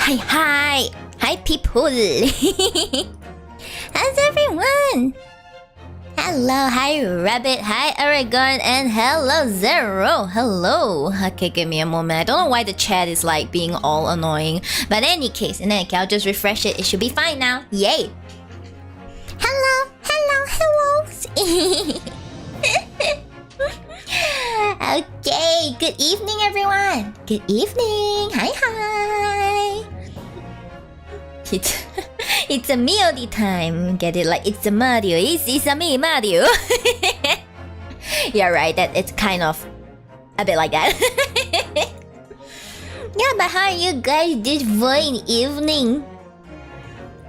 Hi! Hi, people! How's everyone? Hello, hi Rabbit, hi Aragon, and hello Zero. Hello. Okay, give me a moment. I don't know why the chat is like being all annoying. But in any case, I'll just refresh it. It should be fine now. Yay! Hello. Okay, good evening everyone. Good evening. Hi. It's a Miyori time. Get it? Like it's a Mario. It's a me Mario. Yeah, right. That it's kind of a bit like that. Yeah, but how are you guys this fine evening?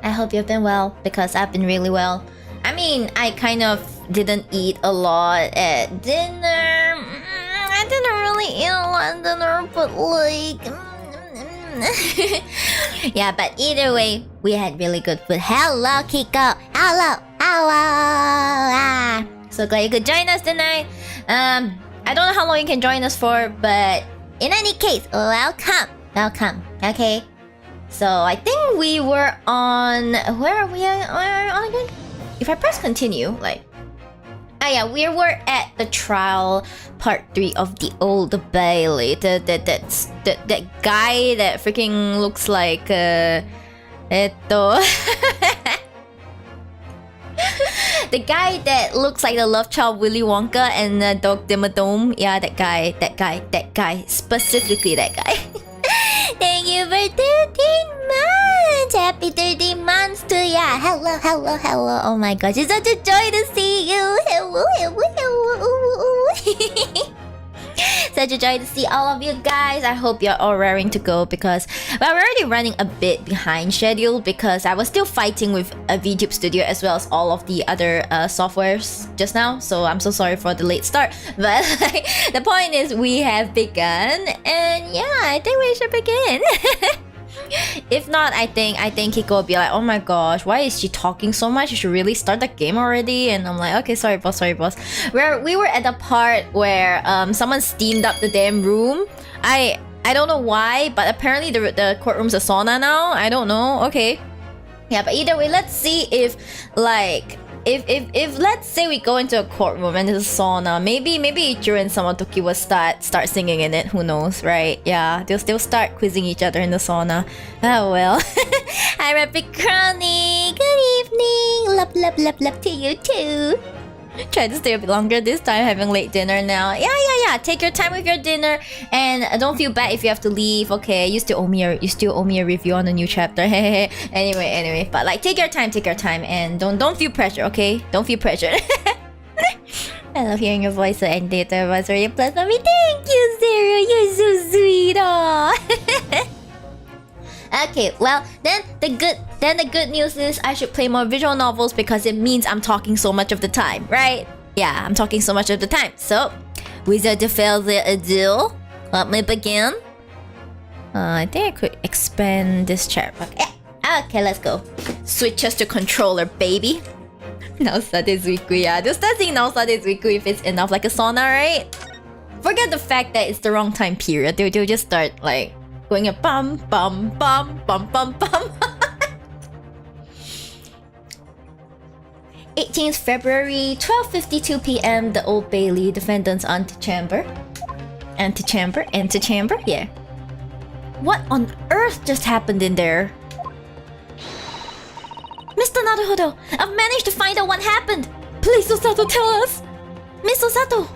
I hope you've been well because I've been really well. I mean, I kind of didn't eat a lot at dinner. I didn't really eat a lot at dinner, but like. Yeah, but either way, we had really good food. Hello, Kiko. Hello. So glad you could join us tonight. I don't know how long you can join us for, but in any case, welcome. Okay. So I think we were on. Where are we on again? If I press continue, like. Ah yeah, we were at the trial part 3 of the Old Bailey. That guy that freaking looks like the guy that looks like the lovechild Willy Wonka and the dog Dimmadome. Yeah, that guy. Specifically that guy. Thank you for 13 months! Happy 13 months to ya! Hello! Oh my gosh, it's such a joy to see you! Hello! Such a joy to see all of you guys. I hope you're all raring to go because we're already running a bit behind schedule because I was still fighting with a VTube Studio as well as all of the other softwares just now. So I'm so sorry for the late start. But the point is we have begun and yeah, I think we should begin. If not, I think Kiko will be like, oh my gosh, why is she talking so much? You should really start the game already. And I'm like, okay, sorry boss. We were at the part where someone steamed up the damn room. I don't know why, but apparently the courtroom's a sauna now. I don't know. Okay. Yeah, but either way, let's see if like if let's say we go into a courtroom and there's a sauna, maybe Ichiro and Samatoki will start singing in it. Who knows, right? Yeah, they'll start quizzing each other in the sauna. Oh well. Hi, Rapid Chronic. Good evening. Love to you too. Try to stay a bit longer this time, having late dinner now. Yeah. Take your time with your dinner, and don't feel bad if you have to leave. Okay, you still owe me a review on the new chapter. anyway, but like take your time, and don't feel pressure. Okay, don't feel pressure. I love hearing your voice, and data was really plus for me. Thank you, Sarah. You're so sweet. Aww. Okay, well then the good news is I should play more visual novels because it means I'm talking so much of the time, right? Yeah, I'm talking so much of the time. So, without further ado, let me begin. I think I could expand this chair. Okay, let's go. Switch us to controller, baby. Nausade Zuiku, yeah. They'll start saying Nausade Zuiku if it's enough like a sauna, right? Forget the fact that it's the wrong time period. They'll just start like going a bum. 18th February, 12:52 p.m. The Old Bailey defendant's antechamber. Antechamber, yeah. What on earth just happened in there? Mr. Naruhodo, I've managed to find out what happened. Please, Osato, tell us. Miss Osato.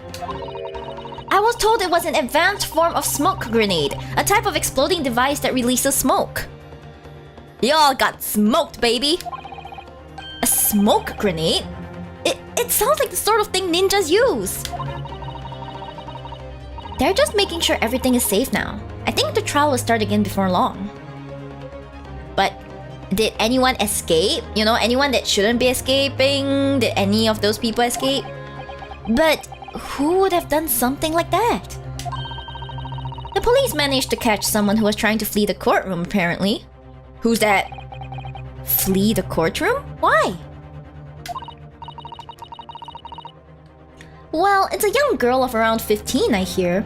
I was told it was an advanced form of smoke grenade, a type of exploding device that releases smoke. Y'all got smoked, baby. A smoke grenade? It sounds like the sort of thing ninjas use. They're just making sure everything is safe now. I think the trial will start again before long. But did anyone escape? You know, anyone that shouldn't be escaping? Did any of those people escape? But who would have done something like that? The police managed to catch someone who was trying to flee the courtroom, apparently. Who's that? Flee the courtroom? Why? Well, it's a young girl of around 15, I hear.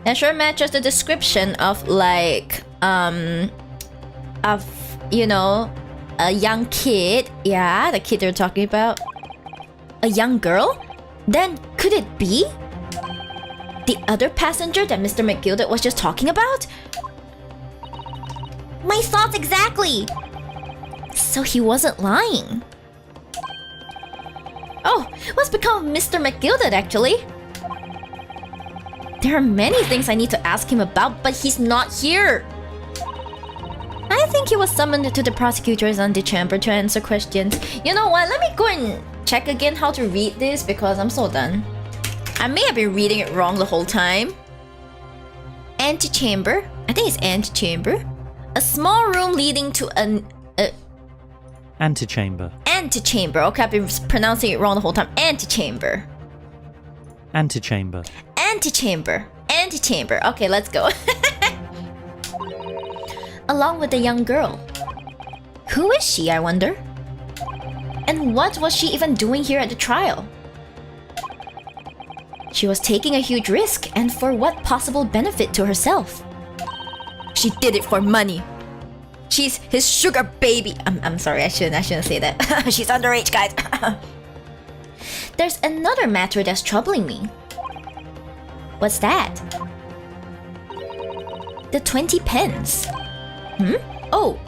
That sure matches the description of like, of, you know, a young kid. Yeah, the kid they're talking about. A young girl? Then could it be the other passenger that Mr. McGilded was just talking about? My thoughts exactly! So he wasn't lying. Oh, what's become of Mr. McGilded actually? There are many things I need to ask him about, but he's not here. I think he was summoned to the prosecutor's antechamber to answer questions. You know what? Let me go and check again how to read this because I'm so done. I may have been reading it wrong the whole time. Antechamber. I think it's antechamber. A small room leading to an... Antechamber. Antechamber. Okay, I've been pronouncing it wrong the whole time. Antechamber. Antechamber. Antechamber. Antechamber. Okay, let's go. Along with a young girl. Who is she, I wonder? And what was she even doing here at the trial? She was taking a huge risk, and for what possible benefit to herself? She did it for money. She's his sugar baby. I'm sorry, I shouldn't say that. She's underage, guys. There's another matter that's troubling me. What's that? The 20 pence. Oh,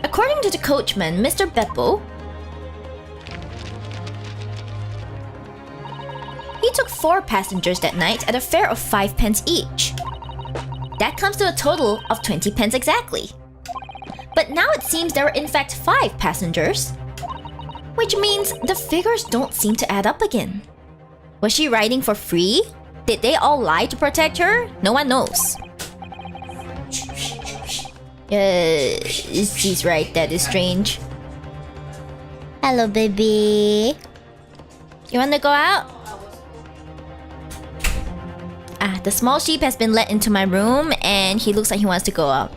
according to the coachman, Mr. Beppo, he took 4 passengers that night at a fare of 5 pence each. That comes to a total of 20 pence exactly. But now it seems there were in fact 5 passengers, which means the figures don't seem to add up again. Was she riding for free? Did they all lie to protect her? No one knows. She's right, that is strange. Hello, baby. You wanna go out? The small sheep has been let into my room and he looks like he wants to go out.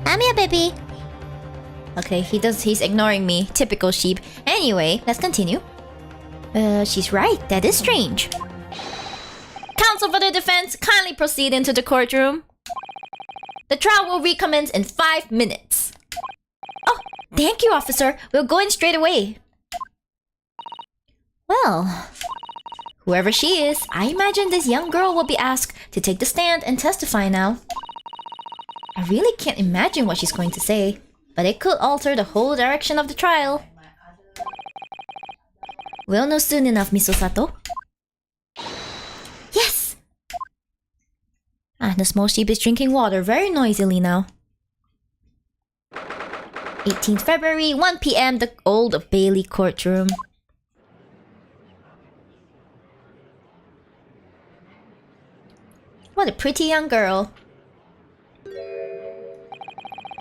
I'm here, baby. Okay, he's ignoring me. Typical sheep. Anyway, let's continue. She's right, that is strange. Counsel for the defense, kindly proceed into the courtroom. The trial will recommence in 5 minutes. Oh, thank you, officer. We'll go in straight away. Well, whoever she is, I imagine this young girl will be asked to take the stand and testify now. I really can't imagine what she's going to say, but it could alter the whole direction of the trial. We'll know soon enough, Miso-sato. Yes! The small sheep is drinking water very noisily now. 18th February, 1 p.m, the Old Bailey courtroom. What a pretty young girl.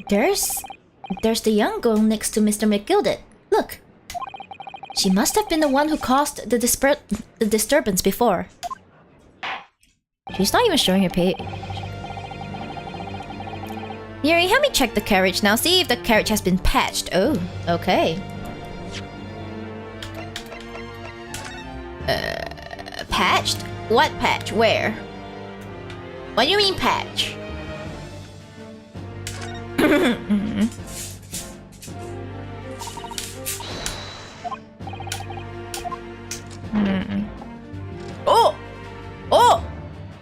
There's the young girl next to Mr. McGilded. Look. She must have been the one who caused the disturbance before. She's not even showing her page. Miyori, help me check the carriage now. See if the carriage has been patched. Oh, okay. Patched? What patch? Where? What do you mean patch? Oh! Oh!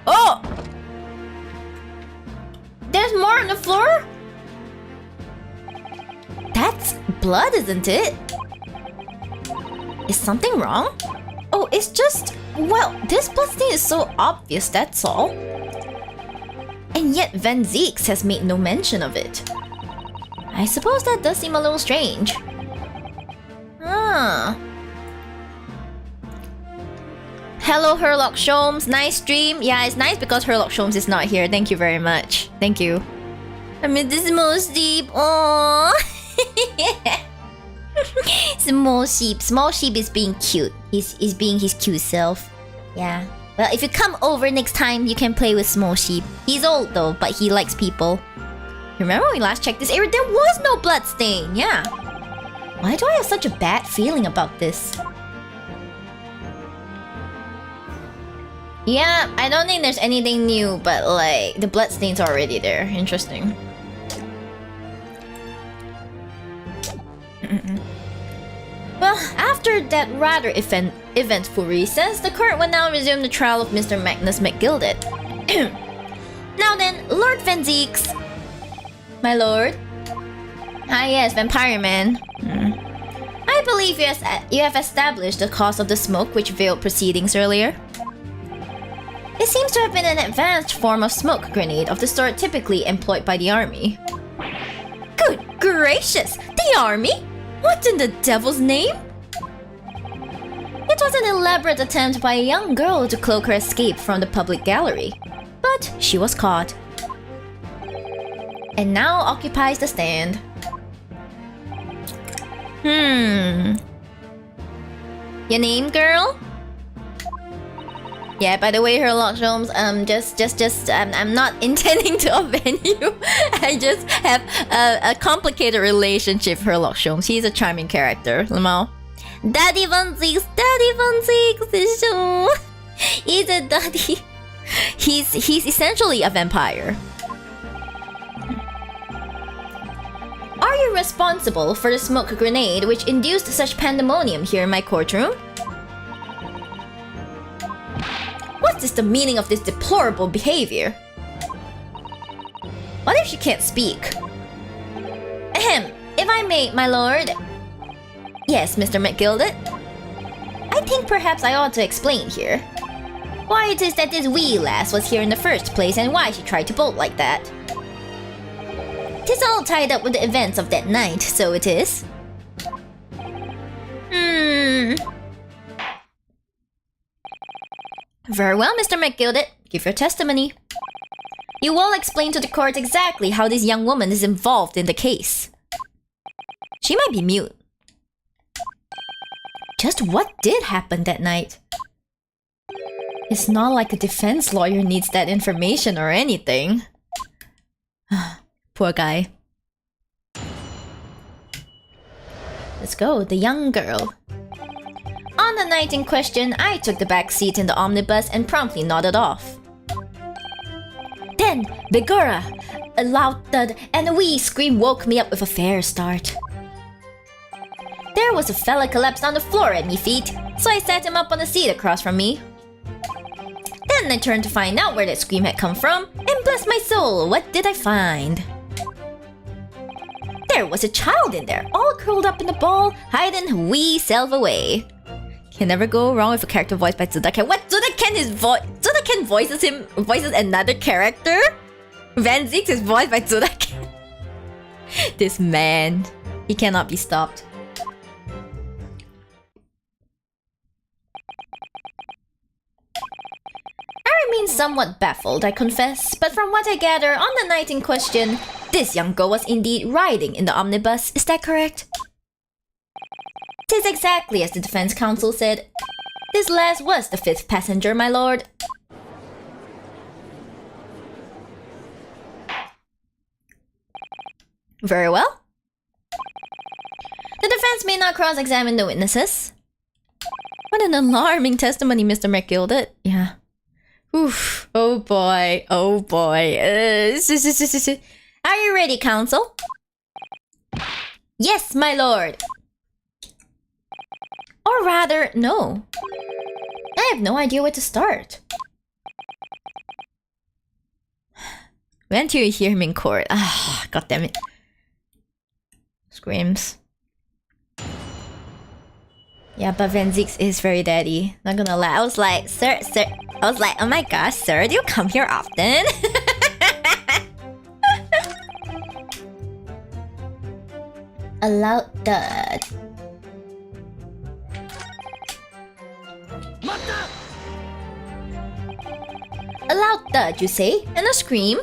Oh! There's more on the floor? That's blood, isn't it? Is something wrong? Oh, it's just... Well, this blood stain is so obvious, that's all. And yet Van Zeeks has made no mention of it. I suppose that does seem a little strange. Hello, Herlock Sholmes. Nice stream. Yeah, it's nice because Herlock Sholmes is not here. Thank you very much. Thank you. I mean, this small sheep. Aww. Small sheep. Small sheep is being cute. He's being his cute self. Yeah. Well, if you come over next time, you can play with small sheep. He's old though, but he likes people. Remember when we last checked this area? There was no blood stain. Yeah. Why do I have such a bad feeling about this? Yeah, I don't think there's anything new, but like the bloodstains are already there. Interesting. Well, after that rather eventful recess, the court will now resume the trial of Mr. Magnus McGilded. Now then, Lord Van Zeeks. My lord? Ah yes, Vampire Man. I believe you have established the cause of the smoke which veiled proceedings earlier. It seems to have been an advanced form of smoke grenade of the sort typically employed by the army. Good gracious! The army? What in the devil's name? It was an elaborate attempt by a young girl to cloak her escape from the public gallery. But she was caught. And now occupies the stand. Your name, girl? Yeah, by the way, Sherlock Holmes, I'm not intending to offend you. I just have a complicated relationship with Sherlock Holmes. He's a charming character, Lamau. Daddy Van Zeeks is so... He's a daddy. He's essentially a vampire. Are you responsible for the smoke grenade which induced such pandemonium here in my courtroom? What is the meaning of this deplorable behavior? What if she can't speak? Ahem, if I may, my lord. Yes, Mr. McGilded. I think perhaps I ought to explain here why it is that this wee lass was here in the first place and why she tried to bolt like that. 'Tis all tied up with the events of that night, so it is. Very well, Mr. McGilded. Give your testimony. You will explain to the court exactly how this young woman is involved in the case. She might be mute. Just what did happen that night? It's not like a defense lawyer needs that information or anything. Poor guy. Let's go, the young girl. On the night in question, I took the back seat in the omnibus and promptly nodded off. Then, begorra! A loud thud and a wee scream woke me up with a fair start. There was a fella collapsed on the floor at me feet, so I sat him up on the seat across from me. Then I turned to find out where that scream had come from, and bless my soul, what did I find? There was a child in there, all curled up in a ball, hiding her wee self away. Can never go wrong with a character voiced by Tsudaken. What? Tsudaken voices another character? Van Zeeks is voiced by Tsudaken. This man, he cannot be stopped. I remain somewhat baffled, I confess, but from what I gather, on the night in question, this young girl was indeed riding in the omnibus, is that correct? 'Tis exactly as the defense counsel said. This lass was the 5th passenger, my lord. Very well. The defense may not cross-examine the witnesses. What an alarming testimony, Mr. McGilded. Yeah. Oof. Oh boy. Oh boy. Are you ready, counsel? Yes, my lord. Or rather, no. I have no idea where to start. When do you hear him in court? Ah, god damn it. Screams. Yeah, but Van Zeeks is very daddy. Not gonna lie. I was like, sir. I was like, oh my gosh, sir, do you come here often? A loud thud. A loud thud, you say? And a scream?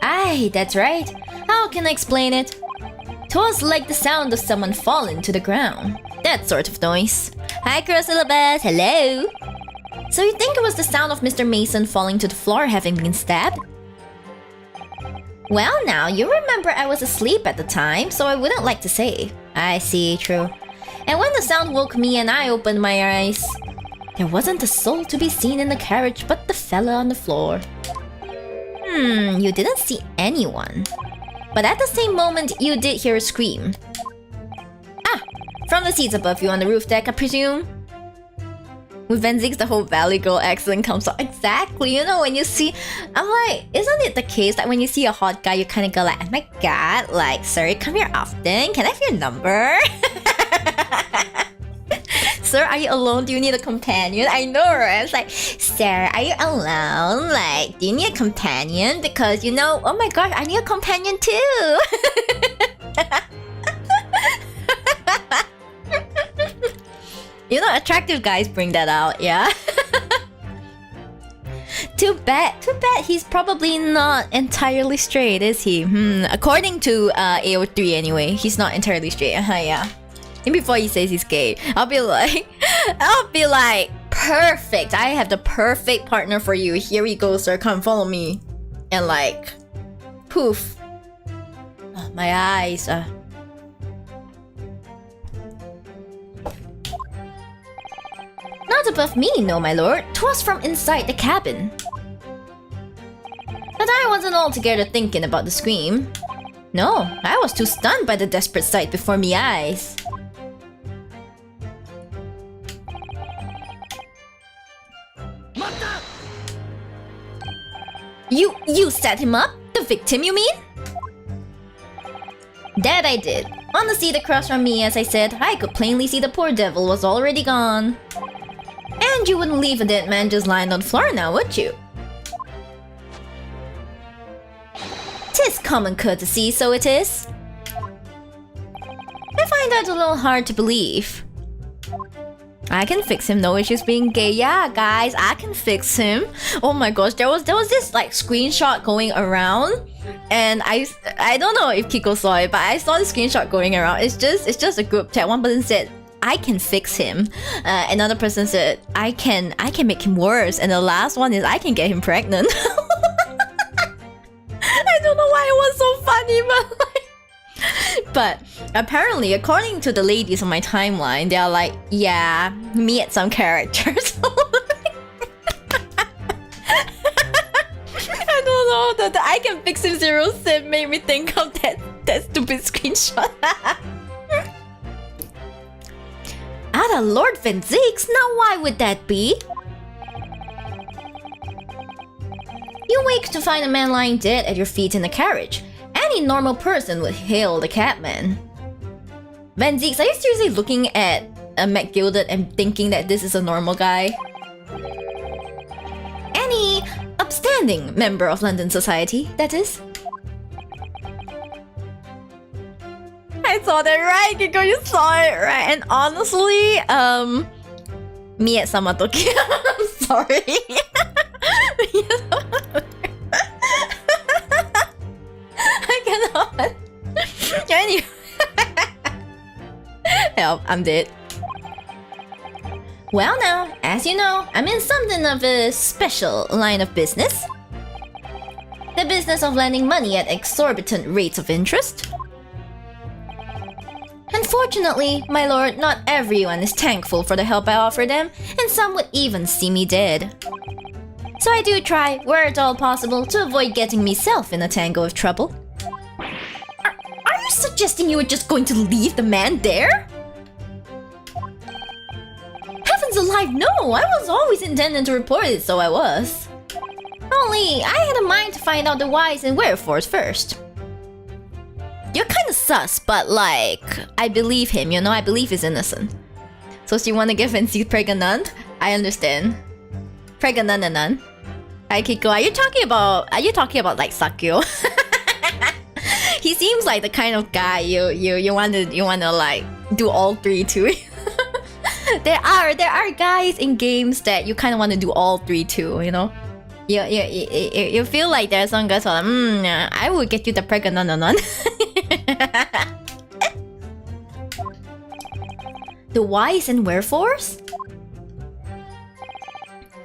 Aye, that's right. How can I explain it? 'Twas like the sound of someone falling to the ground. That sort of noise. Hi, Cross-syllabus. Hello. So you think it was the sound of Mr. Mason falling to the floor having been stabbed? Well now, you remember I was asleep at the time, so I wouldn't like to say. I see, true. And when the sound woke me and I opened my eyes... There wasn't a soul to be seen in the carriage but the fella on the floor. You didn't see anyone. But at the same moment, you did hear a scream. Ah! From the seats above you on the roof deck, I presume? With Venzix, the whole Valley Girl accent comes out. Exactly, you know, when you see... I'm like, isn't it the case that when you see a hot guy, you kind of go like, oh my god, like, sir, come here often? Can I have your number? Sir, are you alone? Do you need a companion? I know, right? It's like, sir, are you alone? Like, do you need a companion? Because, you know, oh my gosh, I need a companion too! You know, attractive guys bring that out, yeah? Too bad he's probably not entirely straight, is he? According to AO3 anyway, he's not entirely straight, yeah. And before he says he's gay, I'll be like, perfect, I have the perfect partner for you. Here we go, sir, come follow me. And like, poof. Oh, my eyes. Not above me, no, my lord. 'Twas from inside the cabin. But I wasn't altogether thinking about the scream. No, I was too stunned by the desperate sight before me eyes. You set him up? The victim, you mean? That I did. On the seat across from me, as I said, I could plainly see the poor devil was already gone. And you wouldn't leave a dead man just lying on the floor now, would you? 'Tis common courtesy, so it is. I find that a little hard to believe. I can fix him, no issues being gay. Yeah, guys, I can fix him. Oh my gosh, there was this like screenshot going around, and I don't know if Kiko saw it, but I saw the screenshot going around. It's just a group chat. One person said, I can fix him. Another person said, I can make him worse. And the last one is, I can get him pregnant. I don't know why it was so funny, but like... But apparently, according to the ladies on my timeline, they are like, yeah, me at some characters. I don't know, the I can fix him 0 sim made me think of that stupid screenshot. Ada Lord Venzix? Now why would that be? You wake to find a man lying dead at your feet in a carriage. Any normal person would hail the Catman. Venzix, are you seriously looking at a McGilded and thinking that this is a normal guy? Any upstanding member of London society, that is. I saw that right, Kiko, you saw it right. And honestly, me at Samatoki, I'm sorry. I cannot. Anyway. Help, I'm dead. Well now, as you know, I'm in something of a special line of business. The business of lending money at exorbitant rates of interest. Unfortunately, my lord, not everyone is thankful for the help I offer them, and some would even see me dead. So I do try, where at all possible, to avoid getting myself in a tangle of trouble. Are you suggesting you were just going to leave the man there? Heavens alive, no! I was always intending to report it, so I was. Only, I had a mind to find out the whys and wherefores first. You're kinda sus, but like, I believe him, you know, I believe he's innocent. So she wanna get Fancy pregnant? I understand. Pregnant. Hi Kiko, are you talking about like Sakyo? He seems like the kind of guy you wanna like do all three too. There are guys in games that you kinda wanna do all three too, you know? You feel like there's some guys who are like, I will get you the pregnant. The whys and wherefores?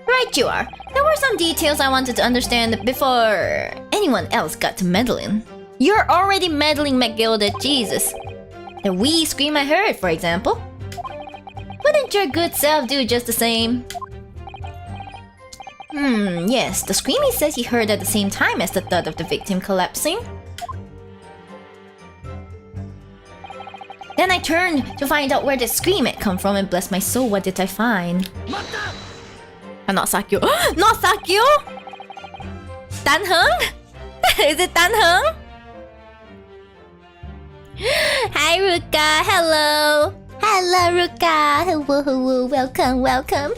Right you are. There were some details I wanted to understand before anyone else got to meddling. You're already meddling, McGilded, Jesus. The wee scream I heard, for example. Wouldn't your good self do just the same? Yes, the scream he says he heard at the same time as the thud of the victim collapsing. Then I turned to find out where the scream had come from, and bless my soul, what did I find? Not Sakyo. Not Sakyo! Danheng? Is it Danheng? Hi Ruka, hello! Hello Ruka! Hello, hello, welcome, welcome.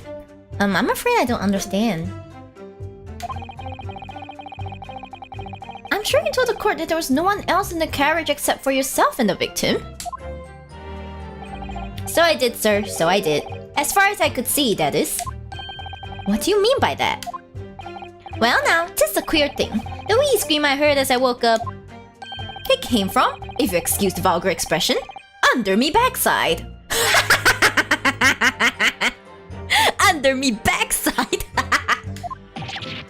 I'm afraid I don't understand. I'm sure you told the court that there was no one else in the carriage except for yourself and the victim. So I did, sir, so I did. As far as I could see, that is. What do you mean by that? Well now, 'tis a queer thing. The wee scream I heard as I woke up, it came from, if you excuse the vulgar expression, under me backside. Under me backside?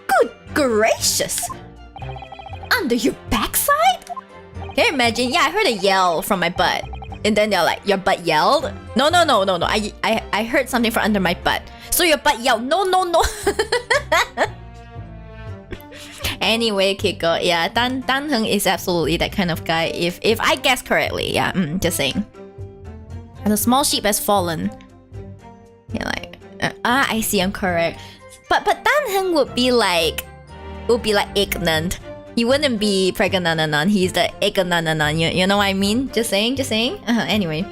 Good gracious! Under your backside? Can you imagine? Yeah, I heard a yell from my butt. And then they're like, your butt yelled? No. I heard something from under my butt. So your butt yelled. No. Anyway, Kiko, yeah, Danheng is absolutely that kind of guy. If I guess correctly, yeah, just saying. And the small sheep has fallen. Yeah, like, I see, I'm correct. But Danheng would be like ignorant. He wouldn't be pregnant. He's the ignorant. You know what I mean? Just saying. Anyway.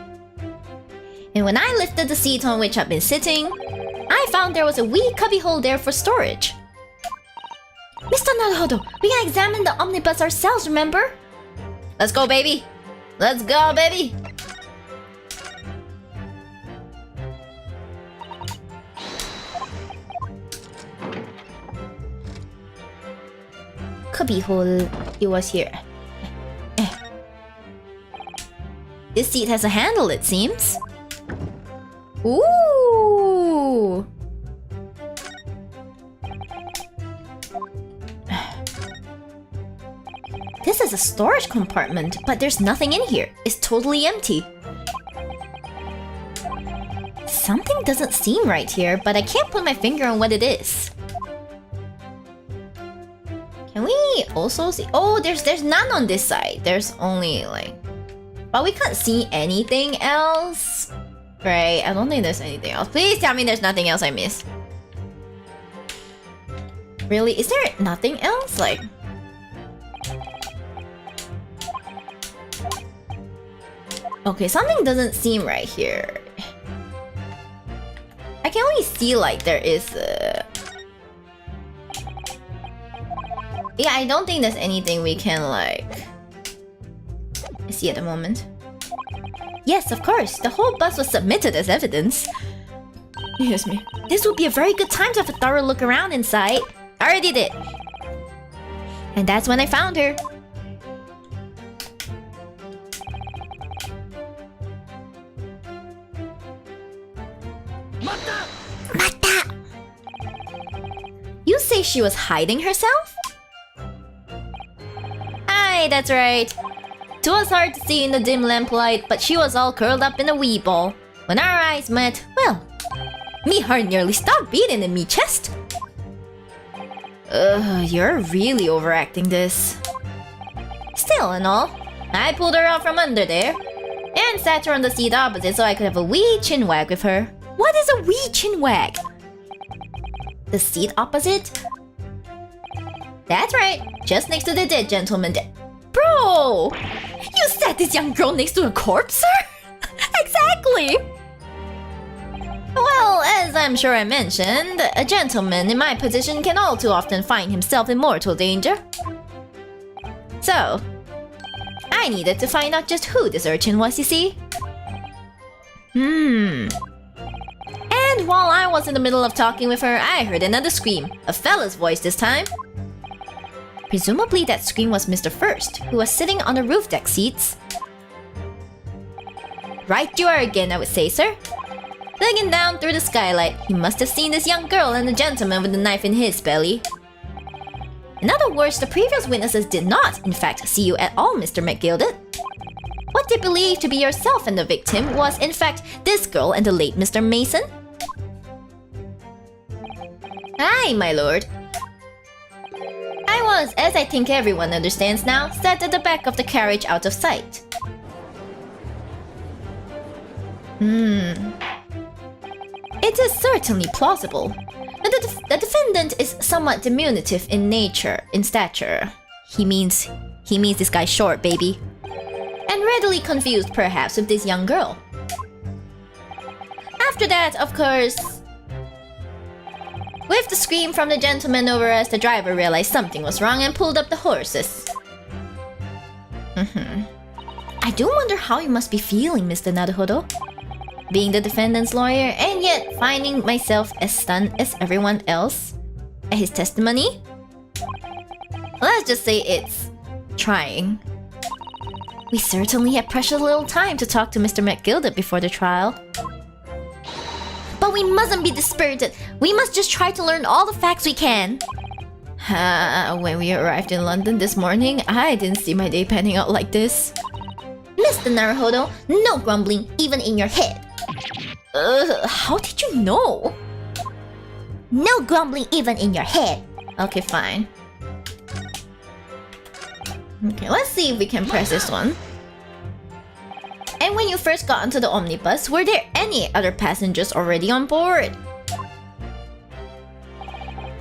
And when I lifted the seat on which I've been sitting, I found there was a wee cubbyhole there for storage. Mr. Naruhodo, we can examine the omnibus ourselves, remember? Let's go, baby! Let's go, baby! Cubbyhole, it was here. This seat has a handle, it seems. Ooh! This is a storage compartment, but there's nothing in here. It's totally empty. Something doesn't seem right here, but I can't put my finger on what it is. Can we also see? Oh, there's none on this side. There's only like... But we can't see anything else. Right, I don't think there's anything else. Please tell me there's nothing else I missed. Really? Is there nothing else? Like... Okay, something doesn't seem right here. I can only see like there is a... Yeah, I don't think there's anything we can like... see at the moment. Yes, of course. The whole bus was submitted as evidence. Excuse me. This would be a very good time to have a thorough look around inside. I already did. And that's when I found her. Mata! You say she was hiding herself? Aye, that's right. It was hard to see in the dim lamplight, but she was all curled up in a wee ball. When our eyes met, well, me heart nearly stopped beating in me chest. You're really overacting this. Still and all, I pulled her out from under there and sat her on the seat opposite so I could have a wee chin wag with her. What is a wee chin wag? The seat opposite? That's right, just next to the dead gentleman. Bro! You sat this young girl next to a corpse, sir? Exactly! Well, as I'm sure I mentioned, a gentleman in my position can all too often find himself in mortal danger. So, I needed to find out just who this urchin was, you see? And while I was in the middle of talking with her, I heard another scream. A fella's voice this time. Presumably that scream was Mr. First, who was sitting on the roof deck seats. Right you are again, I would say, sir. Looking down through the skylight, he must have seen this young girl and the gentleman with the knife in his belly. In other words, the previous witnesses did not, in fact, see you at all, Mr. McGilded. What they believed to be yourself and the victim was, in fact, this girl and the late Mr. Mason. Aye, my lord. I was, as I think everyone understands now, sat at the back of the carriage out of sight. It is certainly plausible. The defendant is somewhat diminutive in stature. He means this guy's short, baby. And readily confused perhaps with this young girl. After that, of course, with the scream from the gentleman over us, the driver realized something was wrong and pulled up the horses. I do wonder how you must be feeling, Mr. Naruhodo. Being the defendant's lawyer and yet finding myself as stunned as everyone else at his testimony? Let's just say it's trying. We certainly had precious little time to talk to Mr. McGilda before the trial. But we mustn't be dispirited. We must just try to learn all the facts we can. When we arrived in London this morning, I didn't see my day panning out like this. Mr. Naruhodo, no grumbling, even in your head. How did you know? No grumbling even in your head. Okay, fine. Okay, let's see if we can press this one. And when you first got onto the omnibus, were there any other passengers already on board?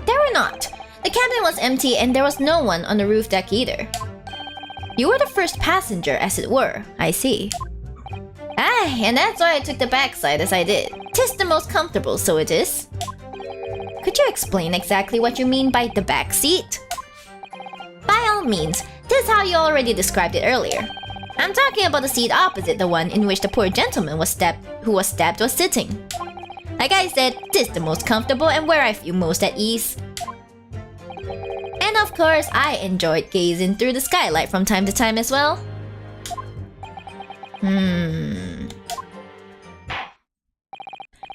There were not. The cabin was empty and there was no one on the roof deck either. You were the first passenger, as it were, I see. Ah, and that's why I took the backside as I did. 'Tis the most comfortable, so it is. Could you explain exactly what you mean by the back seat? By all means, 'tis how you already described it earlier. I'm talking about the seat opposite the one in which the poor gentleman who was stabbed was sitting. Like I said, 'tis the most comfortable and where I feel most at ease. And of course, I enjoyed gazing through the skylight from time to time as well.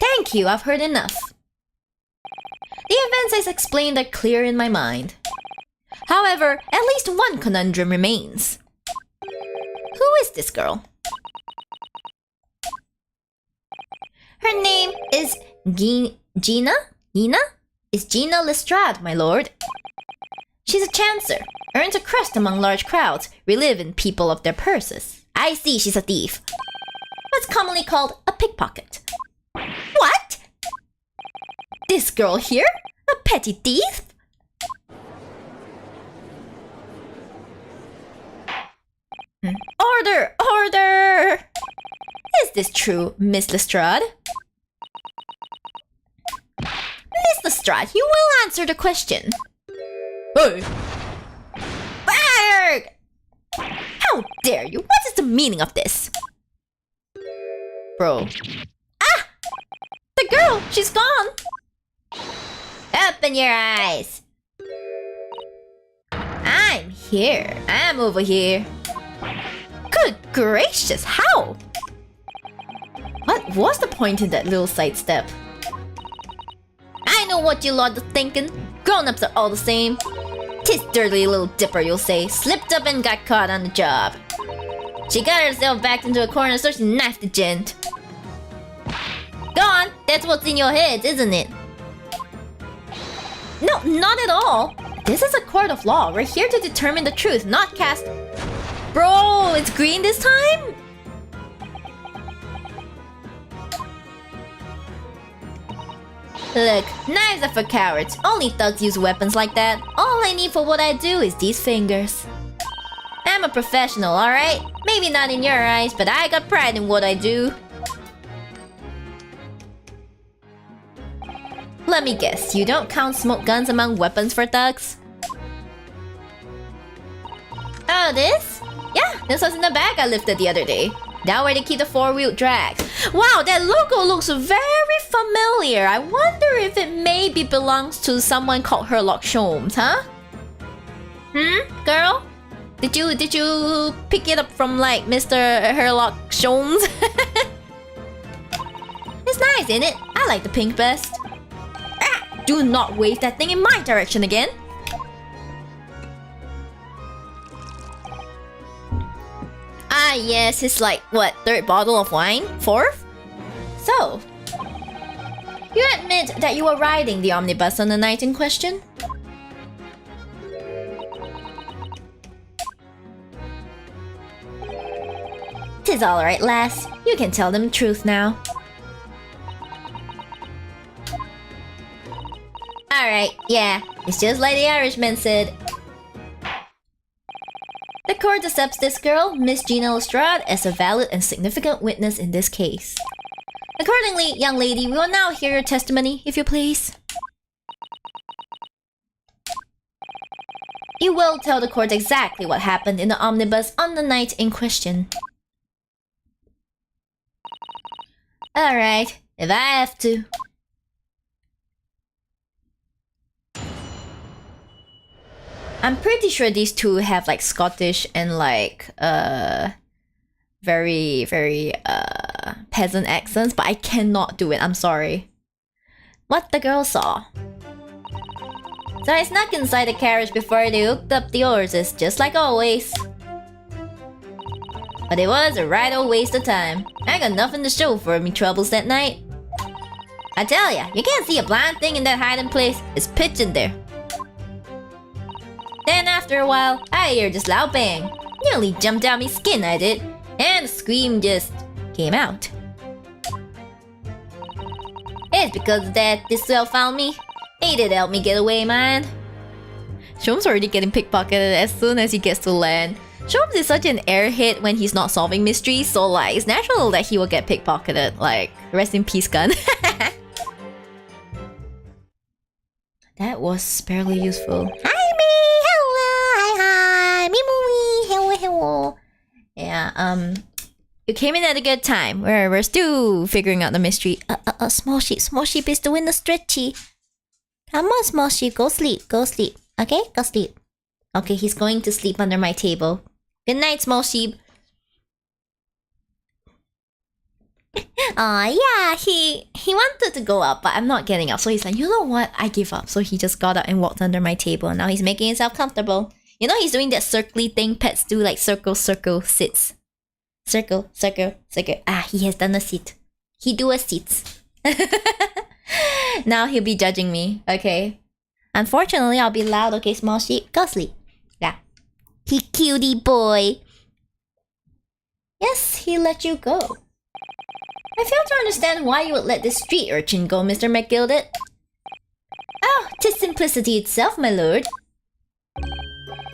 Thank you, I've heard enough. The events as explained are clear in my mind. However, at least one conundrum remains. Who is this girl? Her name is Gina? Is Gina Lestrade, my lord. She's a chancer, earns a crust among large crowds, reliving people of their purses. I see she's a thief. What's commonly called a pickpocket. What? This girl here? A petty thief? Order! Order! Is this true, Miss Lestrade? Miss Lestrade, you will answer the question. Hey! Barg! How dare you? What is the meaning of this? Bro. Ah! The girl! She's gone! Open your eyes! I'm here. I'm over here. Good gracious, how? What was the point in that little sidestep? I know what you lot are thinking. Grown-ups are all the same. 'Tis dirty little dipper, you'll say. Slipped up and got caught on the job. She got herself backed into a corner, so she knifed the gent. Go on, that's what's in your heads, isn't it? No, not at all. This is a court of law. We're here to determine the truth, not cast... Bro, it's green this time? Look, knives are for cowards. Only thugs use weapons like that. All I need for what I do is these fingers. I'm a professional, alright? Maybe not in your eyes, but I got pride in what I do. Let me guess, you don't count smoke guns among weapons for thugs? Oh, this? Yeah, this was in the bag I lifted the other day. Down where they keep the four-wheel drag. Wow, that logo looks very familiar. I wonder if it maybe belongs to someone called Sherlock Holmes, huh? Girl? Did you pick it up from like Mr. Sherlock Holmes? It's nice, isn't it? I like the pink best. Ah, do not wave that thing in my direction again. Ah yes, it's like, what, third bottle of wine? Fourth? So, You admit that you were riding the omnibus on the night in question? Tis alright, lass. You can tell them the truth now. Alright, yeah. It's just like the Irishman said. The court accepts this girl, Miss Gina Lestrade, as a valid and significant witness in this case. Accordingly, young lady, we will now hear your testimony, if you please. You will tell the court exactly what happened in the omnibus on the night in question. Alright, if I have to. I'm pretty sure these two have like Scottish and like very peasant accents, but I cannot do it, I'm sorry. What the girl saw. So I snuck inside the carriage before they hooked up the horses, just like always. But it was a right old waste of time. I got nothing to show for me troubles that night. I tell ya, you can't see a blind thing in that hiding place. It's pitch in there. Then after a while, I heard this loud bang. Nearly jumped out me skin, I did. And the scream just came out. It's because of that this swell found me. He did help me get away, man. Shom's already getting pickpocketed as soon as he gets to land. Shom is such an airhead when he's not solving mysteries, so like, it's natural that he will get pickpocketed. Like, rest in peace, gun. That was barely useful. Hi, me! Hello! Hi, hi! Me, moo, hello, hello. Yeah, you came in at a good time. We're still figuring out the mystery. Small sheep is doing the stretchy. Come on, small sheep, go sleep, okay? Go sleep. Okay, he's going to sleep under my table. Good night, small sheep. Yeah, he wanted to go up, but I'm not getting up. So he's like, you know what? I give up. So he just got up and walked under my table, and now he's making himself comfortable. You know he's doing that circly thing pets do, like circle, circle, sits. Circle, circle, circle. Ah, he has done a sit. He do a sit. Now he'll be judging me. Okay. Unfortunately, I'll be loud. Okay, small sheep, go sleep. Yeah. He cutie boy. Yes, he let you go. I fail to understand why you would let this street urchin go, Mr. McGilded. Oh, 'tis simplicity itself, my lord.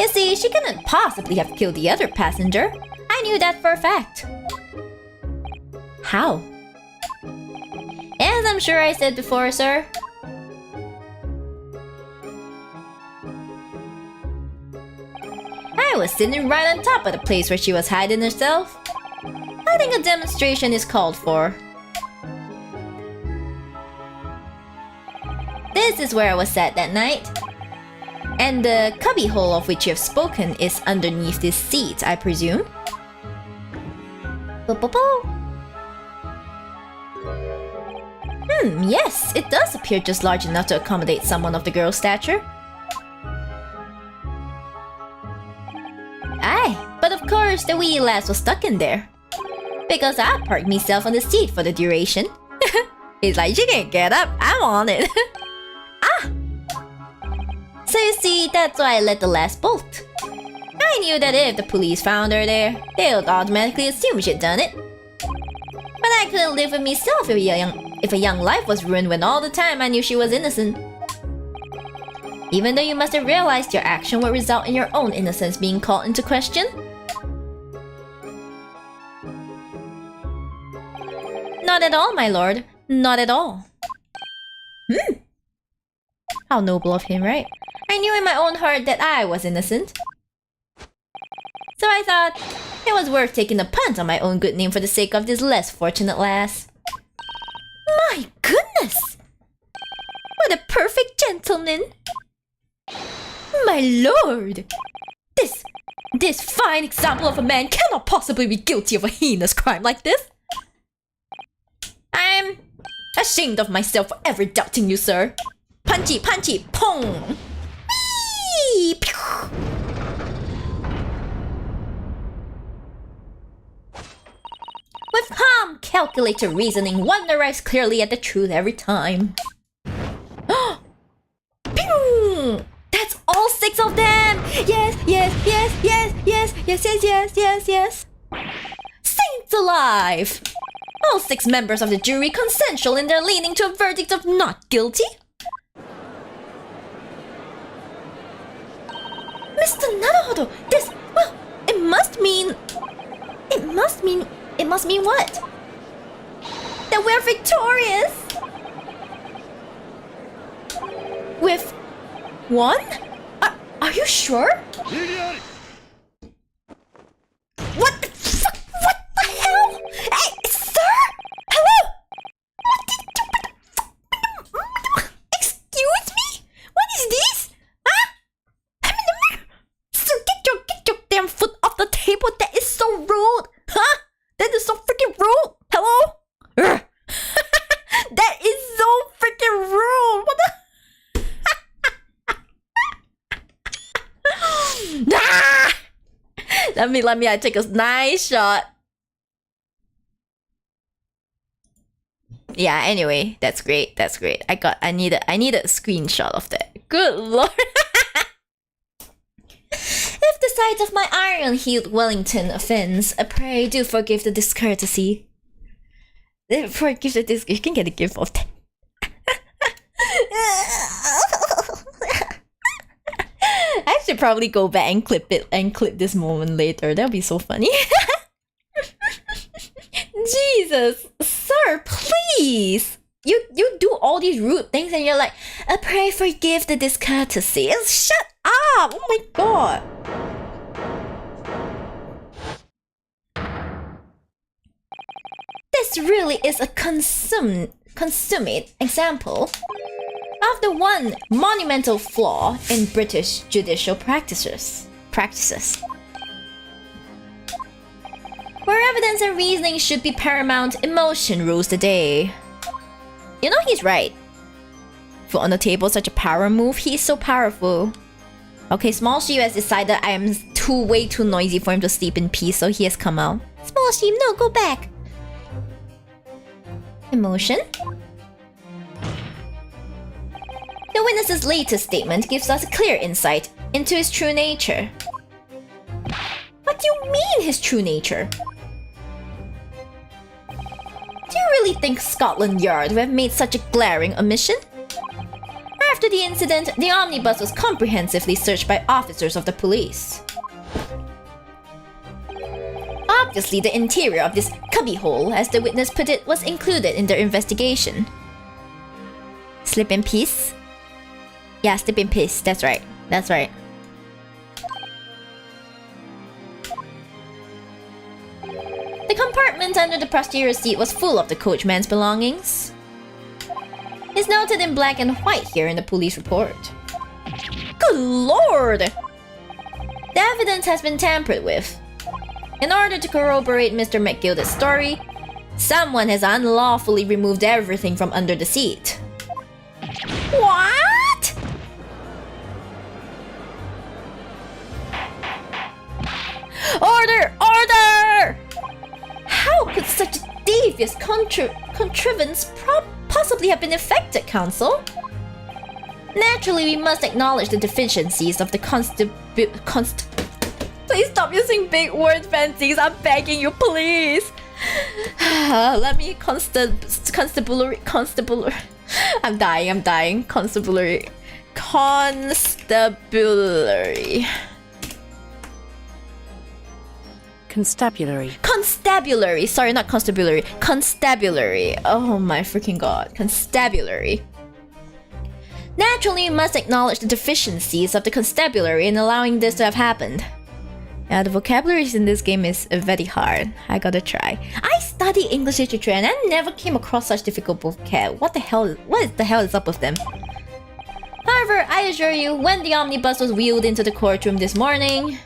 You see, she couldn't possibly have killed the other passenger. I knew that for a fact. How? As I'm sure I said before, sir. I was sitting right on top of the place where she was hiding herself. I think a demonstration is called for. This is where I was sat that night. And the cubbyhole of which you have spoken is underneath this seat, I presume. Yes, it does appear just large enough to accommodate someone of the girl's stature. Aye, but of course the wee lass was stuck in there. Because I parked myself on the seat for the duration. It's like, she can't get up, I'm on it. Ah! So you see, that's why I let the lass bolt. I knew that if the police found her there, they would automatically assume she'd done it. But I couldn't live with myself if a young life was ruined when all the time I knew she was innocent. Even though you must have realized your action would result in your own innocence being called into question. Not at all, my lord. Not at all. How noble of him, right? I knew in my own heart that I was innocent. So I thought it was worth taking a punt on my own good name for the sake of this less fortunate lass. My goodness! What a perfect gentleman! My lord! This fine example of a man cannot possibly be guilty of a heinous crime like this. I'm ashamed of myself for ever doubting you, sir. Punchy, punchy, pong! Whee! Pew! With Some calculated reasoning, one arrives clearly at the truth every time. Pew! That's all 6 of them! Yes, yes, yes, yes, yes, yes, yes, yes, yes, yes. Saints alive! All 6 members of the jury consensual in their leaning to a verdict of not guilty. Mr. Naruhodo, this, well, it must mean what? That we're victorious! With 1? Are you sure? What the fuck? What the hell? Hey, sir? Hello? Excuse me? What is this? Huh? Sir, get your damn foot off the table. That is so rude. Huh? That is so freaking rude. Hello? That is so freaking rude. What the? Ah! Let me I take a nice shot. Yeah, anyway, that's great. That's great. I needed a screenshot of that. Good lord. If the sight of my iron-heeled Wellington offends, I pray do forgive the discourtesy. Forgive the discourtesy. You can get a gift of that. I should probably go back and clip this moment later. That'll be so funny. Jesus, sir, please. You do all these rude things and you're like, I pray forgive the discourtesy. Shut up! Oh my god. This really is a consummate example of the one monumental flaw in British judicial practices. Where evidence and reasoning should be paramount, emotion rules the day. You know, he's right. Foot on the table, such a power move. He's so powerful. Okay, Small Sheep has decided I am way too noisy for him to sleep in peace, so he has come out. Small Sheep, no, go back. Emotion? The witness's latest statement gives us a clear insight into his true nature. What do you mean, his true nature? Do you really think Scotland Yard would have made such a glaring omission? After the incident, the omnibus was comprehensively searched by officers of the police. Obviously, the interior of this cubbyhole, as the witness put it, was included in their investigation. Sleep in peace? Yeah, sleep in peace. That's right. That's right. The compartment under the posterior seat was full of the coachman's belongings. It's noted in black and white here in the police report. Good lord! The evidence has been tampered with. In order to corroborate Mr. McGilda's story, someone has unlawfully removed everything from under the seat. What? Order! Order! How could such a devious contrivance possibly have been effected, Counsel? Naturally, we must acknowledge the deficiencies of the Please stop using big words, Fancies. I'm begging you, please. Let me constabulary. I'm dying. Constabulary. Constabulary. Sorry, not constabulary. Constabulary. Oh my freaking god. Constabulary. Naturally, we must acknowledge the deficiencies of the constabulary in allowing this to have happened. Yeah, the vocabularies in this game is very hard. I gotta try. I study English literature and I never came across such difficult vocab. What the hell is up with them? However, I assure you, when the omnibus was wheeled into the courtroom this morning,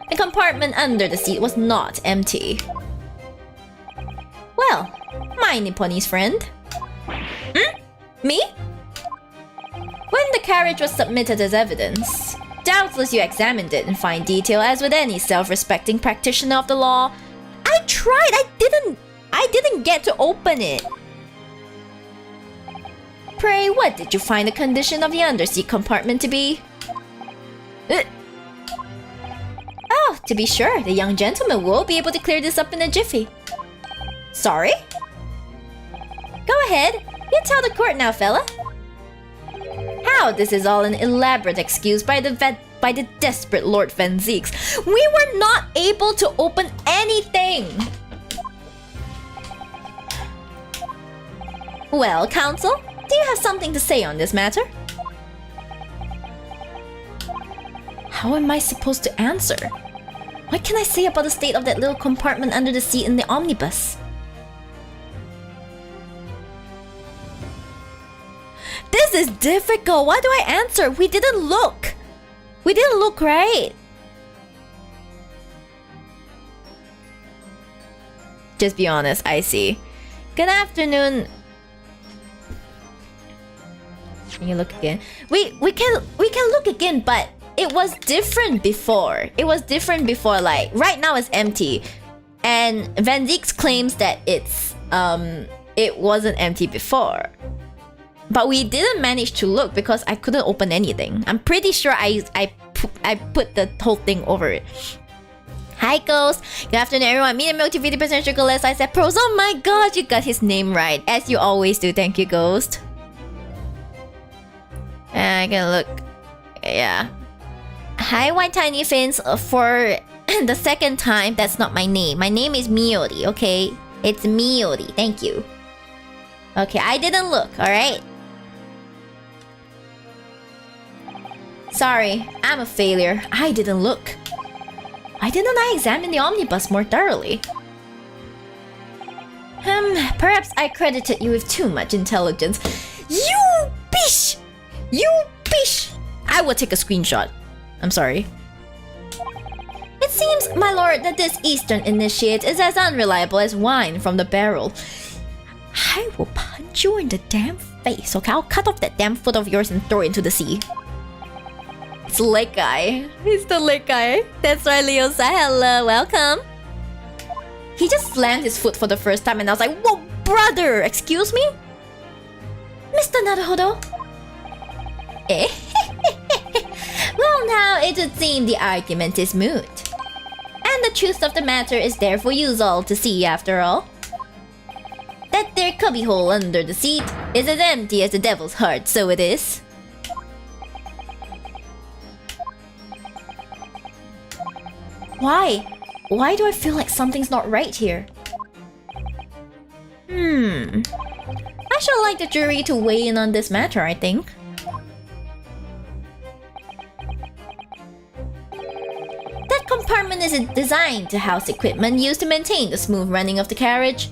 the compartment under the seat was not empty. Well, my Nipponese friend. Me? When the carriage was submitted as evidence, doubtless you examined it in fine detail as with any self-respecting practitioner of the law. I tried, I didn't I didn't get to open it. Pray, what did you find the condition of the undersea compartment to be? Oh, to be sure, the young gentleman will be able to clear this up in a jiffy. Sorry? Go ahead. You tell the court now, fella. How this is all an elaborate excuse by the desperate Lord Van Zeeks. We were not able to open anything. Well, counsel, do you have something to say on this matter? How am I supposed to answer? What can I say about the state of that little compartment under the seat in the omnibus? This is difficult. Why do I answer? We didn't look. We didn't look, right? Just be honest, I see. Good afternoon. Can you look again? We can look again, but it was different before. It was different before. Like right now, it's empty, and Van Zeeks claims that it wasn't empty before. But we didn't manage to look because I couldn't open anything. I'm pretty sure I put the whole thing over it. Hi, Ghost. Good afternoon, everyone. Me and Milk TV 50% sugarless. I said pros. Oh my god, you got his name right, as you always do. Thank you, Ghost. I can look. Yeah. Hi, White Tiny Fins. For the second time, that's not my name. My name is Miyori, okay? It's Miyori. Thank you. Okay, I didn't look, alright? Sorry, I'm a failure. I didn't look. Why didn't I examine the omnibus more thoroughly? Perhaps I credited you with too much intelligence. You bish! You bish! I will take a screenshot. I'm sorry. It seems, my lord, that this Eastern initiate is as unreliable as wine from the barrel. I will punch you in the damn face, okay? I'll cut off that damn foot of yours and throw it into the sea. It's Lake Guy. He's the Lake Guy. That's right, Leo. Say hello. Welcome. He just slammed his foot for the first time and I was like, whoa, brother! Excuse me? Mr. Naruhodo? Well, now it would seem the argument is moot. And the truth of the matter is there for you all to see after all. That there cubbyhole under the seat is as empty as the devil's heart, so it is. Why? Why do I feel like something's not right here? I should like the jury to weigh in on this matter, I think. That compartment is designed to house equipment used to maintain the smooth running of the carriage.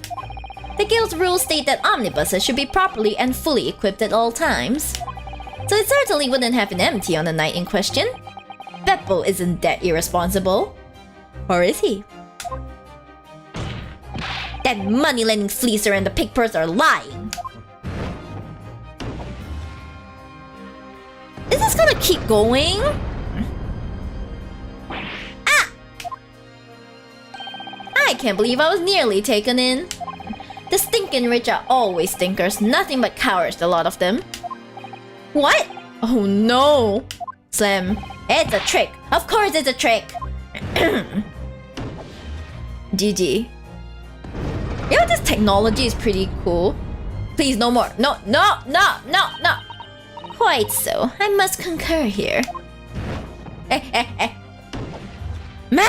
The guild's rules state that omnibuses should be properly and fully equipped at all times. So it certainly wouldn't have been empty on the night in question. Beppo isn't that irresponsible. Or is he? That money-lending fleecer and the pig purse are lying. Is this gonna keep going? Ah! I can't believe I was nearly taken in. The stinking rich are always stinkers, nothing but cowards, a lot of them. What? Oh no! Slim, it's a trick. Of course it's a trick. GG. You know, this technology is pretty cool. Please, no more. No. Quite so. I must concur here. Ma!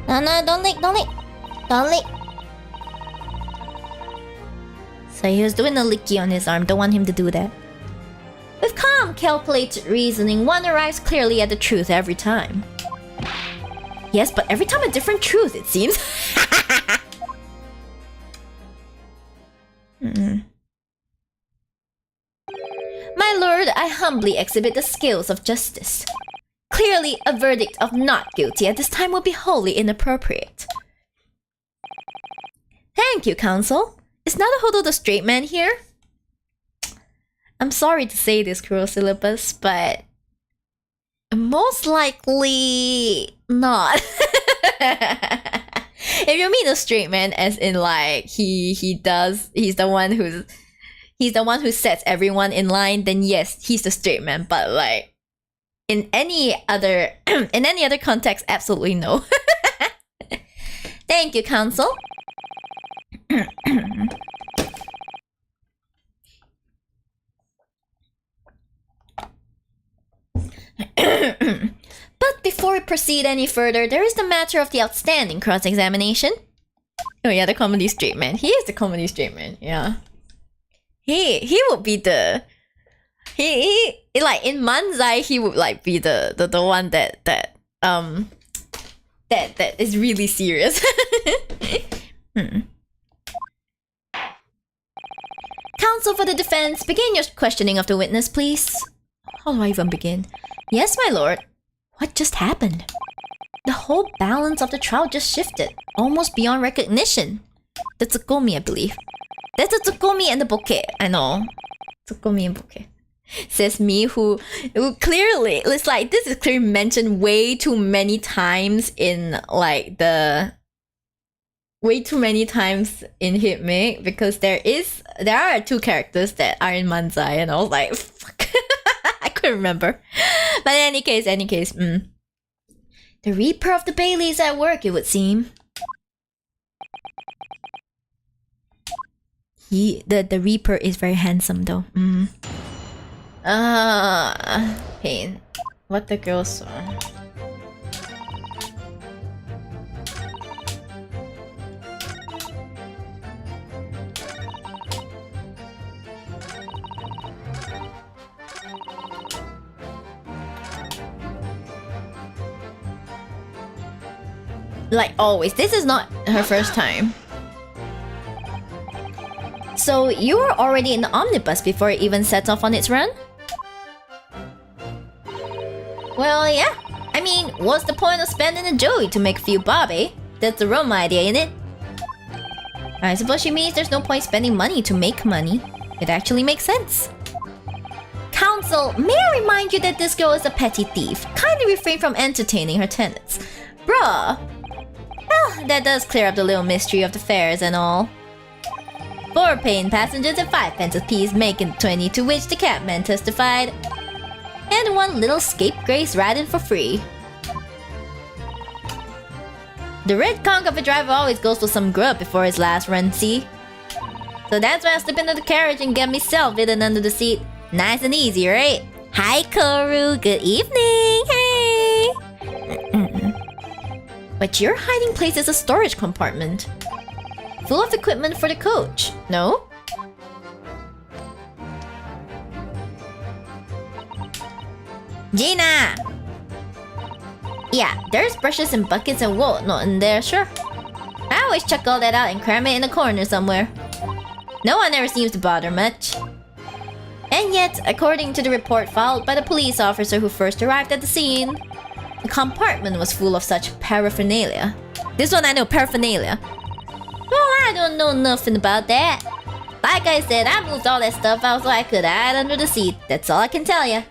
No, don't lick. So he was doing a licky on his arm. Don't want him to do that. With calm, calculated reasoning, one arrives clearly at the truth every time. Yes, but every time a different truth, it seems. My lord, I humbly exhibit the scales of justice. Clearly, a verdict of not guilty at this time would be wholly inappropriate. Thank you, counsel. Is Naruhodo the straight man here? I'm sorry to say this, Cruel Syllabus, but Most likely not. If you mean a straight man, as in like he's the one who sets everyone in line, then yes, he's the straight man. But like in any other context, absolutely no. Thank you, counsel. But before we proceed any further, there is the matter of the outstanding cross-examination. Oh yeah, the comedy straight man. He is the comedy straight man. Yeah. He would be the he like in Manzai he would like be the one that is really serious. Counsel for the defense, begin your questioning of the witness, please. How do I even begin? Yes, my lord. What just happened? The whole balance of the trial just shifted, almost beyond recognition. The Tsukomi, I believe. That's the Tsukomi and the bouquet. I know. Tsukomi and bouquet. Says me who clearly, it's like this is clearly mentioned way too many times in like way too many times in Hitmake, because there are two characters that are in Manzai and I was like, fuck. I couldn't remember. But in any case, the Reaper of the Bailey is at work, it would seem. The Reaper is very handsome though. Pain. What the girl saw. Like always, this is not her first time. So you were already in the omnibus before it even sets off on its run? Well, yeah. I mean, what's the point of spending a joey to make a few bob, eh? That's the Roma idea, ain't it? I suppose she means there's no point spending money to make money. It actually makes sense. Counsel, may I remind you that this girl is a petty thief. Kindly refrain from entertaining her tenants. Bruh. Well, that does clear up the little mystery of the fares and all. 4 paying passengers and 5 pence apiece, making 20, to which the cabman testified. And 1 little scapegrace riding for free. The red conch of a driver always goes for some grub before his last run, see? So that's why I slip into the carriage and get myself hidden under the seat. Nice and easy, right? Hi, Koru. Good evening. Hey. But your hiding place is a storage compartment. Full of equipment for the coach, no? Gina! Yeah, there's brushes and buckets and whatnot in there, sure. I always chuck all that out and cram it in a corner somewhere. No one ever seems to bother much. And yet, according to the report filed by the police officer who first arrived at the scene, the compartment was full of such paraphernalia. This one I know, paraphernalia. Well, I don't know nothing about that. Like I said, I moved all that stuff out so I could hide under the seat. That's all I can tell ya.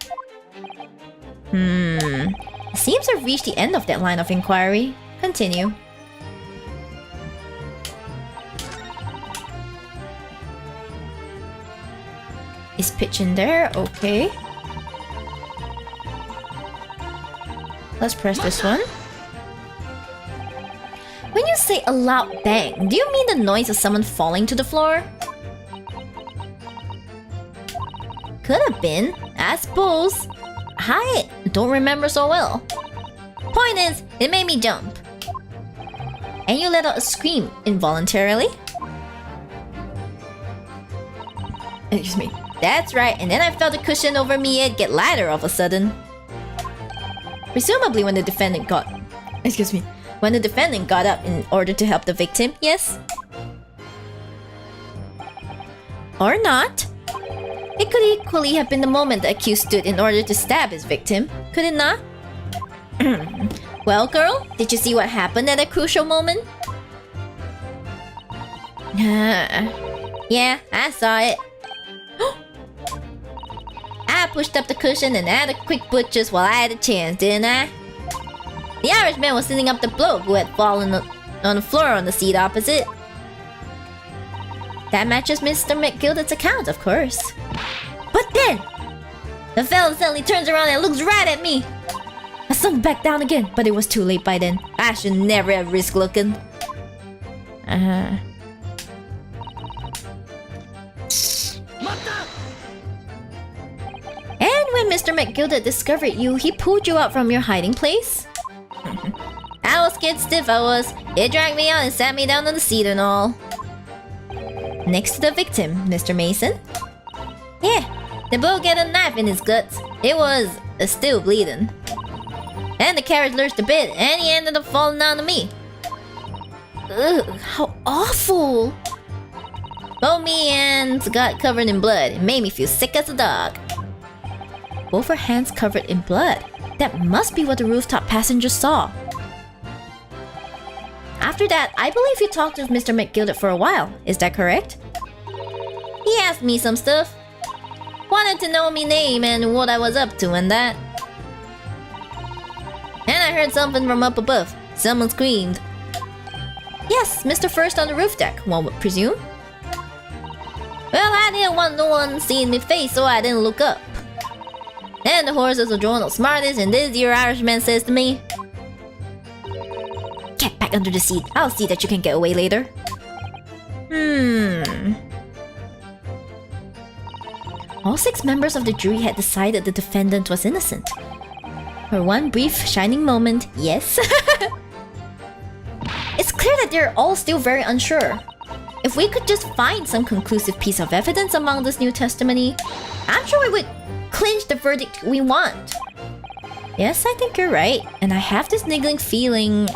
It seems I've reached the end of that line of inquiry. Continue. Is pitch in there? Okay. Let's press this one. When you say a loud bang, do you mean the noise of someone falling to the floor? Could have been, I suppose. I don't remember so well. Point is, it made me jump. And you let out a scream involuntarily? Excuse me. That's right, and then I felt the cushion over me get lighter all of a sudden. Presumably when the defendant got... Excuse me. When the defendant got up in order to help the victim, yes? Or not. It could equally have been the moment the accused stood in order to stab his victim, could it not? Well, girl, did you see what happened at that crucial moment? Yeah, I saw it. I I pushed up the cushion and had a quick butchers while I had a chance, didn't I? The Irishman was sitting up the bloke who had fallen on the floor on the seat opposite. That matches Mr. McGilder's account, of course. But then, the fella suddenly turns around and looks right at me. I sunk back down again, but it was too late by then. I should never have risked looking. And when Mr. McGilder discovered you, he pulled you out from your hiding place? I was scared stiff, I was. He dragged me out and sat me down on the seat and all. Next to the victim, Mr. Mason. Yeah, the bloke had a knife in his guts. It was still bleeding. And the carriage lurched a bit, and he ended up falling down to me. Ugh, how awful! Both me hands got covered in blood. It made me feel sick as a dog. Both her hands covered in blood. That must be what the rooftop passenger saw. After that, I believe you talked with Mr. McGilder for a while. Is that correct? He asked me some stuff. Wanted to know me name and what I was up to and that. And I heard something from up above. Someone screamed. Yes, Mr. First on the roof deck, one would presume. Well, I didn't want no one seeing me face, so I didn't look up. And the horses were drawn the smartest, and this dear Irishman says to me, "Get back under the seat. I'll see that you can get away later." All 6 members of the jury had decided the defendant was innocent. For one brief, shining moment, yes. It's clear that they're all still very unsure. If we could just find some conclusive piece of evidence among this new testimony, I'm sure we would clinch the verdict we want. Yes, I think you're right, and I have this niggling feeling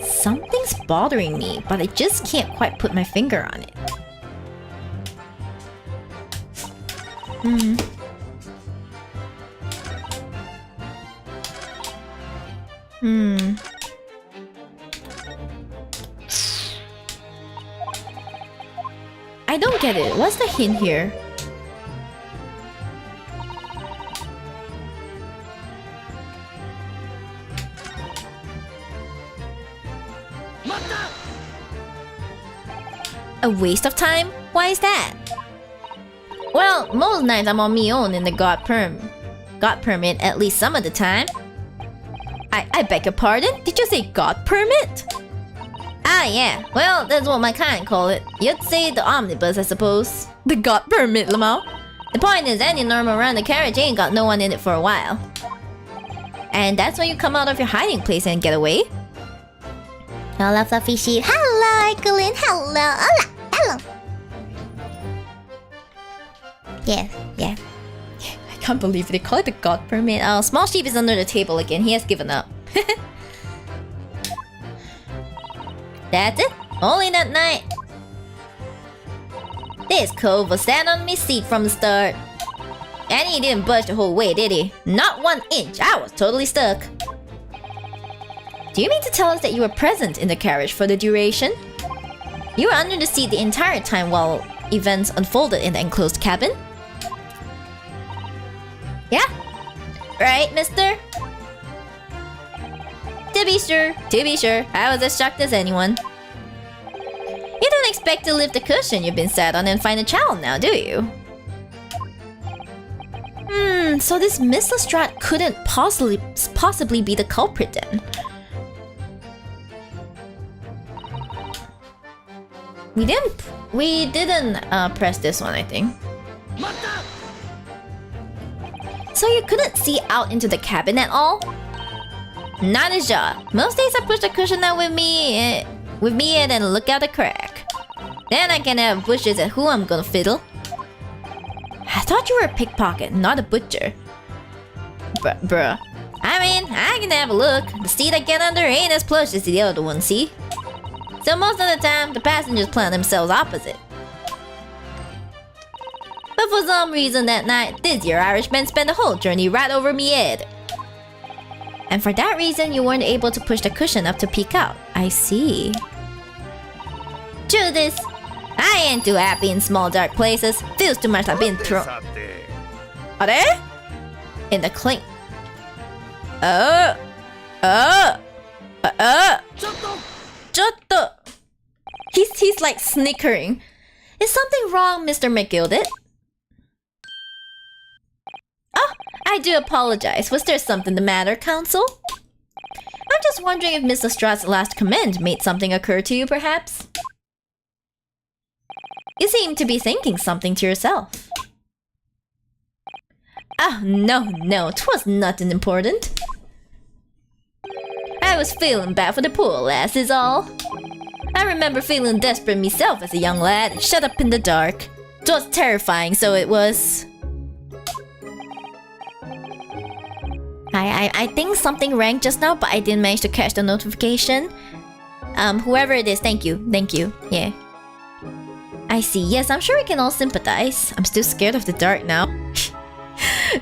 something's bothering me, but I just can't quite put my finger on it. I don't get it. What's the hint here? A waste of time? Why is that? Well, most nights I'm on me own in the God permit at least some of the time. I beg your pardon? Did you say God permit? Ah, yeah. Well, that's what my kind call it. You'd say the omnibus, I suppose. The God permit, Lamau. The point is, any normal around the carriage ain't got no one in it for a while. And that's when you come out of your hiding place and get away. Hello, Fluffy Sheep. Hello, Ekelin. Hello. Hola. Hello. Yeah. I can't believe they call it the God permit. Oh, Small Sheep is under the table again. He has given up. That's it. Only that night. This cove was sat on me seat from the start. And he didn't budge the whole way, did he? Not 1 inch. I was totally stuck. Do you mean to tell us that you were present in the carriage for the duration? You were under the seat the entire time while events unfolded in the enclosed cabin? Yeah? Right, mister? To be sure, I was as shocked as anyone. You don't expect to lift the cushion you've been sat on and find a child now, do you? So this Miss Lestrade couldn't possibly be the culprit then. We didn't press this one, I think. So you couldn't see out into the cabin at all? Not a shot. Most days I push the cushion out with me and then look out the crack. Then I can have wishes at who I'm gonna fiddle. I thought you were a pickpocket, not a butcher. Bruh. I mean, I can have a look. The seat I get under ain't as plush as the other one, see? So most of the time, the passengers plan themselves opposite. But for some reason that night, this here Irishman spent the whole journey right over me head. And for that reason, you weren't able to push the cushion up to peek out. I see. True this. I ain't too happy in small dark places. Feels too much I've been through. Are they? in the clink. Jotto! He's like snickering. Is something wrong, Mr. McGilded? Oh, I do apologize. Was there something the matter, Counsel? I'm just wondering if Miss Lestrade's last comment made something occur to you, perhaps? You seem to be thinking something to yourself. Oh, no, 'twas nothing important. I was feeling bad for the poor lass is all. I remember feeling desperate myself as a young lad, shut up in the dark. 'Twas terrifying, so it was. I think something rang just now, but I didn't manage to catch the notification. Whoever it is, thank you, yeah. I see, yes, I'm sure we can all sympathize. I'm still scared of the dark now.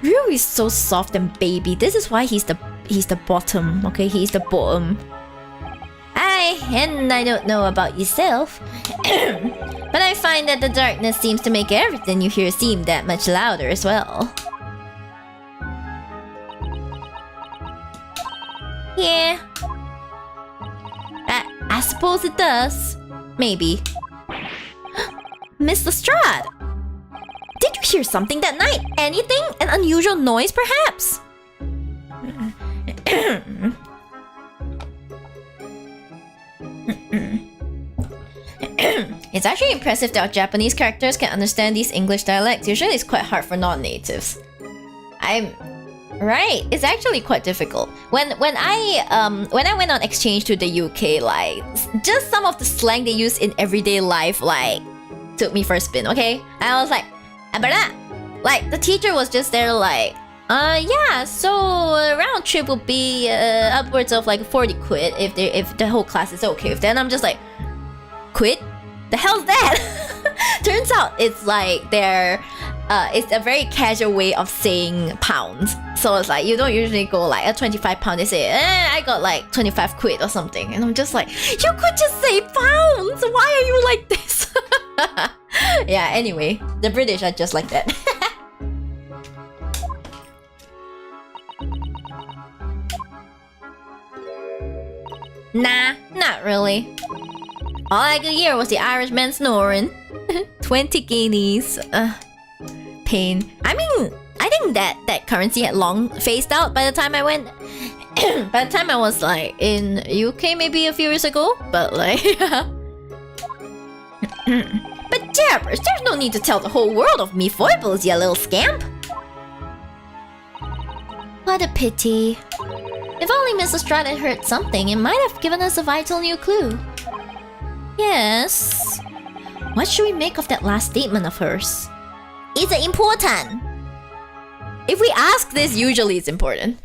Ryu is so soft and baby. This is why he's the bottom, okay? He's the bottom. And I don't know about yourself, but I find that the darkness seems to make everything you hear seem that much louder as well. Yeah. I suppose it does. Maybe. Miss Lestrade! Did you hear something that night? Anything? An unusual noise, perhaps? It's actually impressive that our Japanese characters can understand these English dialects. Usually it's quite hard for non-natives. Right, it's actually quite difficult. When I went on exchange to the UK, like just some of the slang they use in everyday life, like took me for a spin. Okay, I was like, "Abara," like the teacher was just there, like, yeah. So round trip will be upwards of like 40 quid if the whole class is okay with that. And I'm just like, quid? The hell's that? Turns out it's like they're. It's a very casual way of saying pounds. So it's like you don't usually go like a 25 pound. They say, I got like 25 quid or something. And I'm just like, you could just say pounds. Why are you like this? Yeah, anyway, the British are just like that. Nah, not really. All I could hear was the Irishman snoring. 20 guineas. Pain. I mean, I think that currency had long phased out by the time I went. By the time I was like in UK maybe a few years ago, but like But Jabbers, there's no need to tell the whole world of me foibles, you little scamp. What a pity. If only Miss Lestrade had heard something, it might have given us a vital new clue. Yes. What should we make of that last statement of hers? It's important. If we ask this, usually it's important.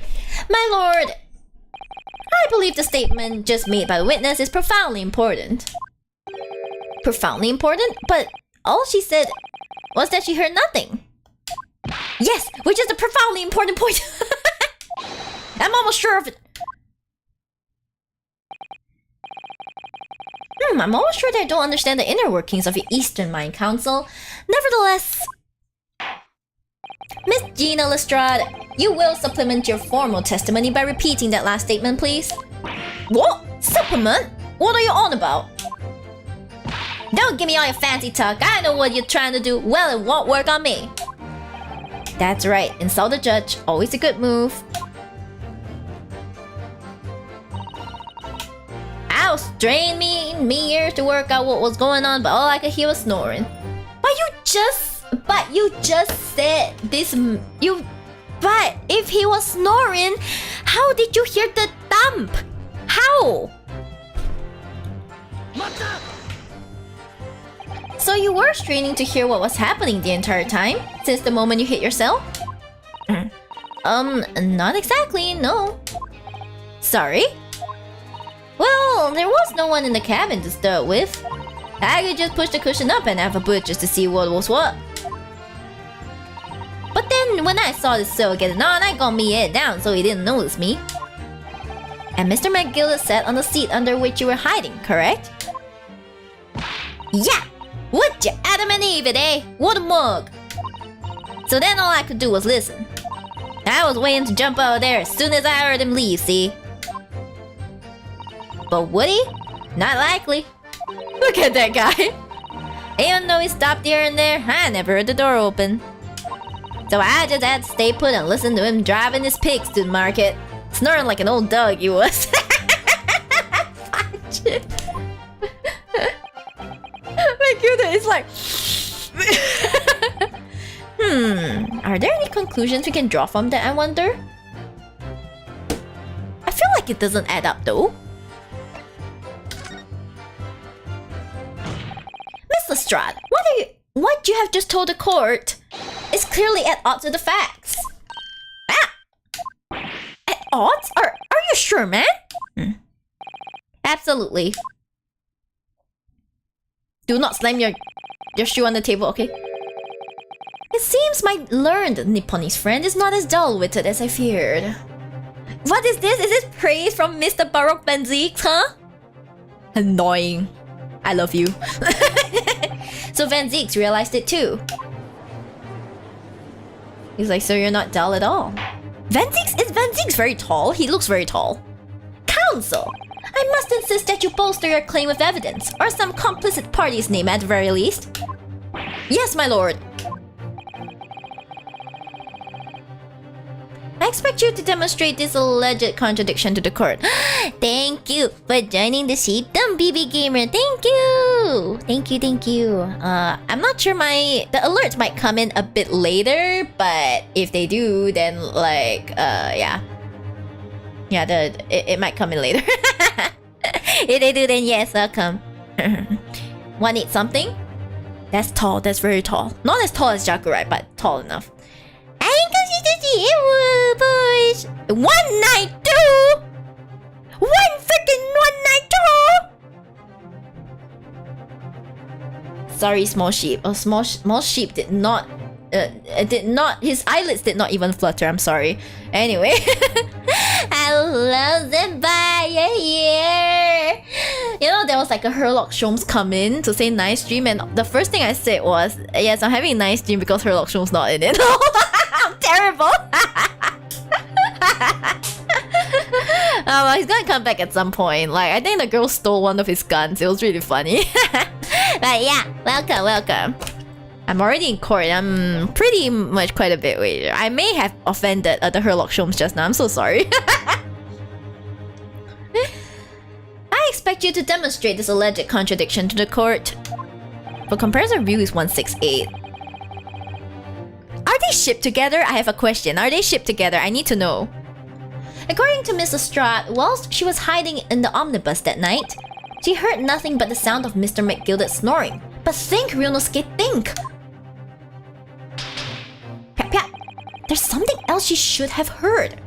My lord, I believe the statement just made by the witness is profoundly important. Profoundly important? But all she said was that she heard nothing. Yes, which is a profoundly important point. I'm almost sure of it. I'm almost sure they don't understand the inner workings of the Eastern Mind Council. Nevertheless, Miss Gina Lestrade, you will supplement your formal testimony by repeating that last statement, please. What? Supplement? What are you on about? Don't give me all your fancy talk. I know what you're trying to do. Well, it won't work on me. That's right. Insult the judge. Always a good move. Ow, strained me ears to work out what was going on, but all I could hear was snoring. But you just said this. But if he was snoring, how did you hear the thump? How? So you were straining to hear what was happening the entire time, since the moment you hit yourself? Not exactly, no. Sorry? Well, there was no one in the cabin to start with. I could just push the cushion up and have a butch just to see what was what. But then, when I saw the cell getting on, I got me head down so he didn't notice me. And Mr. McGillis sat on the seat under which you were hiding, correct? Yeah! Would you Adam and Eve it, eh? What a mug! So then all I could do was listen. I was waiting to jump over there as soon as I heard him leave, see? But would he? Not likely. Look at that guy. Even though he stopped here and there, I never heard the door open. So I just had to stay put and listen to him driving his pigs to the market. Snoring like an old dog he was. My goodness, it's like... Are there any conclusions we can draw from that, I wonder? I feel like it doesn't add up though. Mr. Strahd, what you have just told the court is clearly at odds with the facts. Ah! At odds? Are you sure, man? Absolutely. Do not slam your shoe on the table, okay? It seems my learned Nipponese friend is not as dull-witted as I feared. What is this? Is this praise from Mr. Baroque Benzik, huh? Annoying. I love you. So Van Zeeks realized it too. He's like, so you're not dull at all. Van Zeeks very tall? He looks very tall. Counsel! I must insist that you bolster your claim with evidence, or some complicit party's name at the very least. Yes, my lord. I expect you to demonstrate this alleged contradiction to the court. Thank you for joining the Shibdom, BB Gamer. Thank you! Thank you. I'm not sure the alerts might come in a bit later, but if they do, then like, yeah. Yeah, it might come in later. If they do, then yes, welcome. Want to eat something? That's tall, that's very tall. Not as tall as Jakurai, but tall enough. I ain't gonna see boys. 192! 192! Sorry, small sheep. Oh, small sheep did not. His eyelids did not even flutter. I'm sorry. Anyway, I love them by a year. You know, there was like a Herlock Sholmes come in to say nice dream, and the first thing I said was, yes, I'm having a nice dream because Herlock Sholmes not in it. I'm terrible. Well, he's gonna come back at some point. Like, I think the girl stole one of his guns. It was really funny. But yeah, welcome. I'm already in court. I'm pretty much quite a bit later. I may have offended the Herlock Sholmes just now. I'm so sorry. I expect you to demonstrate this alleged contradiction to the court. For comparison, view is 168. Are they shipped together? I have a question. Are they shipped together? I need to know. According to Mrs. Strahd, whilst she was hiding in the omnibus that night, she heard nothing but the sound of Mr. McGilded snoring. But think, Ryunosuke, think! Pya. There's something else she should have heard.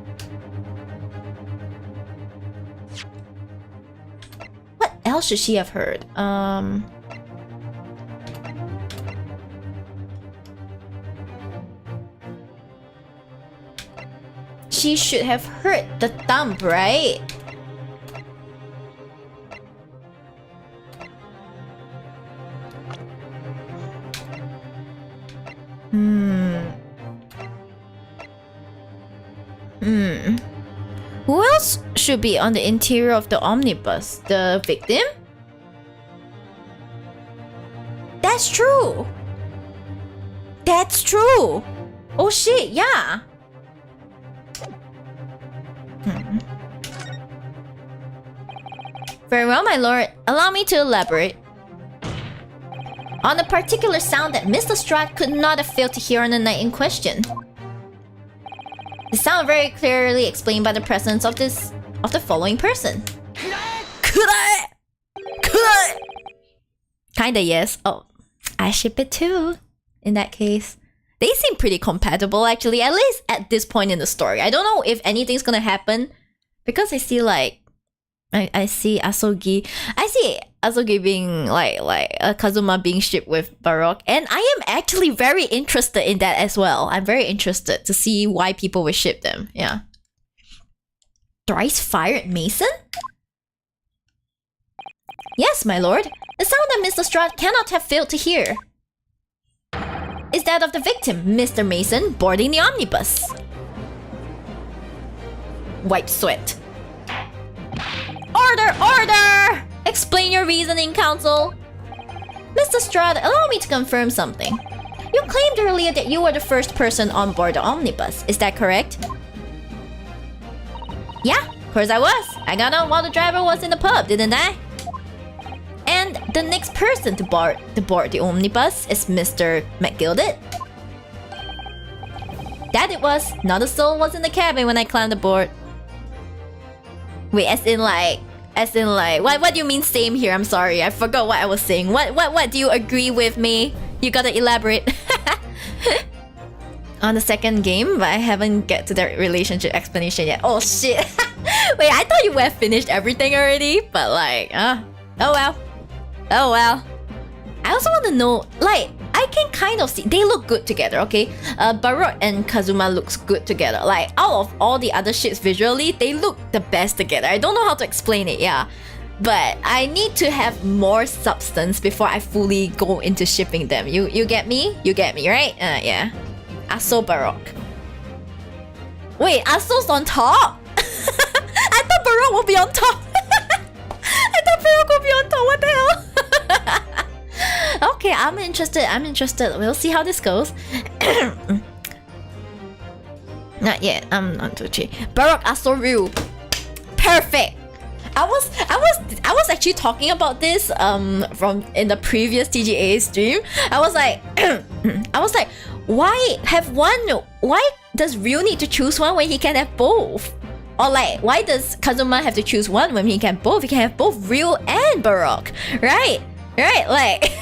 What else should she have heard? She should have heard the thump, right? Who else should be on the interior of the omnibus? The victim? That's true! That's true! Oh shit, yeah! Very well, my lord. Allow me to elaborate. On the particular sound that Mr. Strahd could not have failed to hear on the night in question. The sound very clearly explained by the presence of the following person. Kinda yes. Oh, I ship it too. In that case, they seem pretty compatible actually. At least at this point in the story. I don't know if anything's gonna happen because I see like I see Asogi. I see Asogi being like Kazuma being shipped with Baroque, and I am actually very interested in that as well. I'm very interested to see why people would ship them. Yeah. Thrice fired Mason? Yes, my lord. The sound that Mr. Strahd cannot have failed to hear is that of the victim, Mr. Mason, boarding the omnibus. wipe sweat. Order! Order! Explain your reasoning, counsel. Mr. Strahd, allow me to confirm something. You claimed earlier that you were the first person on board the omnibus. Is that correct? Yeah, of course I was. I got on while the driver was in the pub, didn't I? And the next person to board the omnibus is Mr. McGilded. That it was. Not a soul was in the cabin when I climbed aboard. Wait, as in like, what do you mean same here? I'm sorry, I forgot what I was saying. What do you agree with me? You gotta elaborate. On the second game, but I haven't get to the relationship explanation yet. Oh shit. Wait, I thought you would have finished everything already, but like, oh well. Oh well. I also want to know, like, I can kind of see, they look good together, okay? Baroque and Kazuma looks good together. Like, out of all the other ships visually, they look the best together. I don't know how to explain it, yeah. But I need to have more substance before I fully go into shipping them. You get me? You get me, right? Yeah. Aso Baroque. Wait, Aso's on top? I thought Baroque would be on top. I thought Baroque would be on top. What the hell? Okay, I'm interested. We'll see how this goes. Not yet. I'm not too cheap. Baroque Aso Ryu. Perfect. I was actually talking about this from in the previous TGA stream. I was like, why does Ryu need to choose one when he can have both? Or like, why does Kazuma have to choose one when he can both? He can have both Ryu and Baroque, right? Like,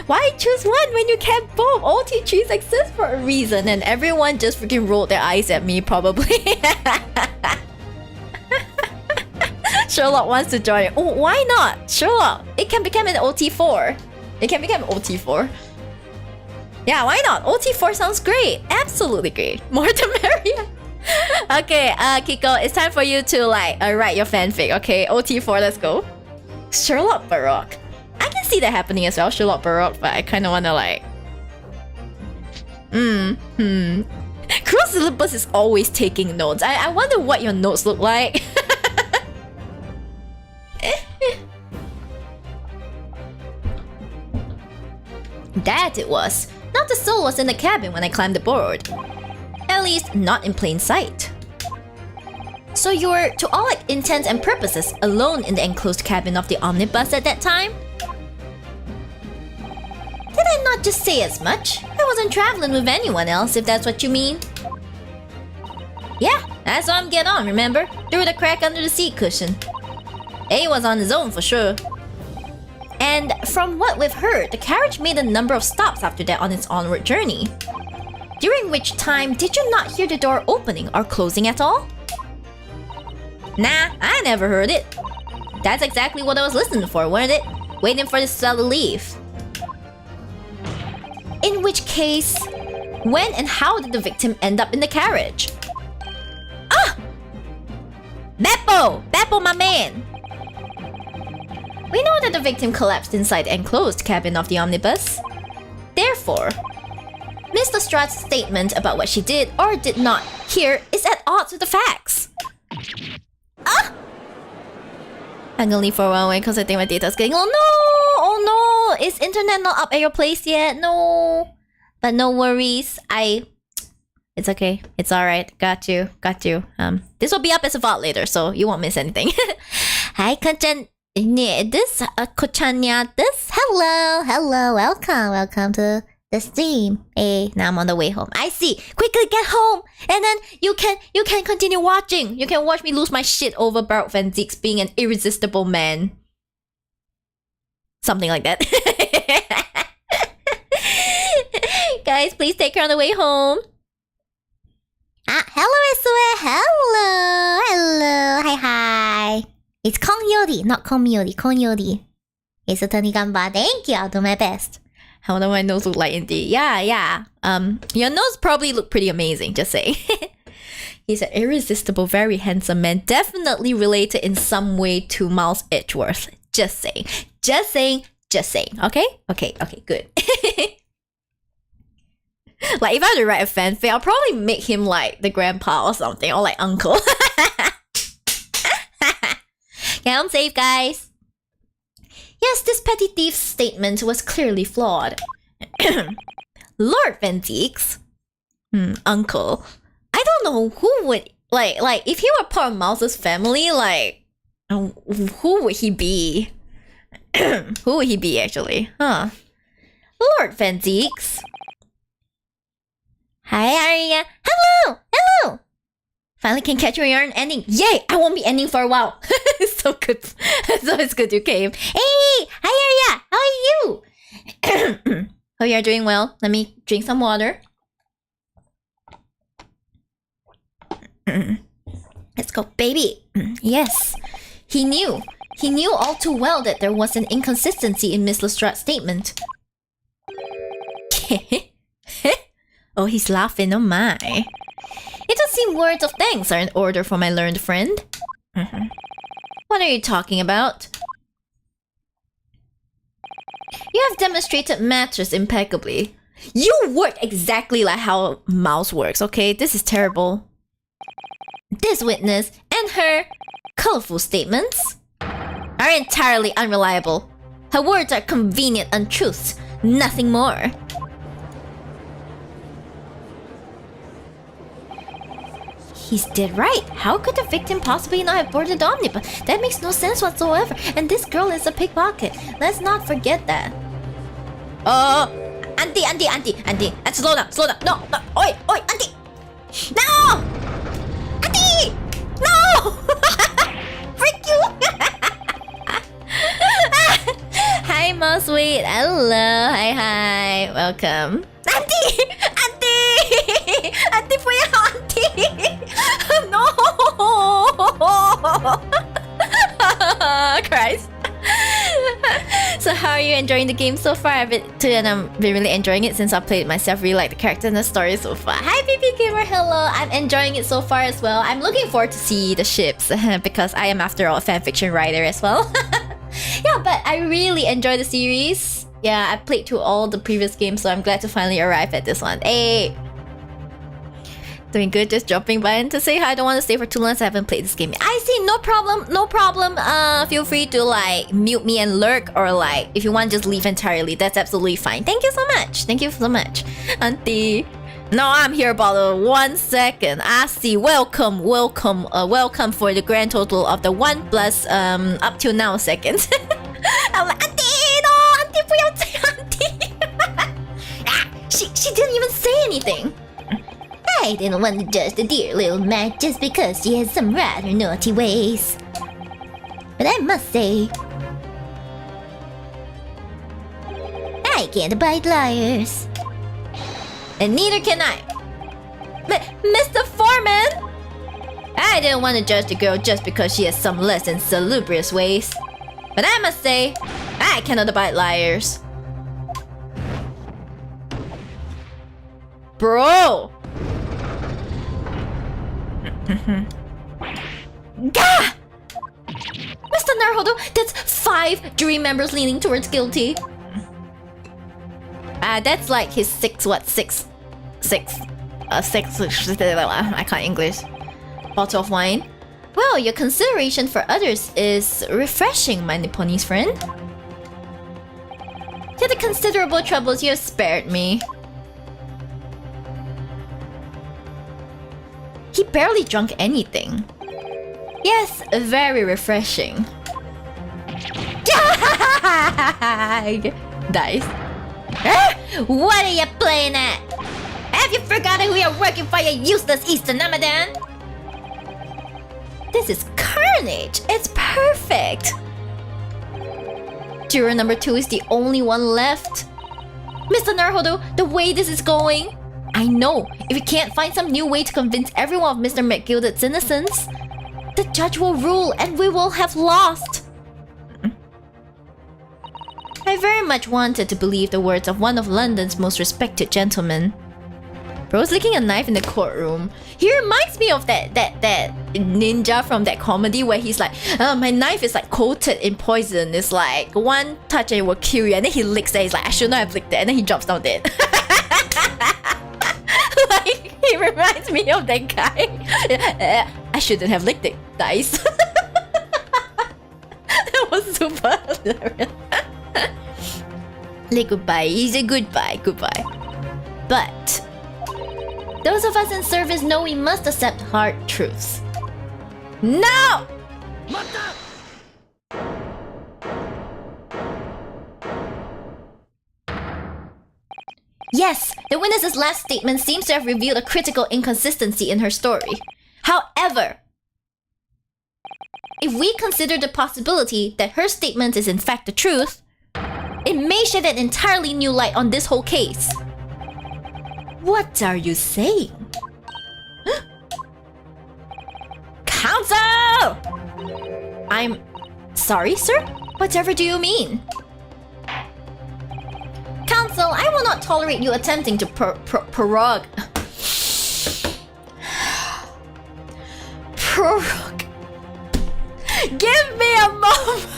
why choose one when you can both? OT3s exist for a reason, and everyone just freaking rolled their eyes at me, probably. Sherlock wants to join. Oh, why not? Sherlock, it can become an OT4. It can become OT4. Yeah, why not? OT4 sounds great. Absolutely great. More the merrier. Okay, Kiko, it's time for you to like write your fanfic. Okay, OT4, let's go. Sherlock Baroque. I can see that happening as well, Sherlock Baroque, but I kind of want to like... Cruel Syllabus is always taking notes. I wonder what your notes look like. That it was. Not a soul was in the cabin when I climbed aboard. At least, not in plain sight. So you were, to all intents and purposes, alone in the enclosed cabin of the omnibus at that time? Did I not just say as much? I wasn't traveling with anyone else, if that's what you mean. Yeah, I saw him get on, remember? Through the crack under the seat cushion. A was on his own for sure. And from what we've heard, the carriage made a number of stops after that on its onward journey. During which time, did you not hear the door opening or closing at all? Nah, I never heard it. That's exactly what I was listening for, wasn't it? Waiting for this fella to leave. In which case, when and how did the victim end up in the carriage? Ah! Beppo, my man! We know that the victim collapsed inside the enclosed cabin of the omnibus. Therefore, Mr. Strahd's statement about what she did or did not hear is at odds with the facts. Ah! I'm gonna leave for a while because I think my data's getting... Oh no! Oh no! Is internet not up at your place yet? No. But no worries. It's okay. It's alright. Got you. This will be up as a VOD later, so you won't miss anything. Hi, Kanchan. This Kochanya. This. Hello. Welcome to the stream. Hey, now I'm on the way home. I see. Quickly get home, and then you can continue watching. You can watch me lose my shit over Baroque Van Zieks being an irresistible man. Something like that. Guys, please take care on the way home. Hello, Isue. Hello. Hi. It's Kongyori, not Komyori. Kongyori. It's totally gamba. Thank you. I'll do my best. How do my nose look like indeed? Yeah. Your nose probably look pretty amazing, just saying. He's an irresistible, very handsome man. Definitely related in some way to Miles Edgeworth. Just saying. Okay, good. Like, if I had to write a fanfic, I'll probably make him like the grandpa or something, or like uncle. Okay, I'm safe, guys. Yes, this petty thief's statement was clearly flawed. Lord Ventix. Uncle. I don't know who would... Like, if he were part of Mouse's family, like... who would he be? Who would he be, actually? Huh. Lord Ventix. Hi, Arya. Hello! Hello! Finally can catch you when you're an ending. Yay! I won't be ending for a while. It's so good. So it's good you came. Hey! Hi, Arya! How are you? Hope you're doing well. Let me drink some water. Let's go, baby. Yes. He knew. He knew all too well that there was an inconsistency in Miss Lestrat's statement. Oh, he's laughing. Oh my. It does seem words of thanks are in order for my learned friend. What are you talking about? You have demonstrated matters impeccably. You work exactly like how Mouse works, okay? This is terrible. This witness and her colorful statements are entirely unreliable. Her words are convenient untruths, nothing more. He's dead right. How could the victim possibly not have boarded the omnibus? That makes no sense whatsoever. And this girl is a pickpocket. Let's not forget that. Auntie. Slow down. No. Oi, auntie. No! Auntie! No! Freak you! Hi, Mouseweight. Hello. Hi. Welcome. Auntie! Auntie, puya auntie! No! Christ. So how are you enjoying the game so far? I've been really enjoying it since I played it myself. Really like the character and the story so far. Hi, PP Gamer. Hello. I'm enjoying it so far as well. I'm looking forward to see the ships because I am, after all, a fanfiction writer as well. Yeah, but I really enjoy the series. Yeah, I played through all the previous games, so I'm glad to finally arrive at this one. Hey! Doing good, just dropping by and to say hi. I don't want to stay for too long, so I haven't played this game. I see, no problem. Feel free to like mute me and lurk, or like if you want, just leave entirely. That's absolutely fine. Thank you so much. Auntie. No, I'm here about 1 second. I see. Welcome for the grand total of the 1 plus up till now seconds. I'm like, auntie, no, auntie, 不要这样, auntie. She didn't even say anything. I didn't want to judge the dear little Mac just because she has some rather naughty ways. But I must say, I can't abide liars. And neither can I. Mr. Foreman! I didn't want to judge the girl just because she has some less than salubrious ways. But I must say, I cannot abide liars. Bro! Gah! Mr. Naruhodo, that's 5 jury members leaning towards guilty. That's like his sixth, I can't English. Bottle of wine. Well, your consideration for others is refreshing, my Nipponese friend. Yet the considerable troubles you have spared me. He barely drunk anything. Yes, very refreshing. Dice. What are you playing at? Have you forgotten we are working for your useless Eastern Ramadan? This is carnage. It's perfect. Juror number 2 is the only one left. Mr. Naruhodo, the way this is going, I know if we can't find some new way to convince everyone of Mr. McGilded's innocence, the judge will rule and we will have lost. I very much wanted to believe the words of one of London's most respected gentlemen. Bro's licking a knife in the courtroom. He reminds me of that ninja from that comedy where he's like, my knife is like coated in poison. It's like one touch and it will kill you. And then he licks it. He's like, I should not have licked it. And then he drops down dead. he reminds me of that guy. I shouldn't have licked it. Nice. That was super hilarious. Like goodbye. He's a goodbye. Goodbye. But those of us in service know we must accept hard truths. No! Yes, the witness's last statement seems to have revealed a critical inconsistency in her story. However, if we consider the possibility that her statement is in fact the truth, it may shed an entirely new light on this whole case. What are you saying? Counsel! I'm sorry, sir? Whatever do you mean? Counsel, I will not tolerate you attempting to prorogue. Prorogue. Give me a moment.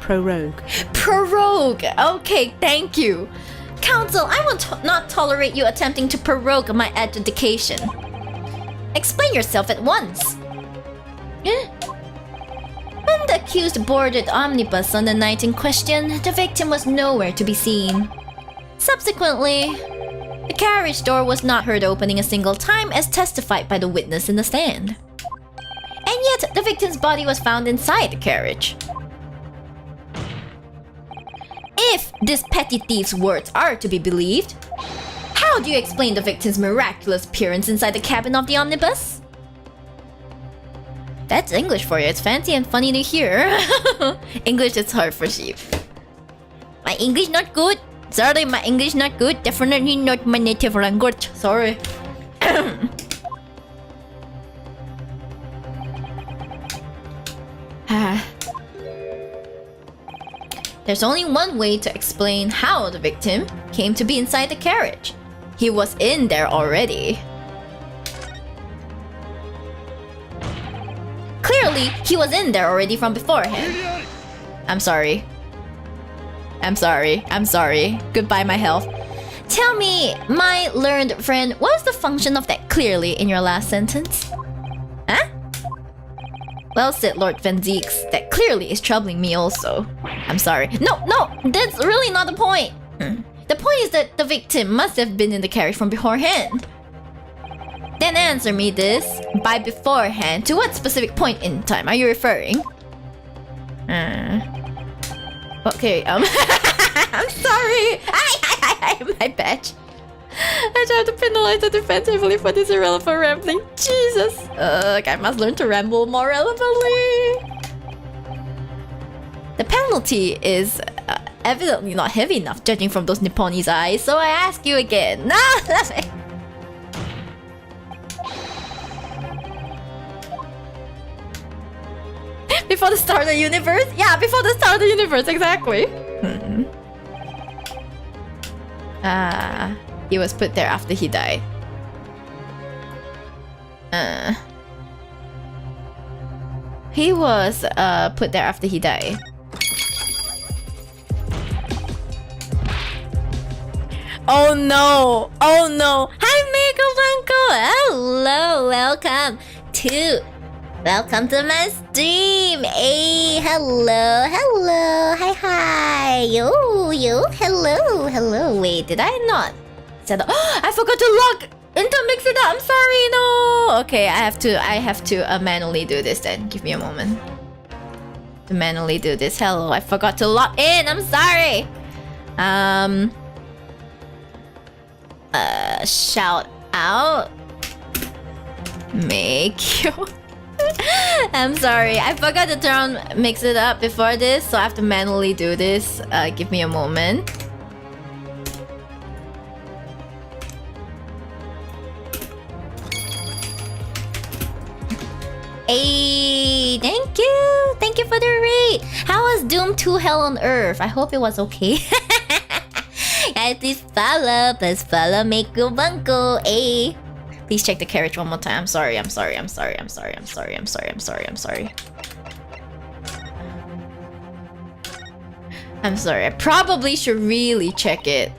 Prorogue. Prorogue. Okay, thank you. Counsel, I will not tolerate you attempting to prorogue my adjudication. Explain yourself at once. When the accused boarded omnibus on the night in question, the victim was nowhere to be seen. Subsequently, the carriage door was not heard opening a single time as testified by the witness in the stand. And yet, the victim's body was found inside the carriage. If this petty thief's words are to be believed, how do you explain the victim's miraculous appearance inside the cabin of the omnibus? That's English for you. It's fancy and funny to hear. English is hard for sheep. My English not good. Sorry, my English not good. Definitely not my native language. Sorry. There's only one way to explain how the victim came to be inside the carriage. He was in there already. Clearly, he was in there already from beforehand. I'm sorry. I'm sorry. I'm sorry. Goodbye, my health. Tell me, my learned friend, what was the function of that clearly in your last sentence? Huh? Well said, Lord Van Zeeks. That clearly is troubling me also. I'm sorry. No, that's really not the point. The point is that the victim must have been in the carriage from beforehand. Then answer me this. By beforehand, to what specific point in time are you referring? Okay, I'm sorry. My badge. I tried to penalize the defense heavily for this irrelevant rambling. Jesus. I must learn to ramble more relevantly. The penalty is evidently not heavy enough, judging from those Nipponi's eyes. So I ask you again. No, before the start of the universe? Yeah, before the start of the universe, exactly. He was put there after he died. He was put there after he died. Oh no! Oh no! Hi, Mega Wonka! Hello, welcome to my stream. Hey, hello, hi, yo, hello. Wait, did I not set up? I forgot to log into mix it up. I'm sorry, no. Okay, I have to manually do this then. Give me a moment to manually do this. Hello, I forgot to log in. I'm sorry. Shout out. Make you. I'm sorry, I forgot to turn mix it up before this, so I have to manually do this. Give me a moment. Hey, thank you for the raid. How was Doom 2 Hell on Earth? I hope it was okay. Guys, please follow, make you bunko. Hey. Please check the carriage one more time. I'm sorry. I'm sorry, I probably should really check it.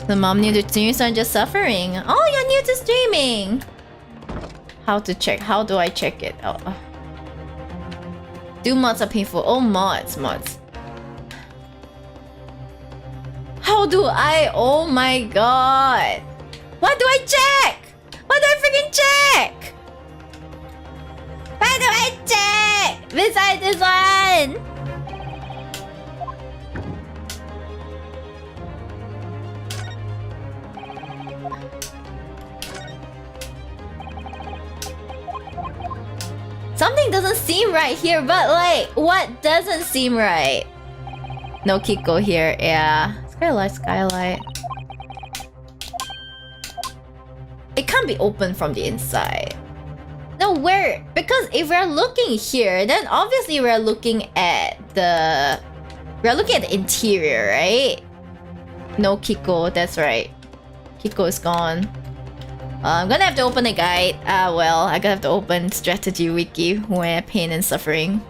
The mom new to streamers are just suffering. Oh, you're new to streaming. How to check? How do I check it? Oh. Do mods are painful. Oh, mods. How do I? Oh my god. What do I check? What do I freaking check? What do I check? Besides this one. Something doesn't seem right here, but like, what doesn't seem right? No Kiko here, yeah. Skylight. It can't be open from the inside. No, where? Because if we're looking here, then obviously we're looking at the interior, right? No Kiko, that's right. Kiko is gone. I'm gonna have to open a guide. Well, I gotta have to open strategy wiki where pain and suffering.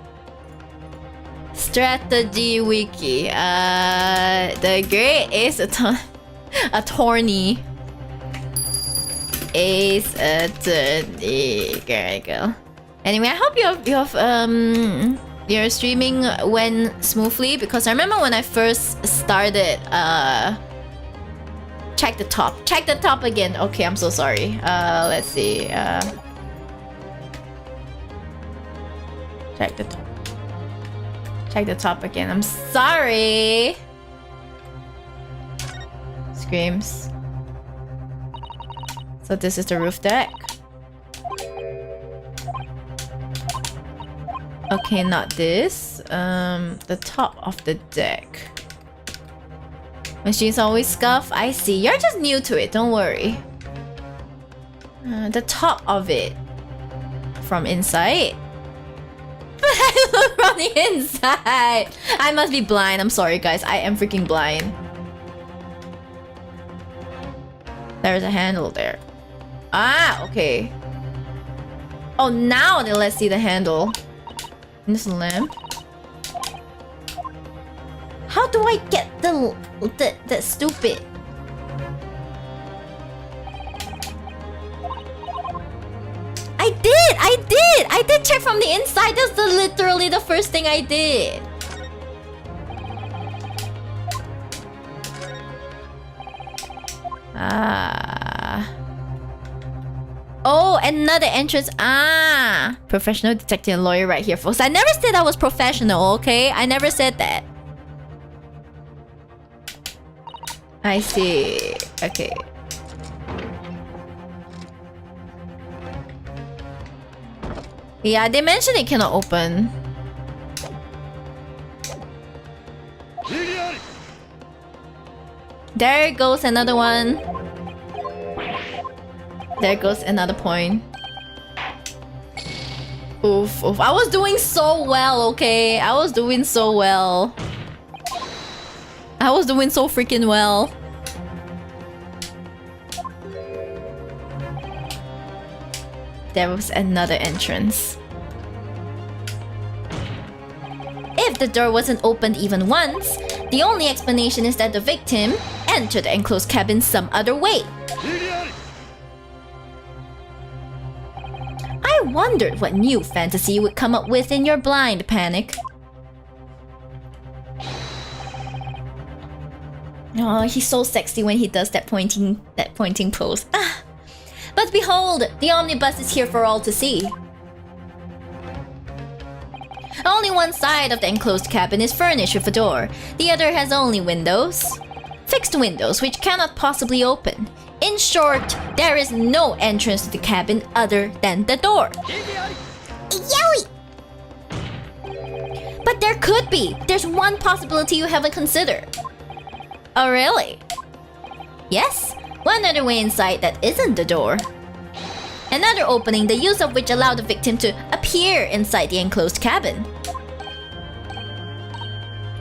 Strategy wiki. The great ace attorney. Ace attorney. There you go. Anyway, I hope your streaming went smoothly, because I remember when I first started. Check the top. Check the top again. Okay, I'm so sorry. Let's see. Check the top. Check the top again. I'm sorry. Screams. So this is the roof deck. Okay, not this. The top of the deck. Machines always scuff. I see. You're just new to it. Don't worry. The top of it. From inside. But I look from the inside. I must be blind. I'm sorry, guys. I am freaking blind. There's a handle there. Ah, okay. Oh, now then let's see the handle. And this lamp. How do I get the stupid? I did check from the inside. That's literally the first thing I did. Oh, another entrance. Professional detective and lawyer right here, folks. I never said I was professional, okay? I never said that. I see. Okay. Yeah, they mentioned it cannot open. There goes another one. There goes another point. Oof, oof. I was doing so well, okay? I was doing so well. I was doing so freaking well. There was another entrance. If the door wasn't opened even once, the only explanation is that the victim entered the enclosed cabin some other way. I wondered what new fantasy you would come up with in your blind panic. Oh, he's so sexy when he does that pointing pose. But behold, the omnibus is here for all to see. Only one side of the enclosed cabin is furnished with a door. The other has only windows. Fixed windows which cannot possibly open. In short, there is no entrance to the cabin other than the door. Yowie! But there could be. There's one possibility you haven't considered. Oh, really? Yes, one other way inside that isn't the door. Another opening, the use of which allowed the victim to appear inside the enclosed cabin.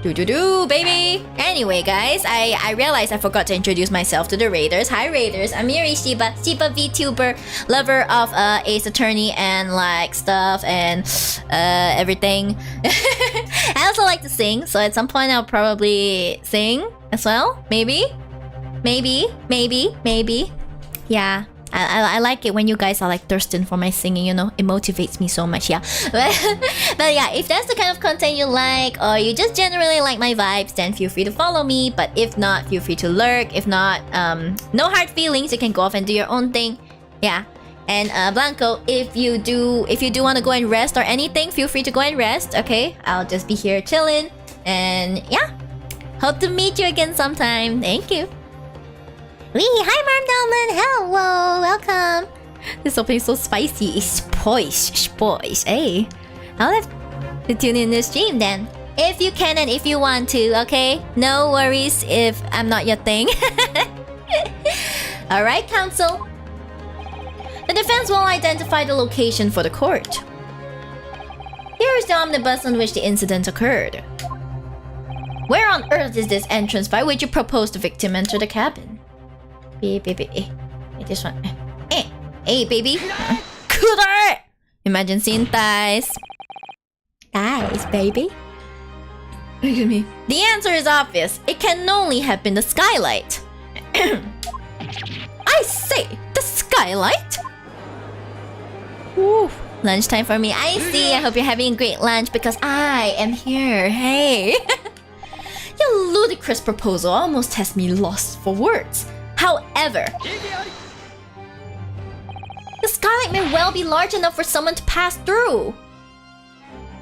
Baby. Anyway, guys, I realized I forgot to introduce myself to the raiders. Hi, raiders. I'm Miyori Shiba VTuber, lover of Ace Attorney and like stuff and everything. I also like to sing, so at some point I'll probably sing as well. Maybe. Yeah. I like it when you guys are like thirsting for my singing, you know, it motivates me so much, yeah. But yeah, if that's the kind of content you like, or you just generally like my vibes, then feel free to follow me. But if not, feel free to lurk. If not, no hard feelings, you can go off and do your own thing. Yeah. And Blanco, if you do want to go and rest or anything, feel free to go and rest, okay? I'll just be here chilling. And yeah, hope to meet you again sometime. Thank you. Hi Mom Dolman, hello, welcome. This opening is so spicy, it's spoish, hey. I'll have to tune in this stream then. If you can and if you want to, okay? No worries if I'm not your thing. Alright, counsel. The defense will identify the location for the court. Here is the omnibus on which the incident occurred. Where on earth is this entrance by which you propose the victim enter the cabin? Baby. This one. Hey, baby. Kuder! Imagine seeing thighs. Thighs, baby. Look at me. The answer is obvious. It can only have been the skylight. I say, the skylight? Ooh, lunchtime for me. I see. I hope you're having a great lunch because I am here. Hey. Your ludicrous proposal almost has me lost for words. However, the skylight may well be large enough for someone to pass through.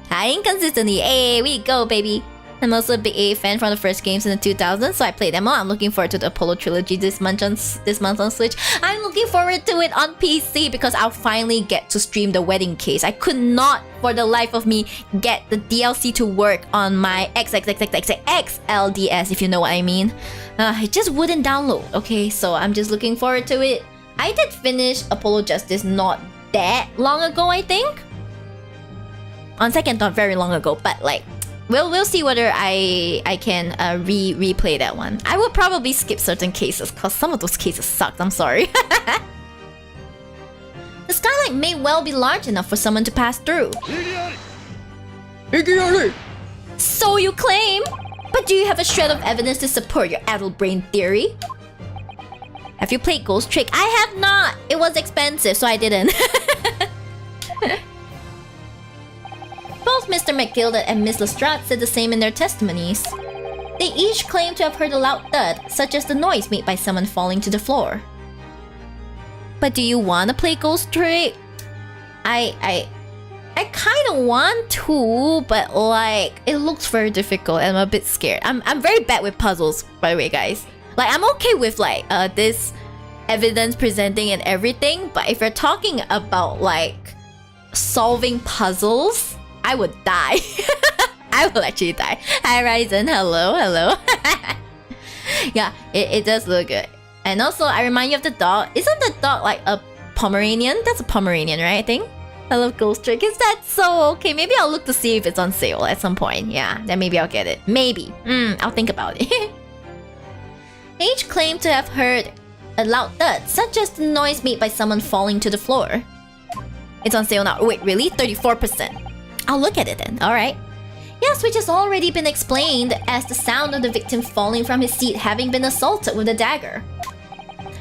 High inconsistency. Hey, we go, baby. I'm also a big A fan from the first games in the 2000s, so I played them all. I'm looking forward to the Apollo trilogy this month on Switch. I'm looking forward to it on PC because I'll finally get to stream the wedding case. I could not, for the life of me, get the DLC to work on my XLDS, if you know what I mean. It just wouldn't download, okay? So I'm just looking forward to it. I did finish Apollo Justice not that long ago, I think. On second thought, very long ago, but like, we'll see whether I can replay that one. I will probably skip certain cases because some of those cases sucked. I'm sorry. The skylight may well be large enough for someone to pass through. So you claim? But do you have a shred of evidence to support your addled brain theory? Have you played Ghost Trick? I have not. It was expensive, so I didn't. Both Mr. McGilded and Miss Lestrade said the same in their testimonies. They each claimed to have heard a loud thud, such as the noise made by someone falling to the floor. But do you want to play Ghost Trick? I kind of want to, but like, it looks very difficult and I'm a bit scared. I'm very bad with puzzles, by the way, guys. Like, I'm okay with like this evidence presenting and everything, but if you're talking about like solving puzzles, I would die. I will actually die. Hi Ryzen, hello. Yeah, it does look good. And also, I remind you of the dog. Isn't the dog like a Pomeranian? That's a Pomeranian, right? I think. I love Ghost Trick. Is that so? Okay, maybe I'll look to see if it's on sale at some point. Yeah, then maybe I'll get it. Maybe. I'll think about it. Each claimed to have heard a loud thud, such as the noise made by someone falling to the floor. It's on sale now. Wait, really? 34%. I'll look at it then. Alright. Yes, which has already been explained as the sound of the victim falling from his seat having been assaulted with a dagger.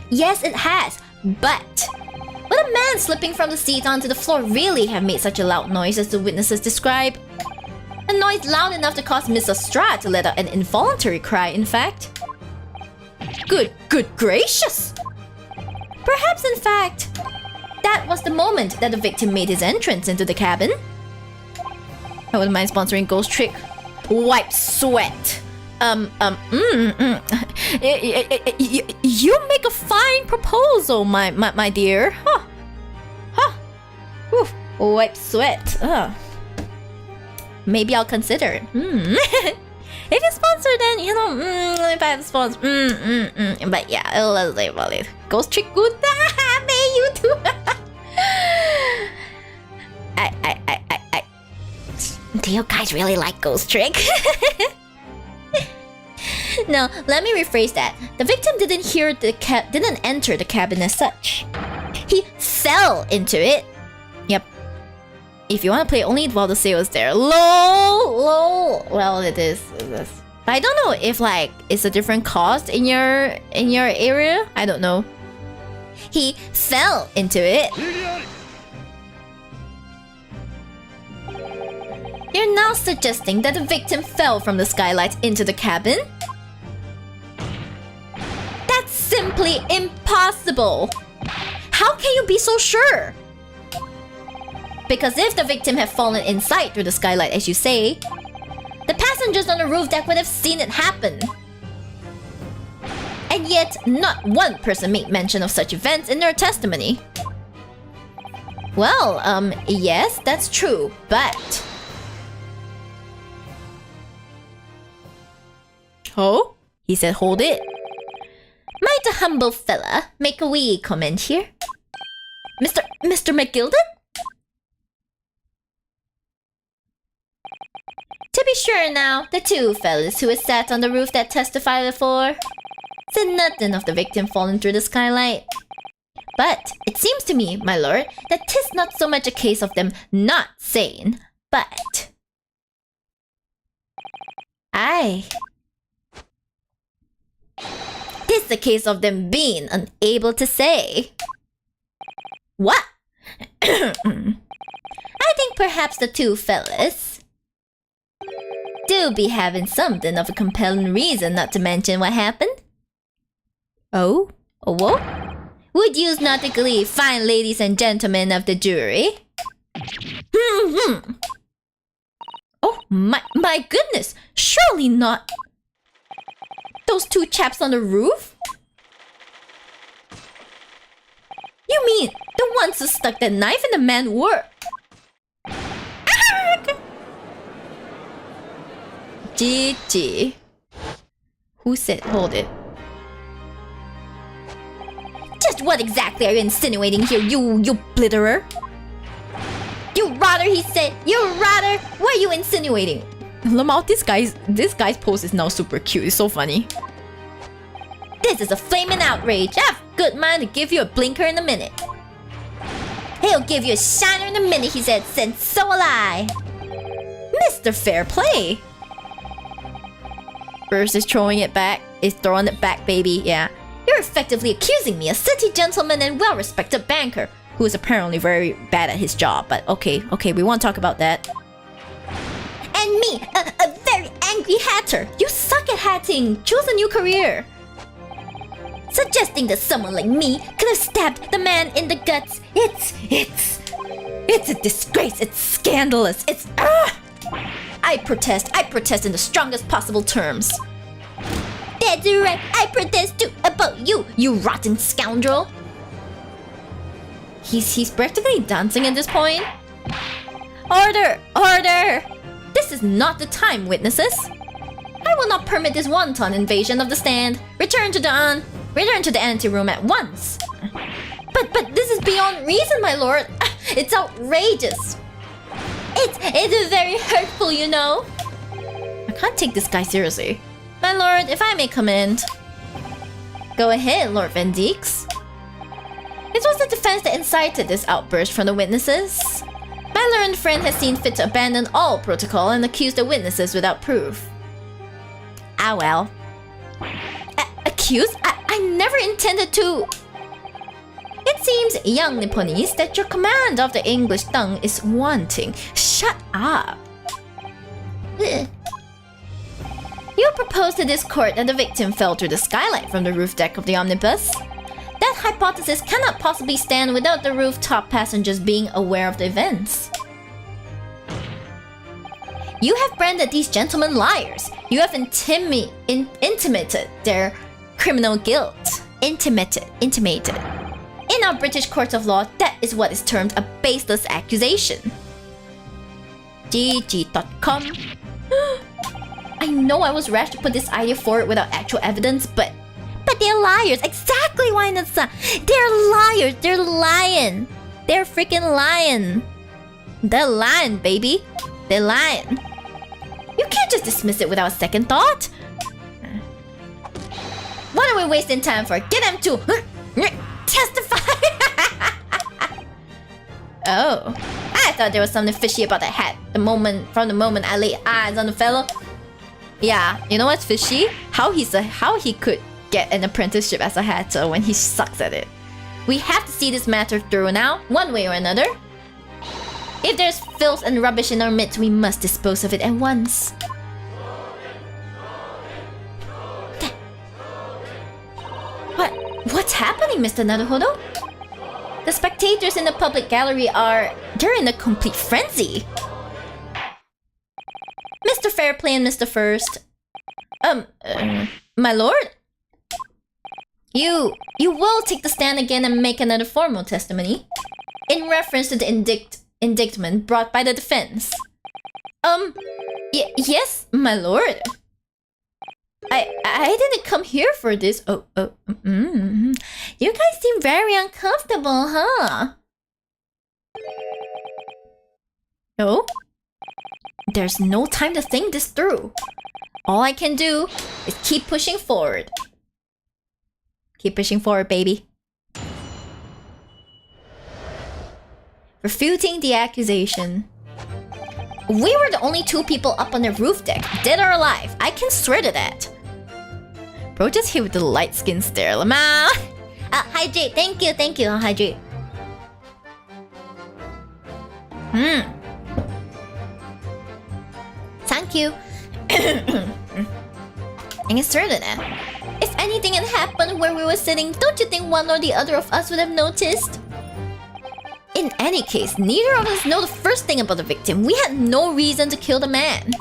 Yes, it has. But would a man slipping from the seat onto the floor really have made such a loud noise as the witnesses describe? A noise loud enough to cause Miss Lestrade to let out an involuntary cry, in fact. Good gracious! Perhaps, in fact, that was the moment that the victim made his entrance into the cabin. I wouldn't mind sponsoring Ghost Trick. Wipe sweat. You make a fine proposal, my dear. Oof. Wipe sweat. Maybe I'll consider it. If you sponsor, then you know. If I have sponsor, but yeah, let's say about it. Ghost Trick good. May you too. Do you guys really like Ghost Trick? No, let me rephrase that. The victim didn't enter the cabin as such. He fell into it. Yep. If you want to play only while the sale is there. Lol. Well, it is. But I don't know if like it's a different cost in your area. I don't know. He fell into it. You're now suggesting that the victim fell from the skylight into the cabin? That's simply impossible! How can you be so sure? Because if the victim had fallen inside through the skylight, as you say, the passengers on the roof deck would have seen it happen. And yet, not one person made mention of such events in their testimony. Well, yes, that's true, but... Oh? He said hold it. Might a humble fella make a wee comment here? Mr. McGilden? To be sure now, the two fellas who had sat on the roof that testified before said nothing of the victim falling through the skylight. But it seems to me, my lord, that 'tis not so much a case of them not saying, but... Aye. 'Tis the case of them being unable to say. What? I think perhaps the two fellas do be having something of a compelling reason not to mention what happened. Oh? Oh, what? Would yous not agree, fine ladies and gentlemen of the jury? Oh, my goodness! Surely not... Those two chaps on the roof? You mean the ones who stuck that knife in the man were... GG. Who said hold it? Just what exactly are you insinuating here, you blitterer? You rotter, he said. You rotter. What are you insinuating? Lamau, this guy's pose is now super cute. It's so funny. This is a flaming outrage. I've good mind to give you a blinker in a minute. He'll give you a shiner in a minute, he said, since so will I. Mr. Fair Play. Burst is throwing it back. Is throwing it back, baby. Yeah. You're effectively accusing me, a city gentleman and well-respected banker, who is apparently very bad at his job. But okay, we won't talk about that. And me, a very angry hatter. You suck at hatting. Choose a new career. Suggesting that someone like me could have stabbed the man in the guts. It's a disgrace. It's scandalous. It's I protest in the strongest possible terms. That's right. I protest too about you, you rotten scoundrel. He's practically dancing at this point. Order! Order! This is not the time, witnesses. I will not permit this wanton invasion of the stand. Return to the anteroom at once. But this is beyond reason, my lord. It's outrageous. It's very hurtful, you know. I can't take this guy seriously. My lord, if I may comment. Go ahead, Lord Van Deeks. It was the defense that incited this outburst from the witnesses. My learned friend has seen fit to abandon all protocol and accuse the witnesses without proof. Ah well. Accuse? I never intended to... It seems, young Nipponese, that your command of the English tongue is wanting. Shut up. Ugh. You propose to this court that the victim fell through the skylight from the roof deck of the omnibus. That hypothesis cannot possibly stand without the rooftop passengers being aware of the events. You have branded these gentlemen liars. You have intimated their criminal guilt. Intimated. In our British courts of law, that is what is termed a baseless accusation. GG.com. I know I was rash to put this idea forward without actual evidence, but they're liars. Exactly, why not? They're liars. They're lying. They're freaking lying. They're lying, baby. They're lying. You can't just dismiss it without a second thought. What are we wasting time for? Get them to testify! Oh. I thought there was something fishy about that hat. From the moment I laid eyes on the fellow. Yeah, you know what's fishy? How he could get an apprenticeship as a hatter when he sucks at it. We have to see this matter through now, one way or another. If there's filth and rubbish in our midst, we must dispose of it at once. What's happening, Mr. Naruhodo? The spectators in the public gallery they're in a complete frenzy. Mr. Fairplay and Mr. First. My lord? You will take the stand again and make another formal testimony in reference to the indictment brought by the defense. Yes, my lord. I didn't come here for this. You guys seem very uncomfortable, huh? Oh? There's no time to think this through. All I can do is keep pushing forward. Keep pushing forward, baby. Refuting the accusation. We were the only 2 people up on the roof deck, dead or alive. I can swear to that. Bro just hit with the light skin stare. Lamau. Hydrate. Thank you. I'll hydrate. Thank you. I can swear to that. If anything had happened where we were sitting, don't you think one or the other of us would have noticed? In any case, neither of us know the first thing about the victim. We had no reason to kill the man.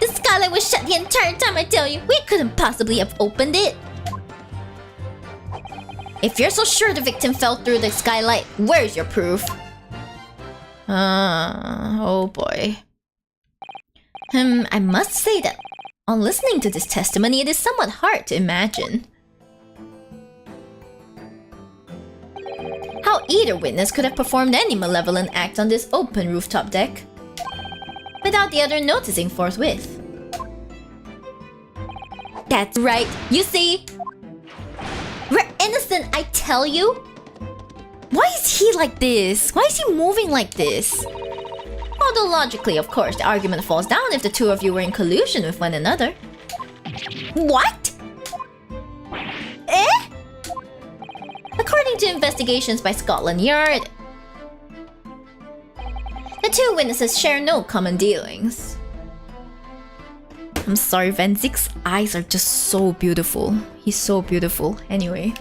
The skylight was shut the entire time, I tell you. We couldn't possibly have opened it. If you're so sure the victim fell through the skylight, where's your proof? Oh boy. I must say that on listening to this testimony, it is somewhat hard to imagine how either witness could have performed any malevolent act on this open rooftop deck without the other noticing forthwith. That's right, you see? We're innocent, I tell you! Why is he like this? Why is he moving like this? Although logically, of course, the argument falls down if the 2 of you were in collusion with one another. What? Eh? According to investigations by Scotland Yard, the 2 witnesses share no common dealings. I'm sorry, Van Ziek's eyes are just so beautiful. He's so beautiful. Anyway.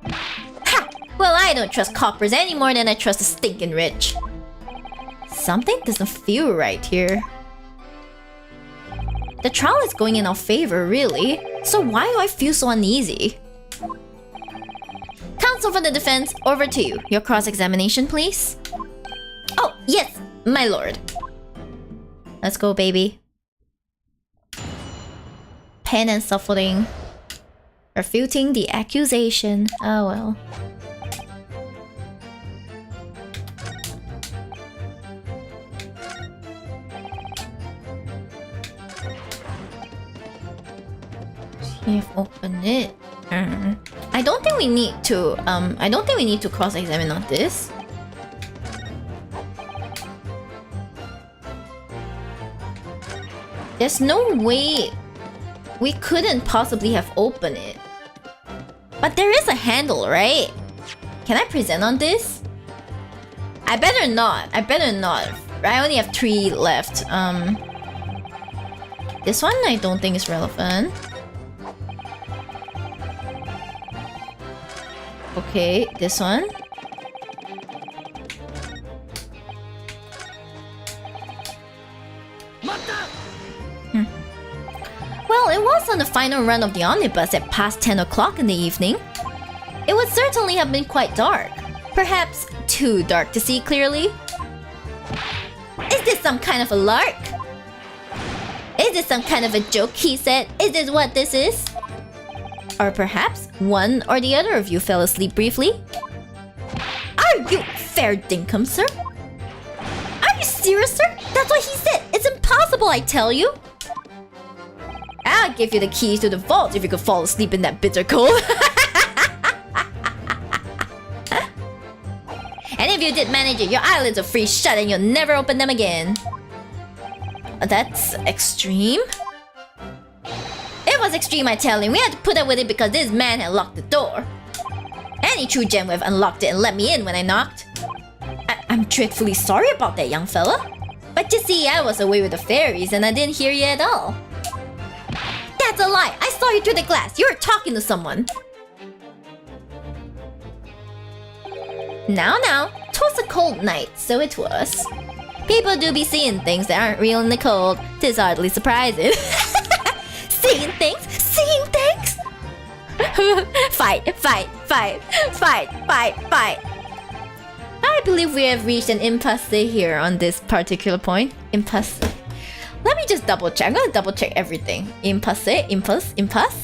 Ha! Well, I don't trust coppers any more than I trust the stinking rich. Something doesn't feel right here. The trial is going in our favor, really. So why do I feel so uneasy? Counsel for the defense, over to you. Your cross-examination, please. Oh, yes, my lord. Let's go, baby. Pen and suffering. Refuting the accusation. Oh well. See if open it. I don't think we need to cross-examine on this. There's no way we couldn't possibly have opened it. But there is a handle, right? Can I present on this? I better not. I only have 3 left. This one I don't think is relevant. Okay, this one. Well, it was on the final run of the omnibus at past 10 o'clock in the evening. It would certainly have been quite dark. Perhaps too dark to see clearly. Is this some kind of a lark? Is this some kind of a joke, he said? Is this what this is? Or perhaps one or the other of you fell asleep briefly? Are you fair dinkum, sir? Are you serious, sir? That's what he said. It's impossible, I tell you. Oh I'll give you the keys to the vault if you could fall asleep in that bitter cold. And if you did manage it, your eyelids are freeze shut and you'll never open them again. That's extreme. It was extreme, I tell him. We had to put up with it because this man had locked the door. Any true gem would have unlocked it and let me in when I knocked. I'm dreadfully sorry about that, young fella. But you see, I was away with the fairies and I didn't hear you at all. That's a lie! I saw you through the glass. You were talking to someone. Now, 'twas a cold night, so it was. People do be seeing things that aren't real in the cold. 'Tis hardly surprising. Seeing things? Fight. I believe we have reached an impasse here on this particular point. Impasse. Let me just double check. I'm gonna double check everything. Impasse. Impasse.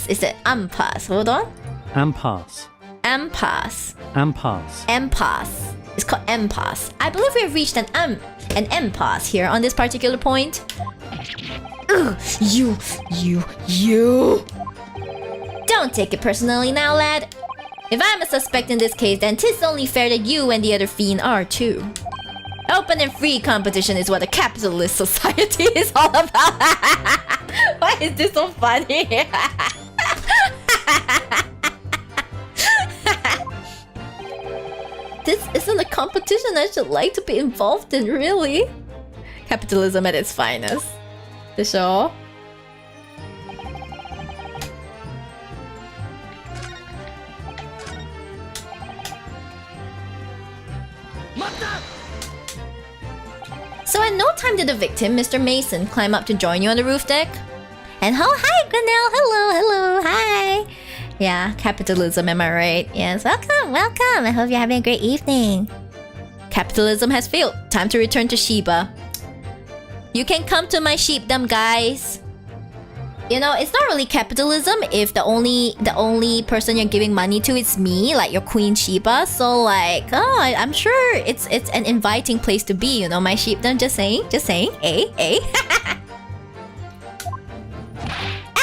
Is it impasse? Hold on. Impasse. It's called impasse. I believe we have reached an impasse here on this particular point. Ugh, you. Don't take it personally now, lad. If I'm a suspect in this case, then 'tis only fair that you and the other fiend are too. Open and free competition is what a capitalist society is all about. Why is this so funny? This isn't a competition I should like to be involved in, really. Capitalism at its finest. The show. So at no time did the victim, Mr. Mason, climb up to join you on the roof deck? And hi, Grenell, hello, hi. Yeah, capitalism, am I right? Yes, welcome. I hope you're having a great evening. Capitalism has failed. Time to return to Shiba. You can come to my sheepdom, guys. You know, it's not really capitalism if the only person you're giving money to is me, like your Queen Shiba. So like, oh, I'm sure it's an inviting place to be, you know, my sheepdom. Just saying, eh?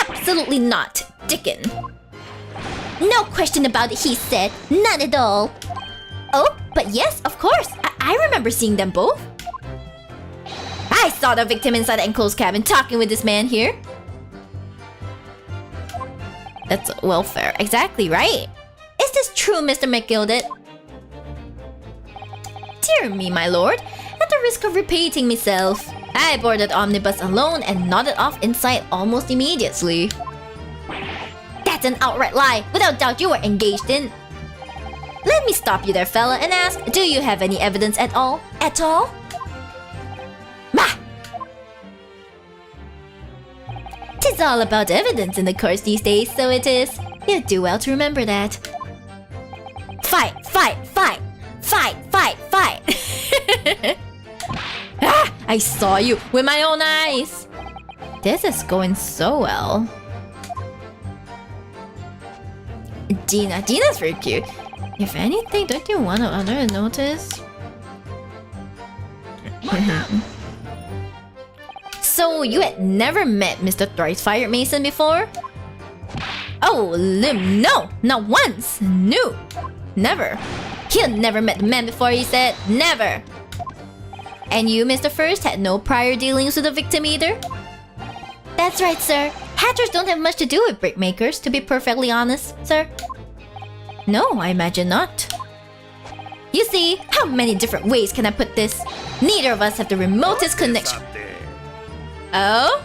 Absolutely not, Dickon. No question about it, he said. None at all. Oh, but yes, of course. I remember seeing them both. I saw the victim inside the enclosed cabin talking with this man here. That's welfare. Exactly right. Is this true, Mr. McGilded? Dear me, my lord. At the risk of repeating myself, I boarded omnibus alone and nodded off inside almost immediately. That's an outright lie. Without doubt, you were engaged in. Let me stop you there, fella, and ask, do you have any evidence at all? At all? Bah! 'Tis all about evidence in the course these days, so it is. You do well to remember that. Fight! Ah, I saw you with my own eyes. This is going so well. Dina's very cute. If anything, don't you want to notice? So you had never met Mr. Thrice Fired Mason before? Oh, no, not once. No, never. He had never met the man before, he said. Never. And you, Mr. First, had no prior dealings with the victim either? That's right, sir. Hatters don't have much to do with brickmakers, to be perfectly honest, sir. No, I imagine not. You see, how many different ways can I put this? Neither of us have the remotest connection. Oh?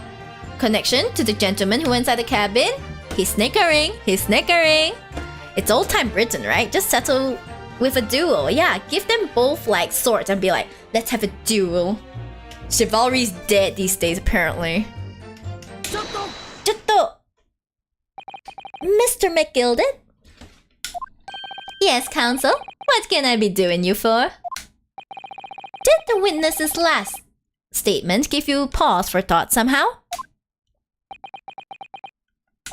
Connection to the gentleman who went inside the cabin? He's snickering. It's old-time Britain, right? Just settle with a duel. Yeah, give them both like swords and be like, let's have a duel. Chivalry's dead these days, apparently. Jutto! Mr. McGilded? Yes, counsel. What can I be doing you for? Did the witness's last statement give you pause for thought somehow?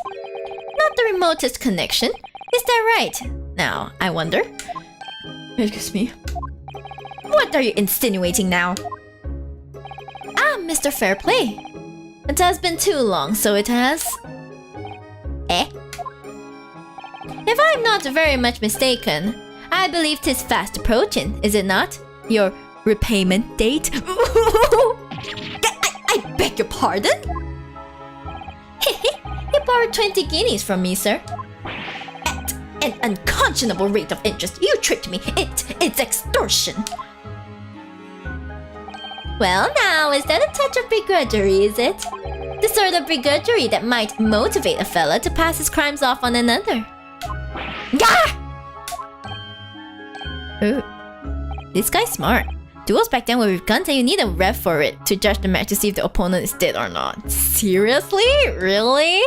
Not the remotest connection. Is that right? Now, I wonder. Excuse me. What are you insinuating now? Ah, Mr. Fairplay. It has been too long, so it has. Eh? If I'm not very much mistaken, I believe 'tis fast approaching, is it not? Your repayment date? I beg your pardon? You borrowed 20 guineas from me, sir. At an unconscionable rate of interest. You tricked me. It's extortion. Well, now, is that a touch of begrudgery, is it? The sort of begrudgery that might motivate a fella to pass his crimes off on another. Gah! Ooh. This guy's smart. Duels back then were with guns and you need a ref for it to judge the match to see if the opponent is dead or not. Seriously? Really?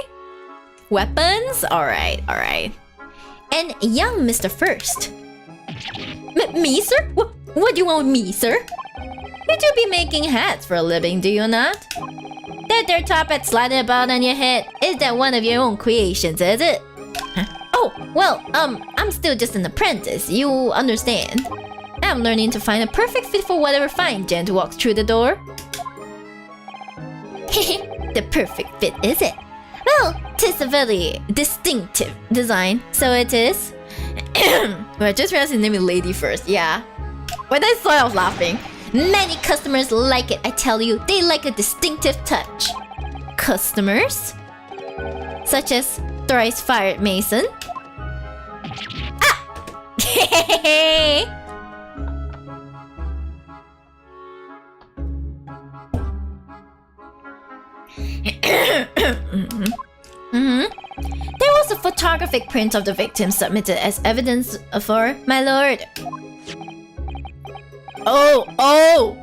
Weapons? Alright. And young Mr. First. Me, sir? What do you want with me, sir? You do be making hats for a living, do you not? That there top hat sliding about on your head, is that one of your own creations, is it? Huh? Oh, well, I'm still just an apprentice, you understand. I'm learning to find a perfect fit for whatever fine gent walks through the door. The perfect fit, is it? Well, 'tis a very distinctive design, so it is. Well, I just realized his name is Lady First, yeah. When I saw it, I was laughing. Many customers like it, I tell you. They like a distinctive touch. Customers? Such as thrice fired Mason. Ah! There was a photographic print of the victim submitted as evidence for my lord. Oh!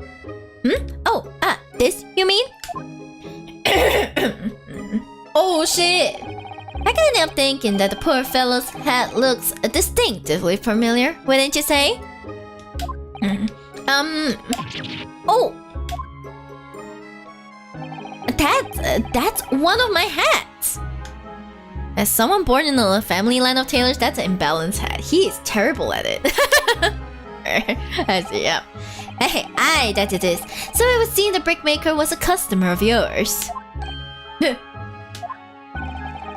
This, you mean? Oh shit! I couldn't help thinking that the poor fellow's hat looks distinctively familiar, wouldn't you say? Oh! That's one of my hats! As someone born in a family line of tailors, that's an imbalanced hat. He is terrible at it. I see, yeah. Aye, that it is. So it would seem the brickmaker was a customer of yours. The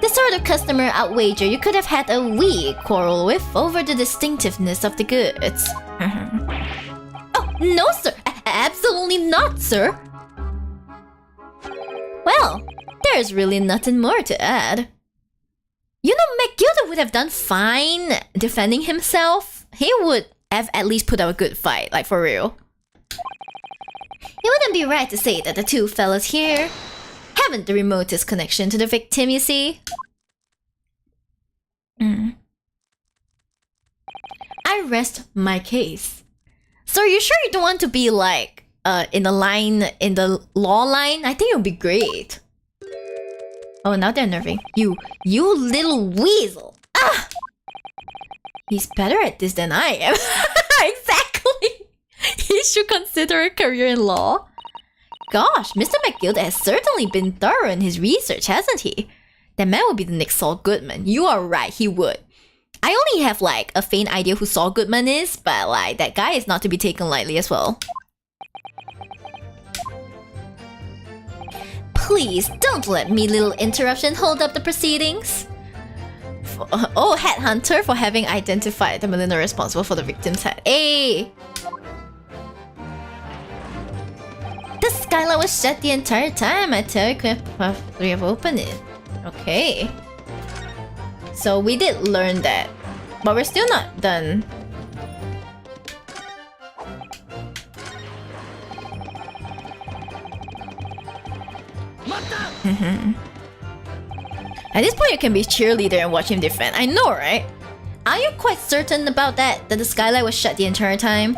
sort of customer I'd wager you could have had a wee quarrel with over the distinctiveness of the goods. Oh, no, sir. Absolutely not, sir. Well, there's really nothing more to add. You know, McGilda would have done fine defending himself. He would have at least put up a good fight, like for real. It wouldn't be right to say that the two fellas here haven't the remotest connection to the victim, you see. I rest my case. So are you sure you don't want to be like in the law line? I think it would be great. Oh, now they're nerving. You little weasel. Ah! He's better at this than I am. Exactly. He should consider a career in law. Gosh, Mr. McGilda has certainly been thorough in his research, hasn't he? That man would be the next Saul Goodman. You are right, he would. I only have like a faint idea who Saul Goodman is, but like that guy is not to be taken lightly as well. Please, don't let me little interruption hold up the proceedings. Oh, headhunter for having identified the milliner responsible for the victim's head. Hey! The skylight was shut the entire time. I tell you, we have opened it. Okay. So we did learn that, but we're still not done. At this point, you can be cheerleader and watch him defend. I know, right? Are you quite certain about that? That the skylight was shut the entire time?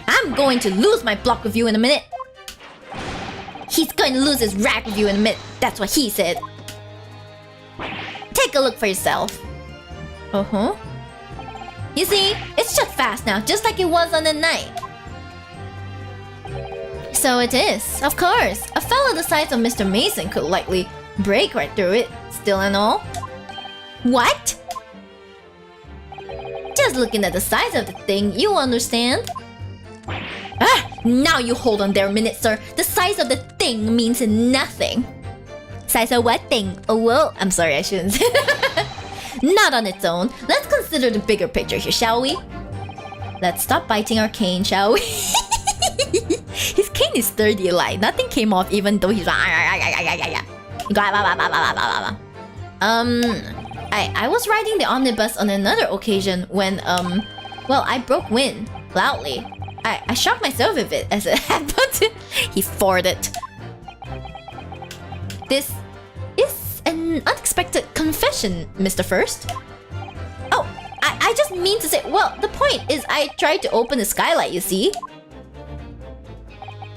I'm going to lose my block with you in a minute. He's going to lose his rack with you in a minute. That's what he said. Take a look for yourself. You see, it's shut fast now, just like it was on the night. So it is, of course. A fellow the size of Mr. Mason could likely break right through it, still and all. What? Just looking at the size of the thing, you understand. Ah! Now you hold on there a minute, sir. The size of the thing means nothing. Size of what thing? Oh, whoa. I'm sorry, I shouldn't say Not on its own. Let's consider the bigger picture here, shall we? Let's stop biting our cane, shall we? His cane is sturdy like nothing came off even though he's I was riding the omnibus on another occasion when well, I broke wind loudly. I shocked myself with it as it happened. He farted. This is an unexpected confession, Mr. First. Oh, I just mean to say, well, the point is I tried to open the skylight, you see?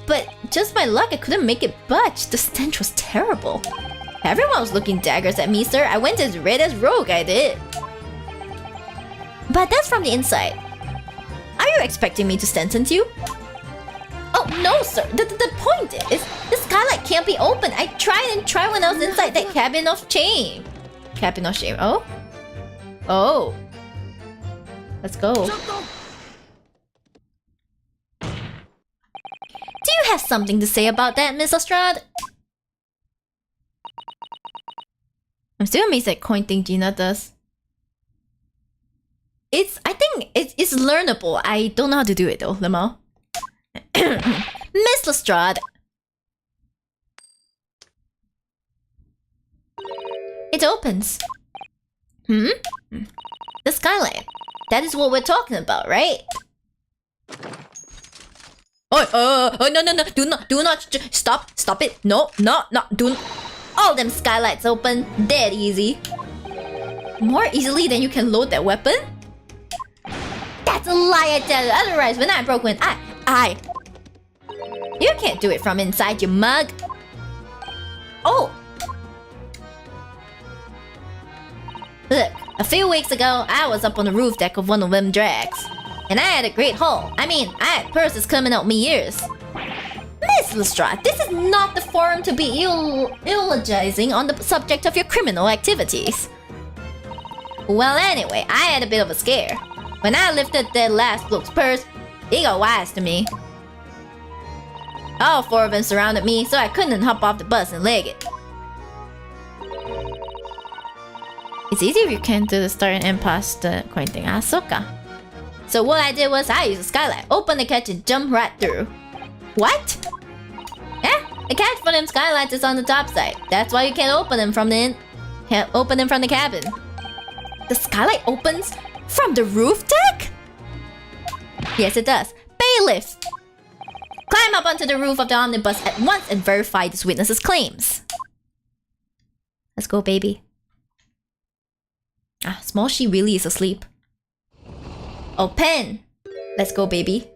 But just by luck, I couldn't make it budge. The stench was terrible. Everyone was looking daggers at me, sir. I went as red as rogue, I did. But that's from the inside. Are you expecting me to sentence you? Oh, no, sir. The point is, the skylight can't be opened. I tried and tried when I was inside that cabin of shame. Cabin of shame. Oh? Oh. Let's go. Do you have something to say about that, Miss Lestrade? I'm still amazed at coin thing Gina does. I think it's learnable. I don't know how to do it though, Lemo. Miss Lestrade. It opens. The skylight. That is what we're talking about, right? Oh, no, do not, stop it. No, do not. All them skylights open, dead easy. More easily than you can load that weapon? That's a lie, I tell you. Otherwise, when I broke wind, You can't do it from inside, you mug. Oh! Look, a few weeks ago, I was up on the roof deck of one of them drags. And I had a great haul. I mean, I had purses coming out me ears. Miss Lestrade, this is not the forum to be eulogizing on the subject of your criminal activities. Well, anyway, I had a bit of a scare. When I lifted that last bloke's purse, he got wise to me. All four of them surrounded me, so I couldn't hop off the bus and leg it. It's easy if you can do the start and end past the coin thing. Ahsoka. So what I did was I used a skylight, opened the catch and jumped right through. What? Yeah, the catch for them skylights is on the top side. That's why you can't open them from the cabin. The skylight opens from the roof deck? Yes, it does. Bailiff! Climb up onto the roof of the omnibus at once and verify this witness's claims. Let's go, baby. Small she really is asleep. Oh, pen! Let's go, baby.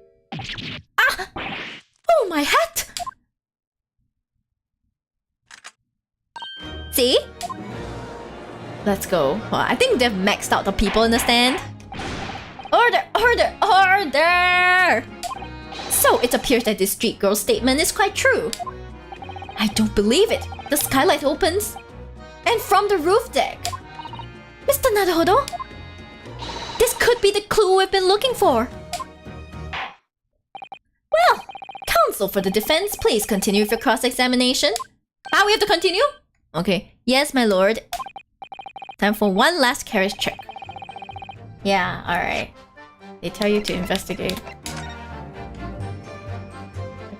Oh, my hat! See? Let's go. Well, I think they've maxed out the people in the stand. Order! Order! Order! So, it appears that this street girl's statement is quite true. I don't believe it. The skylight opens. And from the roof deck. Mr. Naruhodo? This could be the clue we've been looking for. Well, counsel for the defense, please continue with your cross-examination. We have to continue? Okay. Yes, my lord. Time for one last carriage check. Yeah, alright. They tell you to investigate.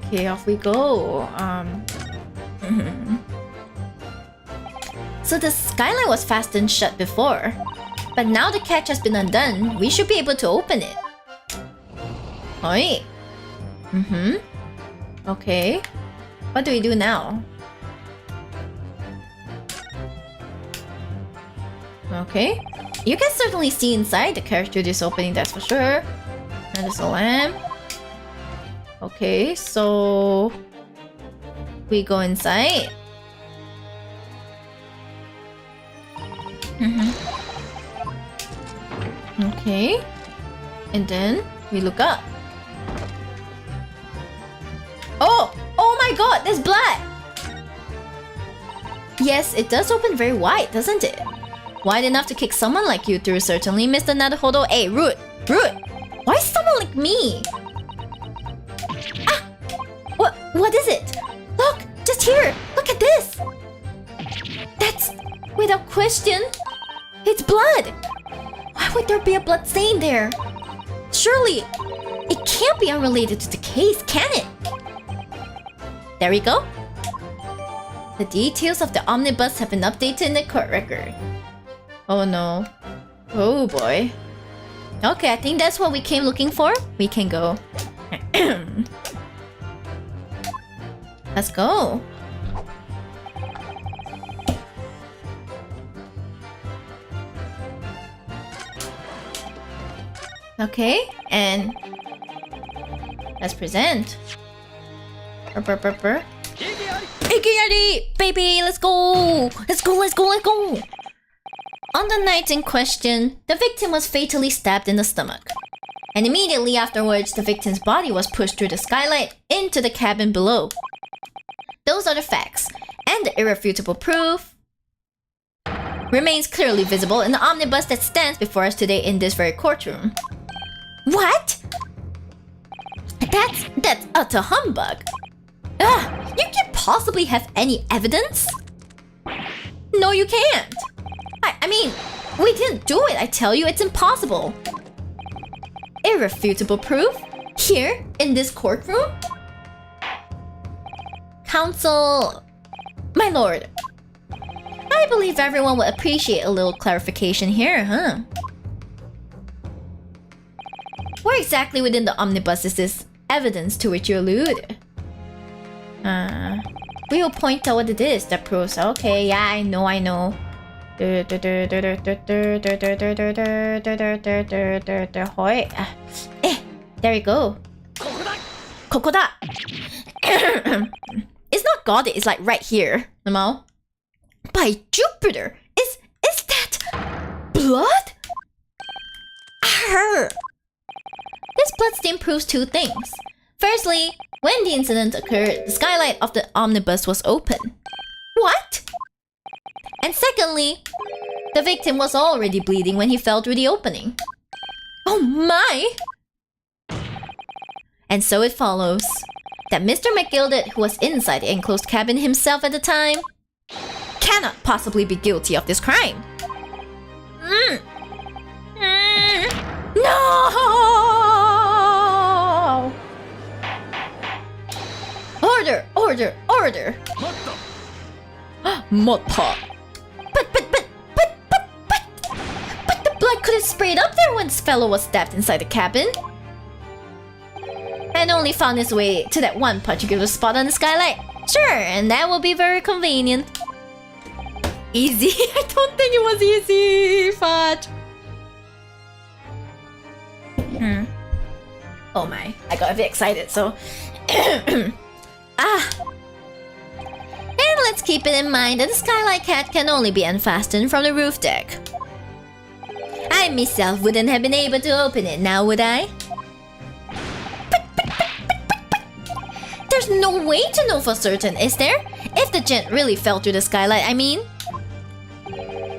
Okay, off we go. So the skylight was fastened shut before. But now the catch has been undone, we should be able to open it. Oi. Okay. What do we do now? Okay. You can certainly see inside the carriage through this opening, that's for sure. And there's a lamp. Okay, so... we go inside. Okay. And then we look up. Oh! Oh my god, there's blood! Yes, it does open very wide, doesn't it? Wide enough to kick someone like you through, certainly, Mr. Naruhodo. Hey, rude! Rude! Why someone like me? What is it? Look! Just here! Look at this! That's... without question... it's blood! Why would there be a blood stain there? Surely... it can't be unrelated to the case, can it? There we go. The details of the omnibus have been updated in the court record. Oh no. Oh boy. Okay, I think that's what we came looking for. We can go. Let's go. Okay, and let's present. Ikeyari! Baby, let's go! Let's go, let's go, let's go! On the night in question, the victim was fatally stabbed in the stomach. And immediately afterwards, the victim's body was pushed through the skylight into the cabin below. Those are the facts, and the irrefutable proof remains clearly visible in the omnibus that stands before us today in this very courtroom. What? That's utter humbug. Ugh, you can't possibly have any evidence? No, you can't. I mean, we didn't do it, I tell you, it's impossible. Irrefutable proof? Here, in this courtroom? Counsel... my lord. I believe everyone would appreciate a little clarification here, huh? Where exactly within the omnibus is this evidence to which you allude? We will point out what it is that proves... okay, yeah, I know. There we go. Kokoda. It's not God, it's like right here. No? By Jupiter! Is that blood? Arr! This bloodstain proves two things. Firstly, when the incident occurred, the skylight of the omnibus was open. What? And secondly, the victim was already bleeding when he fell through the opening. Oh my! And so it follows that Mr. McGilded, who was inside the enclosed cabin himself at the time, cannot possibly be guilty of this crime. No! Order! Motta. But the blood could have sprayed up there when this fellow was stabbed inside the cabin. And only found his way to that one particular spot on the skylight. Sure, and that will be very convenient. Easy? I don't think it was easy, Fudge. Oh my, I got a bit excited, so... And let's keep it in mind that the skylight cat can only be unfastened from the roof deck. I myself wouldn't have been able to open it now, would I? But there's no way to know for certain, is there? If the gent really fell through the skylight, I mean.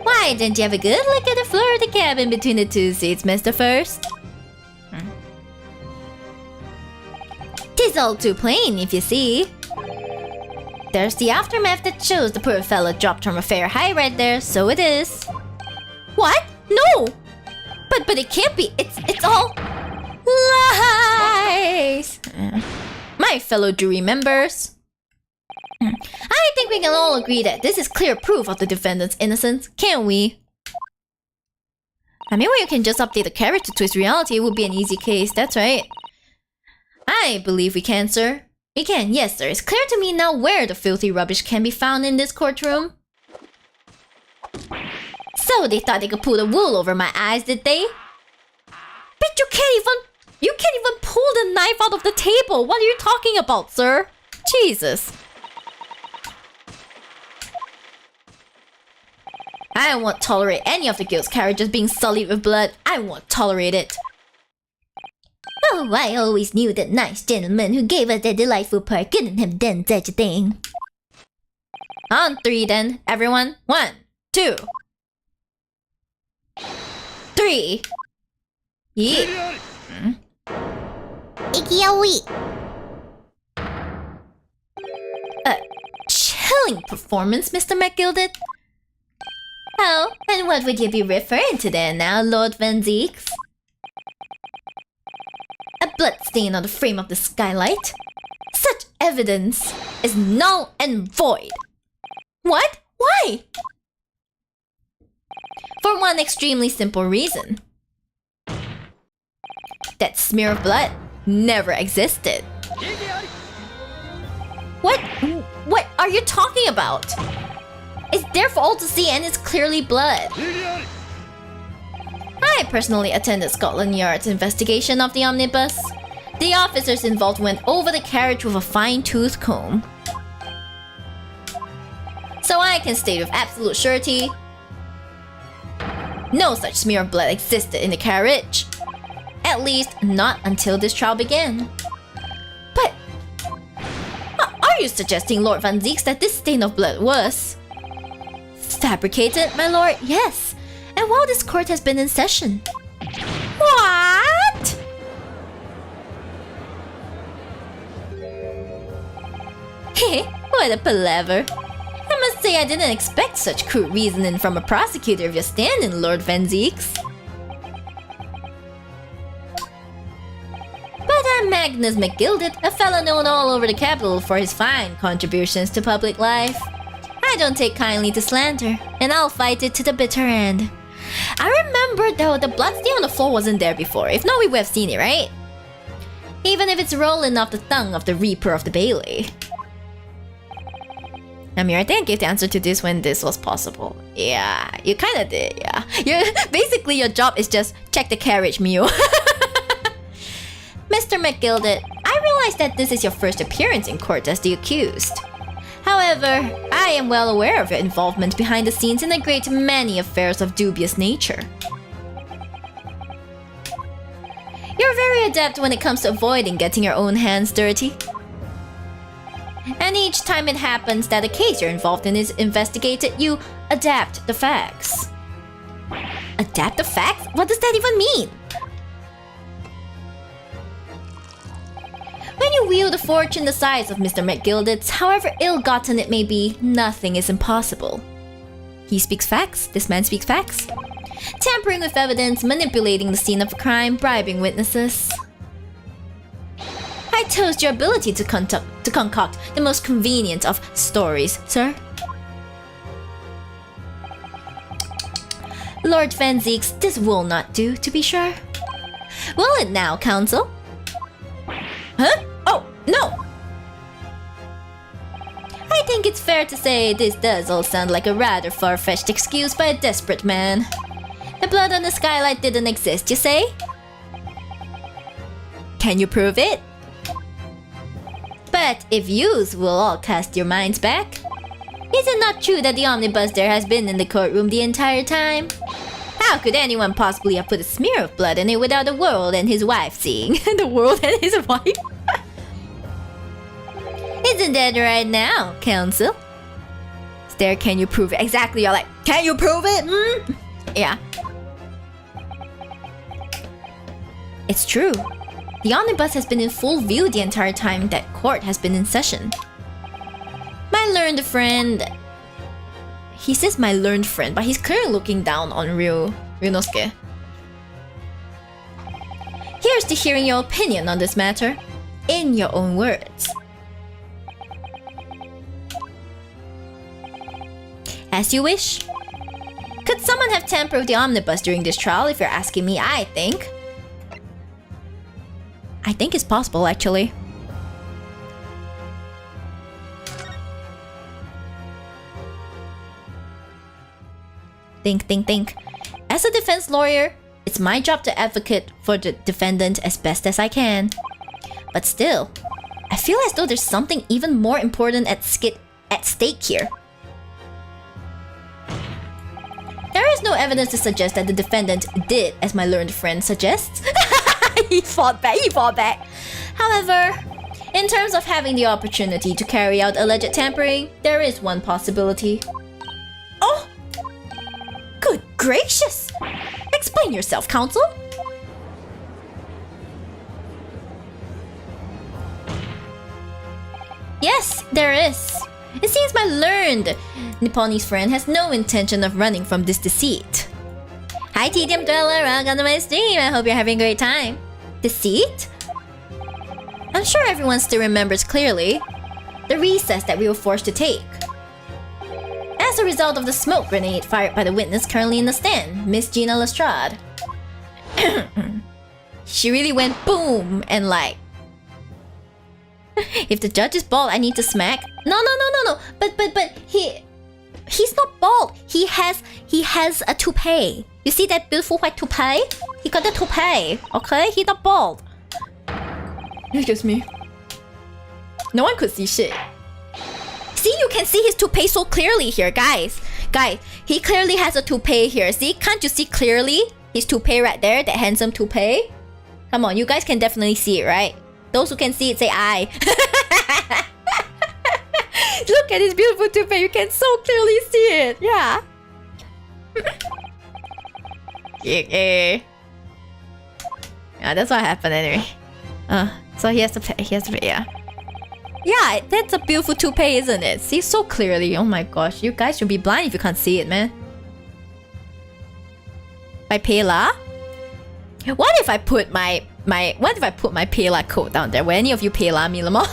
Why didn't you have a good look at the floor of the cabin between the two seats, Mr. First? Tis all too plain, if you see. There's the aftermath that shows the poor fella dropped from a fair high right there, so it is. What? No! But it can't be. It's all lies. My fellow jury members, I think we can all agree that this is clear proof of the defendant's innocence, can't we? I mean, when you can just update the character to his reality, it would be an easy case, that's right. I believe we can, sir. We can, yes, sir. It's clear to me now where the filthy rubbish can be found in this courtroom. So they thought they could pull the wool over my eyes, did they? But you can't even pull the knife out of the table. What are you talking about, sir? Jesus. I won't tolerate any of the guilt's carriages being sullied with blood. I won't tolerate it. Oh, I always knew that nice gentleman who gave us that delightful part couldn't have done such a thing. On three then, everyone. 1, 2, 3. Yeah. Ikiyawi. Thrilling performance, Mr. McGilded. Oh, and what would you be referring to there now, Lord Van Zeeks? A bloodstain on the frame of the skylight? Such evidence is null and void. What? Why? For one extremely simple reason. That smear of blood never existed. What are you talking about? It's there for all to see and it's clearly blood. I personally attended Scotland Yard's investigation of the omnibus. The officers involved went over the carriage with a fine-tooth comb. So I can state with absolute surety, no such smear of blood existed in the carriage. At least, not until this trial began. But are you suggesting, Lord Van Zeeks, that this stain of blood was fabricated, my lord? Yes. And while this court has been in session. What? Heh, what a palaver. I must say I didn't expect such crude reasoning from a prosecutor of your standing, Lord Van Zeeks. But I'm Magnus McGilded, a fellow known all over the capital for his fine contributions to public life. I don't take kindly to slander, and I'll fight it to the bitter end. I remember though the bloodstain on the floor wasn't there before. If not, we would have seen it, right? Even if it's rolling off the tongue of the Reaper of the Bailey. Miyori, I think I gave the answer to this when this was possible. Yeah, you kinda did, yeah. Basically, your job is just check the carriage, Mew. Mr. McGilded, I realize that this is your first appearance in court as the accused. However, I am well aware of your involvement behind the scenes in a great many affairs of dubious nature. You're very adept when it comes to avoiding getting your own hands dirty. And each time it happens that a case you're involved in is investigated, you adapt the facts. Adapt the facts? What does that even mean? When you wield a fortune the size of Mr. McGilded's, however ill-gotten it may be, nothing is impossible. He speaks facts. This man speaks facts. Tampering with evidence, manipulating the scene of a crime, bribing witnesses. I toast your ability to concoct the most convenient of stories, sir. Lord Van Zeeks, this will not do, to be sure. Will it now, counsel? Huh? Oh, no! I think it's fair to say this does all sound like a rather far-fetched excuse by a desperate man. The blood on the skylight didn't exist, you say? Can you prove it? But if yous will all cast your minds back, is it not true that the omnibus there has been in the courtroom the entire time? How could anyone possibly have put a smear of blood in it without the world and his wife seeing? The world and his wife? Isn't that right now, counsel? There, can you prove it? Exactly, you're like, can you prove it? Yeah. It's true. The omnibus has been in full view the entire time that court has been in session. My learned friend... He says my learned friend, but he's clearly looking down on Ryunosuke. Here's to hearing your opinion on this matter, in your own words. As you wish. Could someone have tampered with the omnibus during this trial, if you're asking me? I think it's possible, actually. Think. As a defense lawyer, it's my job to advocate for the defendant as best as I can. But still, I feel as though there's something even more important at stake here. There is no evidence to suggest that the defendant did as my learned friend suggests. He fought back. However, in terms of having the opportunity to carry out alleged tampering, there is one possibility. Oh! Good gracious! Explain yourself, counsel. Yes, there is. It seems my learned Nipponese friend has no intention of running from this deceit. Hi TDM Dweller, welcome to my stream. I hope you're having a great time. Deceit? I'm sure everyone still remembers clearly the recess that we were forced to take. As a result of the smoke grenade fired by the witness currently in the stand, Miss Gina Lestrade. She really went boom and like... If the judge is bald, I need to smack. No. But he's not bald. He has a toupee. You see that beautiful white toupee? He got a toupee. Okay, he's not bald. Excuse me. No one could see shit. See, you can see his toupee so clearly here, guys. Guys, he clearly has a toupee here. See, can't you see clearly his toupee right there? That handsome toupee. Come on, you guys can definitely see it, right? Those who can see it, say I. Look at his beautiful toupee. You can so clearly see it. Yeah. Yeah, that's what happened anyway. So he has to pay. Yeah. Yeah, that's a beautiful toupee, isn't it? See so clearly. Oh my gosh, you guys should be blind if you can't see it, man. By Pela? What if I put my Pela code down there? Will any of you Pela me, Lamo?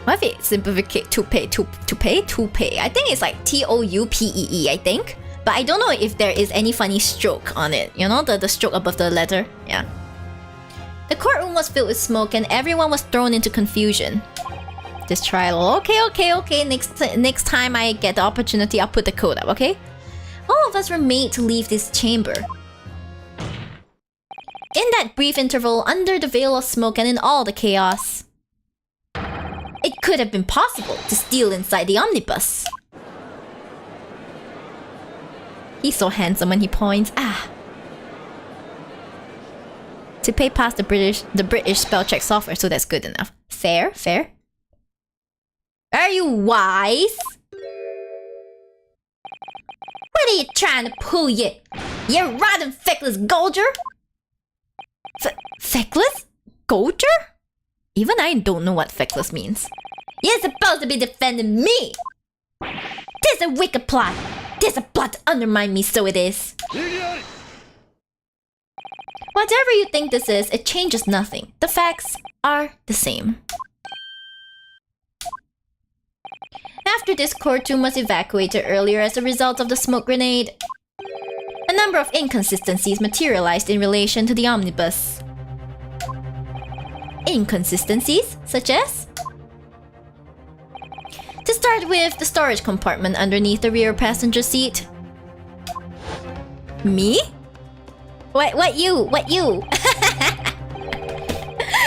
What if it simplificate toupee? I think it's like Toupee, I think. But I don't know if there is any funny stroke on it. You know, the stroke above the letter? Yeah. The courtroom was filled with smoke and everyone was thrown into confusion. This trial. Okay. Next time I get the opportunity, I'll put the code up, okay? All of us were made to leave this chamber. In that brief interval, under the veil of smoke and in all the chaos, it could have been possible to steal inside the omnibus. He's so handsome when he points. To pay past the British spell check software, so that's good enough. Fair. Are you wise? What are you trying to pull, you rotten feckless Golger? Feckless? Golger? Even I don't know what feckless means. You're supposed to be defending me! There's a wicked plot! There's a plot to undermine me, so it is! Whatever you think this is, it changes nothing. The facts are the same. After this courtroom was evacuated earlier as a result of the smoke grenade, a number of inconsistencies materialized in relation to the omnibus. Inconsistencies, such as? To start with, the storage compartment underneath the rear passenger seat. Me? What you?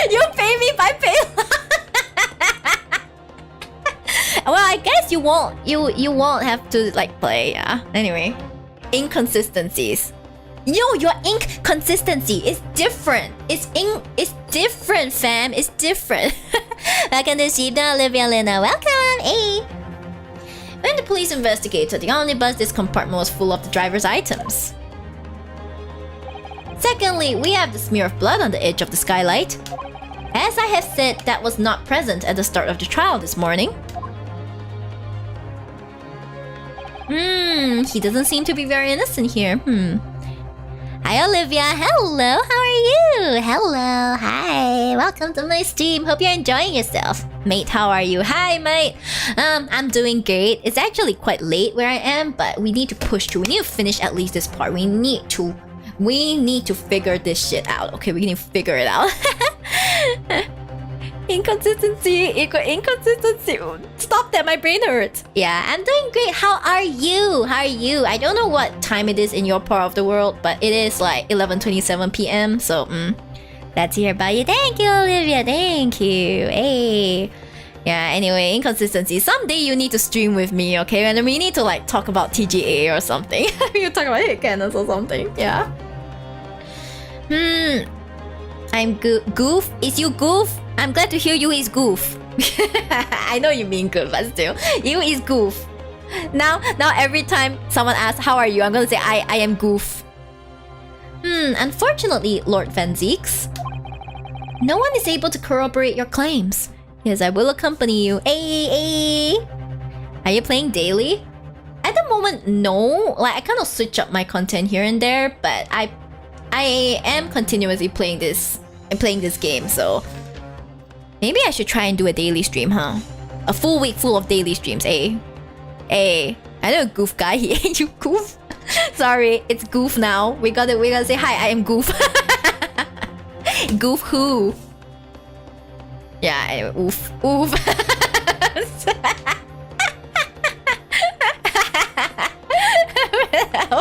You pay me by pay. Well, I guess you won't have to like play, yeah. Anyway, inconsistencies. Yo, your ink consistency is different. It's different, fam. It's different. Welcome to Shibdom, Olivia Lena. Welcome, hey. When the police investigated the omnibus, this compartment was full of the driver's items. Secondly, we have the smear of blood on the edge of the skylight. As I have said, that was not present at the start of the trial this morning. He doesn't seem to be very innocent here. Hi Olivia, hello, how are you? Hello, hi, welcome to my stream. Hope you're enjoying yourself. Mate, how are you? Hi mate. I'm doing great. It's actually quite late where I am, but we need to push through. We need to finish at least this part. We need to figure this shit out. Okay, we need to figure it out. Inconsistency. Stop that, my brain hurts. Yeah, I'm doing great. How are you? I don't know what time it is in your part of the world, but it is like 11:27 p.m. So, glad to hear about you. Thank you, Olivia. Thank you. Hey. Yeah, anyway, inconsistency. Someday you need to stream with me, okay? And then we need to like talk about TGA or something. We can talk about hit cannons or something. Yeah. I'm Goof. Is you Goof? I'm glad to hear you is Goof. I know you mean good, but still, you is Goof. Now every time someone asks how are you, I'm gonna say I am Goof. Unfortunately, Lord Van Zeeks, no one is able to corroborate your claims. Yes, I will accompany you. Hey. Are you playing daily? At the moment, no. Like, I kind of switch up my content here and there, but I am continuously playing this game, so maybe I should try and do a daily stream, huh? A full week full of daily streams, eh? Hey, I know Goof guy here. You Goof? Sorry, it's Goof now. We gotta say hi. I am Goof. Goof who? Yeah, oof.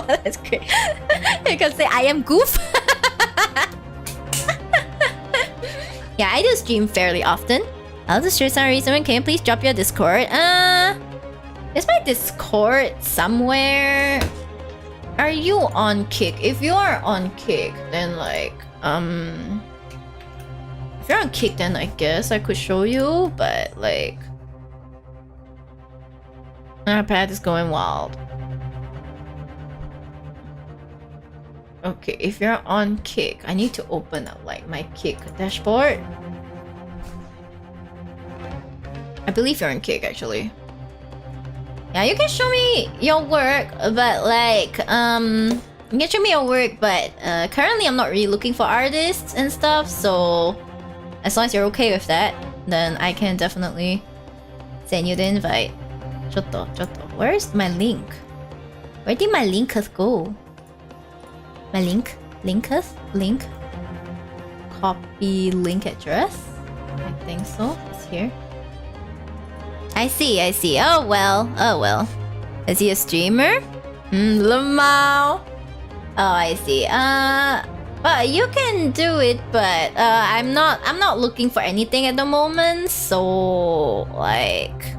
That's great. You can say I am Goof. Yeah, I do stream fairly often. I'll just share some reason. Can you please drop your Discord? Is my Discord somewhere? Are you on Kick? If you are on Kick, then like if you're on Kick, then I guess I could show you, but like our pad is going wild. Okay, if you're on Kick, I need to open up like my Kick dashboard. I believe you're on Kick actually. Yeah, you can show me your work, but like you can show me your work, but currently I'm not really looking for artists and stuff, so as long as you're okay with that, then I can definitely send you the invite. Chotto. Where's my link? Where did my linkers go? My link? Copy link address? I think so. It's here. I see. Oh well. Is he a streamer? Lamau. Oh, I see. Well, you can do it, but I'm not looking for anything at the moment, so like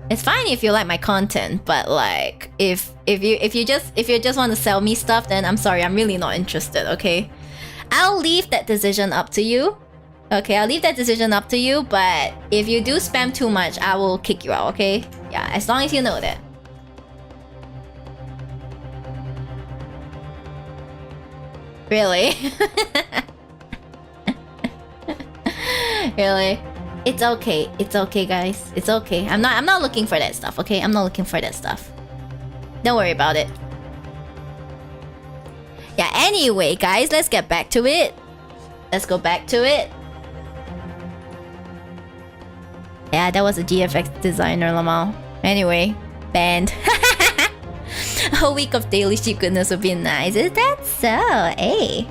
it's fine if you like my content, but like if you just want to sell me stuff, then I'm sorry, I'm really not interested, okay? I'll leave that decision up to you. Okay, I'll leave that decision up to you, but if you do spam too much, I will kick you out, okay? Yeah, as long as you know that. Really? Really? It's okay, guys. It's okay. I'm not looking for that stuff, okay? I'm not looking for that stuff. Don't worry about it. Yeah, anyway, guys, let's get back to it. Let's go back to it. Yeah, that was a GFX designer, Lamal. Anyway, banned. A week of daily sheep goodness would be nice. Is that so? Hey.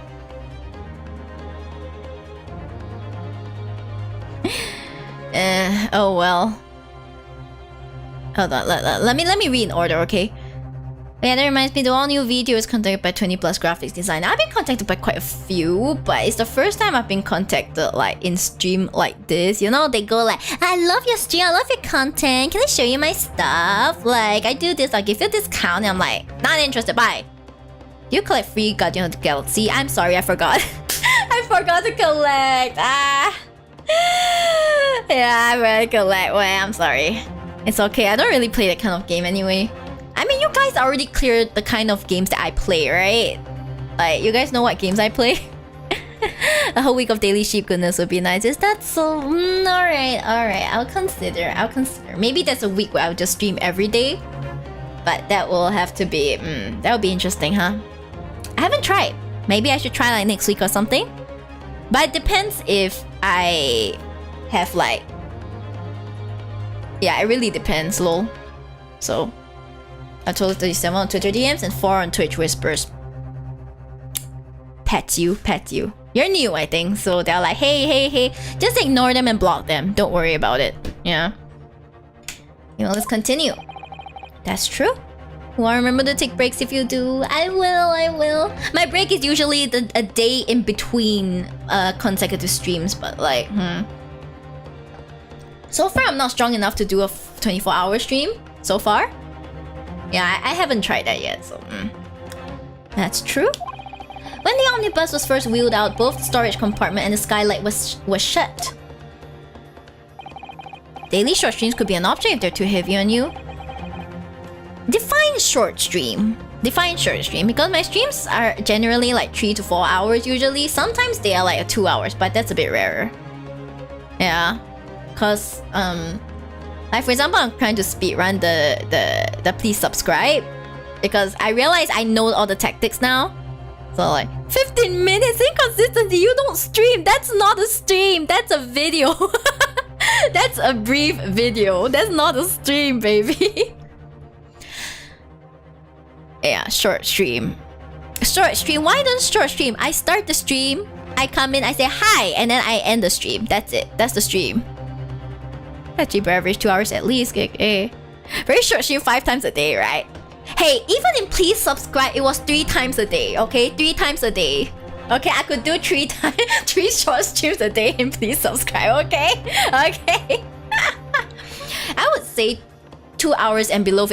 Oh well. Hold on, let me read in order, okay? Yeah, that reminds me, the all new video is contacted by 20 plus graphics designer. I've been contacted by quite a few, but it's the first time I've been contacted like in stream like this. You know, they go like, I love your stream, I love your content, can I show you my stuff? Like, I do this, I'll give you a discount, and I'm like, not interested, bye. Do you collect free Guardian of the Galaxy? I'm sorry, I forgot. I forgot to collect. Yeah, I better collect. Well, I'm sorry. It's okay, I don't really play that kind of game anyway. I mean, you guys already cleared the kind of games that I play, right? Like, you guys know what games I play? A whole week of daily sheep goodness would be nice. Is that so? Alright. I'll consider. Maybe there's a week where I'll just stream every day. But that will have to be... that would be interesting, huh? I haven't tried. Maybe I should try like next week or something. But it depends if I have like... Yeah, it really depends, lol. So... I told 37 on Twitter DMs and 4 on Twitch whispers. Pet you. You're new, I think, so they're like, hey. Just ignore them and block them. Don't worry about it. Yeah. You know, let's continue. That's true. Well, remember to take breaks if you do. I will. My break is usually a day in between consecutive streams, but like, So far, I'm not strong enough to do a 24-hour stream. So far. Yeah, I haven't tried that yet, so... That's true. When the omnibus was first wheeled out, both the storage compartment and the skylight was shut. Daily short streams could be an option if they're too heavy on you. Define short stream, because my streams are generally like 3 to 4 hours usually. Sometimes they are like 2 hours, but that's a bit rarer. Yeah. because like for example, I'm trying to speedrun the please subscribe because I realize I know all the tactics now. So like 15 minutes inconsistency, you don't stream. That's not a stream, that's a video. That's a brief video. That's not a stream, baby. Yeah, short stream. Short stream. Why don't short stream? I start the stream, I come in, I say hi, and then I end the stream. That's it. That's the stream. Cheaper average 2 hours at least. Okay. Very short stream 5 times a day, right? Hey, even in please subscribe, it was 3 times a day. Okay, 3 times a day. Okay, I could do 3 short streams a day in please subscribe. Okay, okay. I would say 2 hours and below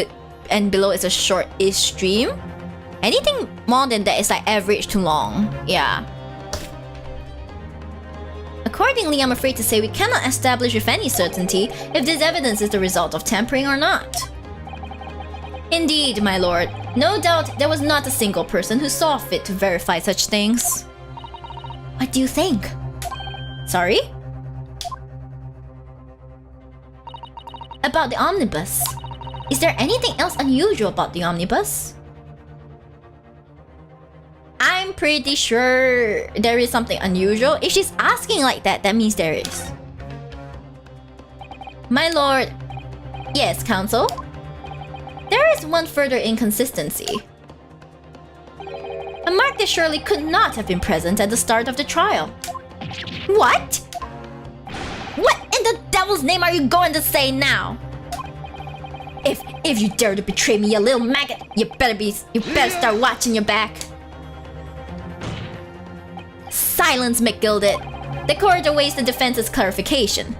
is a short-ish stream. Anything more than that is like average to long. Yeah. Accordingly, I'm afraid to say we cannot establish with any certainty if this evidence is the result of tampering or not. Indeed, my lord. No doubt there was not a single person who saw fit to verify such things. What do you think? Sorry? About the omnibus. Is there anything else unusual about the omnibus? I'm pretty sure there is something unusual. If she's asking like that, that means there is. My lord. Yes, counsel. There is one further inconsistency. A mark that surely could not have been present at the start of the trial. What? What in the devil's name are you going to say now? If you dare to betray me, you little maggot, you better start watching your back. Silence, McGilded. The court awaits the defense's clarification.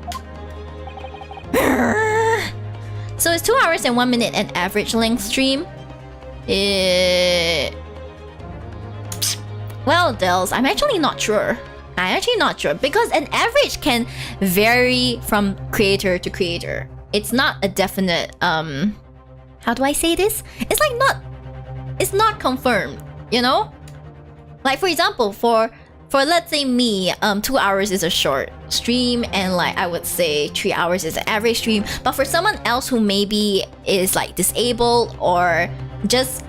So it's 2 hours and 1 minute an average length stream? Well, Dels, I'm actually not sure. Because an average can vary from creator to creator. It's not a definite, how do I say this? It's not confirmed, you know? Like for example, for let's say me, 2 hours is a short stream, and like I would say 3 hours is an average stream. But for someone else who maybe is like disabled or just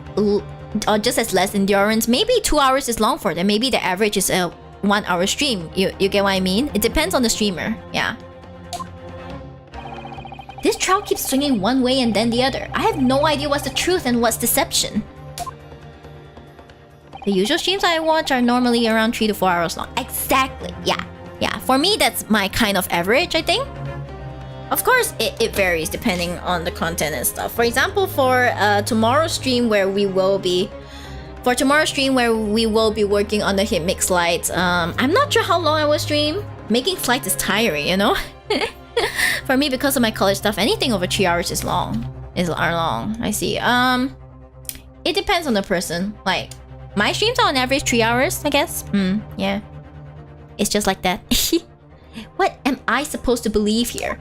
has less endurance, maybe 2 hours is long for them. Maybe the average is a 1 hour stream. You get what I mean? It depends on the streamer. Yeah. This trial keeps swinging one way and then the other. I have no idea what's the truth and what's deception. The usual streams I watch are normally around 3 to 4 hours long. Exactly. Yeah. For me, that's my kind of average, I think. Of course, it varies depending on the content and stuff. For example, for tomorrow's stream where we will be working on the hit mix slides, I'm not sure how long I will stream. Making slides is tiring, you know? For me, because of my college stuff, anything over 3 hours is long. I see. It depends on the person. Like, my streams are on average 3 hours, I guess. Yeah. It's just like that. What am I supposed to believe here?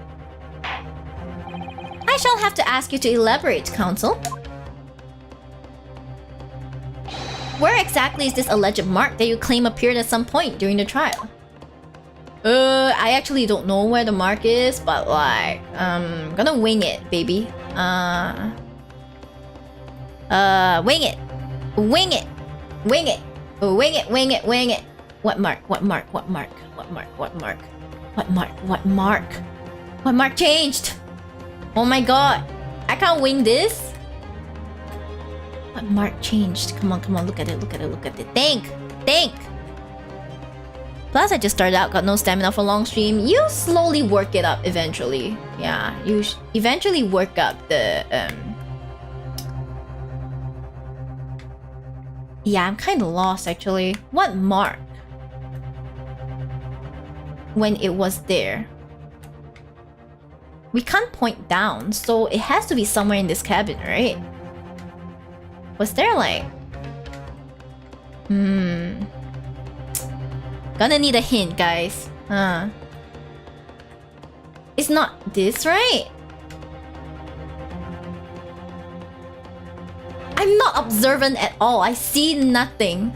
I shall have to ask you to elaborate, counsel. Where exactly is this alleged mark that you claim appeared at some point during the trial? I actually don't know where the mark is, but like, I'm gonna wing it, baby. Wing it. What mark changed? Oh my god. I can't wing this? What mark changed? Come on, look at it. Think! Plus, I just started out, got no stamina for long stream. You slowly work it up eventually. Yeah, you eventually work up the, Yeah, I'm kind of lost actually. What mark? When it was there. We can't point down, so it has to be somewhere in this cabin, right? Was there like... Gonna need a hint, guys. It's not this, right? I'm not observant at all. I see nothing.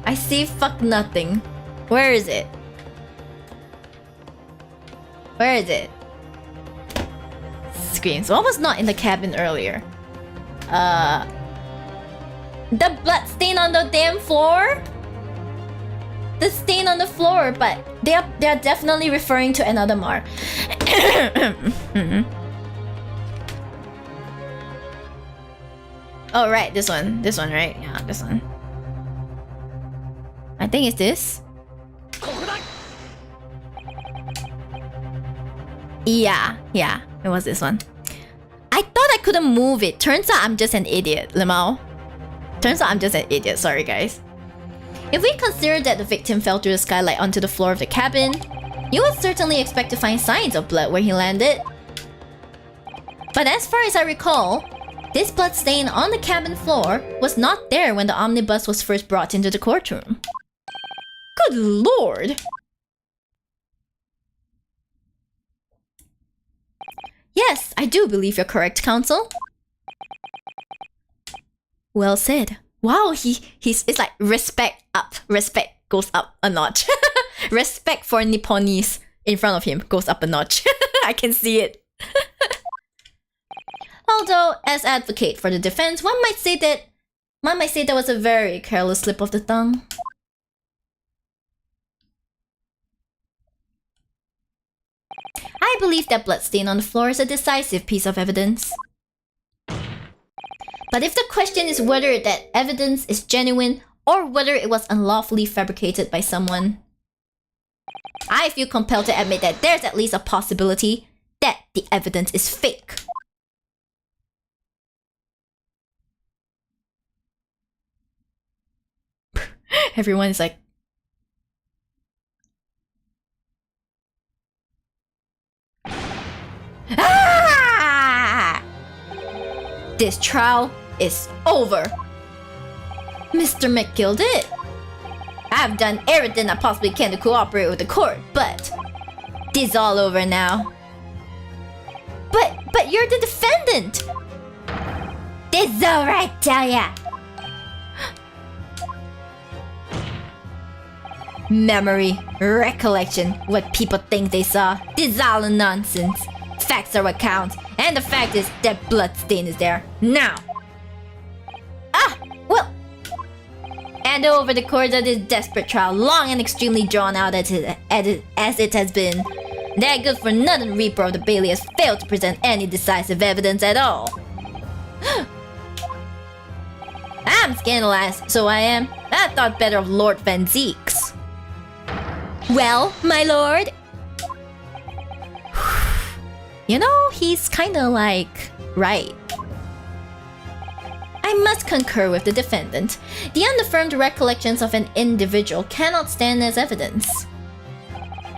I see fuck nothing. Where is it? screams. What was not in the cabin earlier? The blood stain on the damn floor? The stain on the floor, but they are definitely referring to another Mark. Oh right, this one, right? Yeah, this one. I think it's this. Yeah, it was this one. I thought I couldn't move it. Turns out I'm just an idiot, Limao. Turns out I'm just an idiot, sorry guys. If we consider that the victim fell through the skylight onto the floor of the cabin, you would certainly expect to find signs of blood where he landed. But as far as I recall, this blood stain on the cabin floor was not there when the omnibus was first brought into the courtroom. Good lord! Yes, I do believe you're correct, counsel. Well said. Wow, it's like respect up. Respect goes up a notch. Respect for Nipponese in front of him goes up a notch. I can see it. Although, as advocate for the defense, one might say that was a very careless slip of the tongue. I believe that bloodstain on the floor is a decisive piece of evidence. But if the question is whether that evidence is genuine or whether it was unlawfully fabricated by someone, I feel compelled to admit that there's at least a possibility that the evidence is fake. Everyone is like... Ah! This trial is over. Mr. McGilded, I've done everything I possibly can to cooperate with the court, but this is all over now. But you're the defendant. This is alright, tell ya. Memory, recollection, what people think they saw. This is all nonsense. Facts are what counts, and the fact is that bloodstain is there now. Well, and over the course of this desperate trial, long and extremely drawn out as it has been, that good for nothing Reaper of the Bailey has failed to present any decisive evidence at all. I'm scandalized, so I am. I thought better of Lord Van Zeek's. Well, my lord. You know, he's kinda like, right. I must concur with the defendant. The unaffirmed recollections of an individual cannot stand as evidence.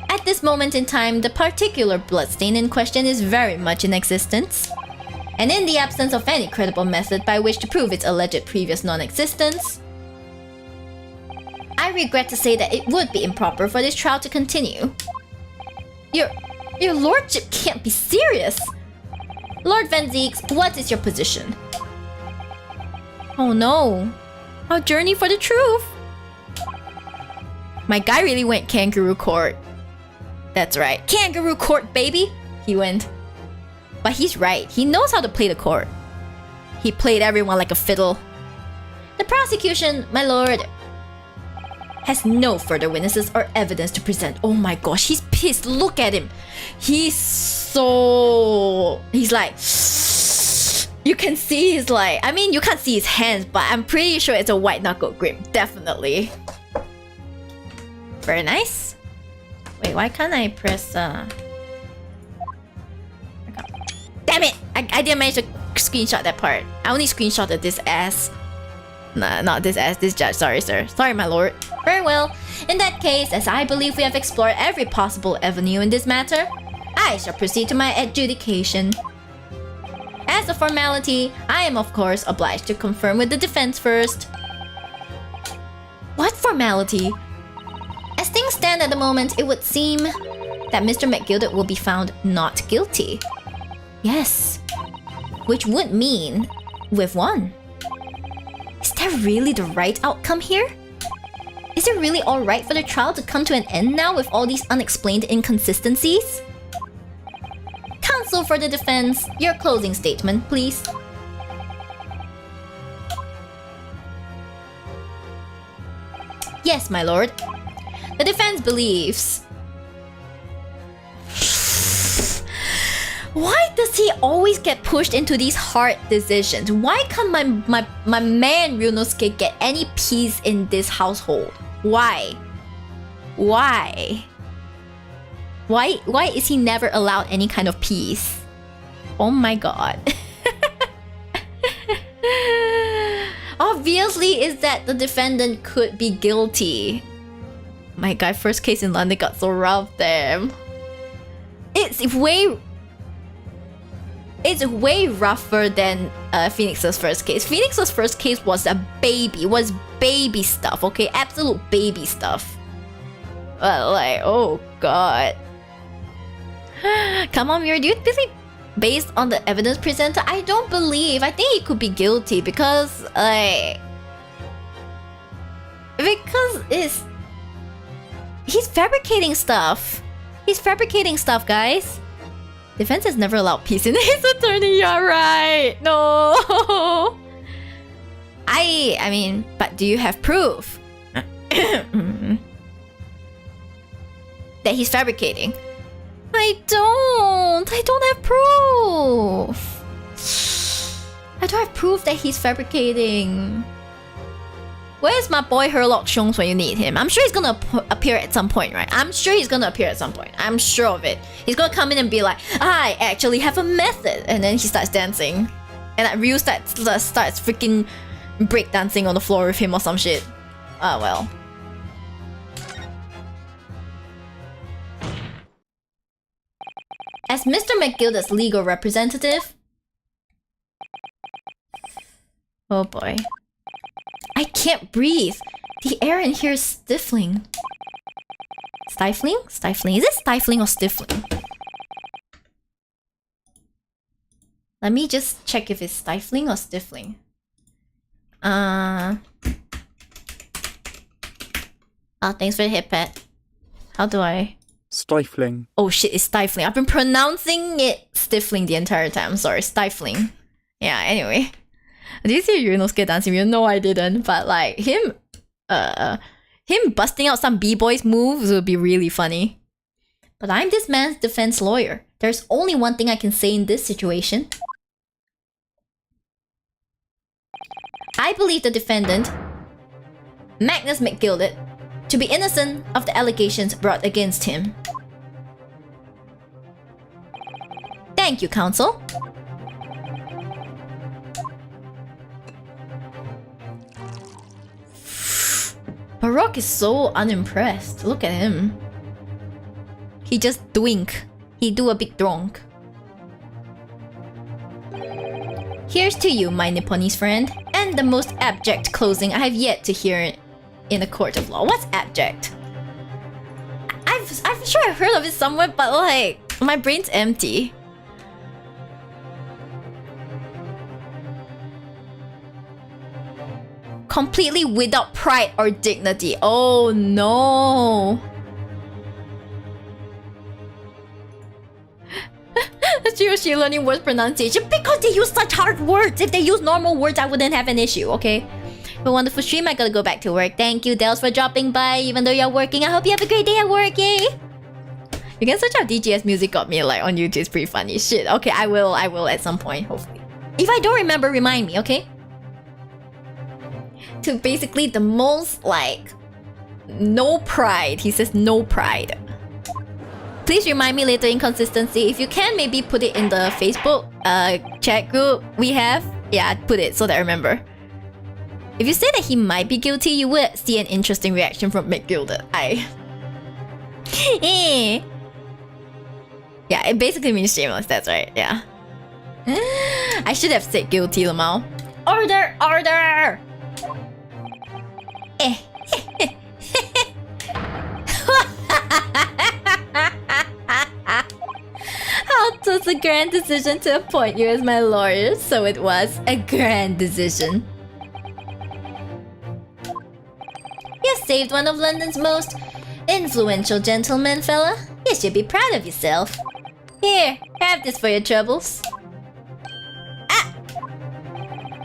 At this moment in time, the particular bloodstain in question is very much in existence. And in the absence of any credible method by which to prove its alleged previous non-existence, I regret to say that it would be improper for this trial to continue. Your lordship can't be serious! Lord Van Zeeks, what is your position? Oh no. Our journey for the truth. My guy really went kangaroo court. That's right. Kangaroo court, baby! He went. But he's right. He knows how to play the court. He played everyone like a fiddle. The prosecution, my lord, has no further witnesses or evidence to present. Oh my gosh, he's pissed. Look at him. He's like... You can see he's like... I mean, you can't see his hands, but I'm pretty sure it's a white knuckle grip. Definitely. Very nice. Wait, why can't I press... Damn it! I didn't manage to screenshot that part. I only screenshotted this ass. Nah, not this ass, this judge. Sorry, sir. Sorry, my lord. Very well. In that case, as I believe we have explored every possible avenue in this matter, I shall proceed to my adjudication. As a formality, I am of course obliged to confirm with the defense first. What formality? As things stand at the moment, it would seem that Mr. McGilded will be found not guilty. Yes. Which would mean we've won. Is that really the right outcome here? Is it really alright for the trial to come to an end now with all these unexplained inconsistencies? Counsel Counsel for the defense, your closing statement, please. Yes, my lord. The defense believes... Why does he always get pushed into these hard decisions? Why can't my man Ryunosuke get any peace in this household? Why? Why? Why is he never allowed any kind of peace? Oh my god. Obviously is that the defendant could be guilty. My god, first case in London got so rough, damn. It's way rougher than Phoenix's first case. Phoenix's first case was baby stuff, okay? Absolute baby stuff. Like, oh god. Come on, Miyori, do you think based on the evidence presented, I don't believe. I think he could be guilty because, he's fabricating stuff. He's fabricating stuff, guys. Defense has never allowed peace in his attorney. You're right. No. I mean, but do you have proof that he's fabricating? I don't have proof. I don't have proof that he's fabricating. Where's my boy Herlock Shungs when you need him? I'm sure he's gonna appear at some point, right? I'm sure he's gonna appear at some point. I'm sure of it. He's gonna come in and be like, I actually have a method. And then he starts dancing. And Ryu starts freaking breakdancing on the floor with him or some shit. Ah, well. As Mr. McGilda's legal representative... Oh boy. I can't breathe. The air in here is stifling. Stifling? Stifling. Is it stifling or stifling? Let me just check if it's stifling or stifling. Oh, thanks for the hit pet. How do I... Stifling. Oh shit, it's stifling. I've been pronouncing it stifling the entire time. Sorry, stifling. Yeah, anyway. Did you see Ryunosuke dancing? No, I didn't. But like, him busting out some b-boys moves would be really funny. But I'm this man's defense lawyer. There's only one thing I can say in this situation. I believe the defendant, Magnus McGilded, to be innocent of the allegations brought against him. Thank you, counsel. Baroque is so unimpressed. Look at him. He just dwink. He do a big dronk. Here's to you, my Nipponese friend, and the most abject closing I have yet to hear in a court of law. What's abject? I'm sure I've heard of it somewhere, but like, my brain's empty. Completely without pride or dignity. Oh no. She learning words pronunciation because they use such hard words. If they use normal words, I wouldn't have an issue, okay? A wonderful stream. I gotta go back to work. Thank you, Dels, for dropping by. Even though you're working, I hope you have a great day at work, yay! You can search out DGS music got me like on YouTube. It's pretty funny. Shit. Okay, I will at some point, hopefully. If I don't remember, remind me, okay? To basically the most like no pride. He says no pride. Please remind me later. Inconsistency. If you can, maybe put it in the Facebook chat group we have. Yeah, put it so that I remember. If you say that he might be guilty, you would see an interesting reaction from McGilded. Yeah, it basically means shameless. That's right. Yeah. I should have said guilty, Lamau. Order, order. How was a grand decision to appoint you as my lawyer, so it was a grand decision. You saved one of London's most influential gentlemen, fella. You should be proud of yourself. Here, have this for your troubles. Ah!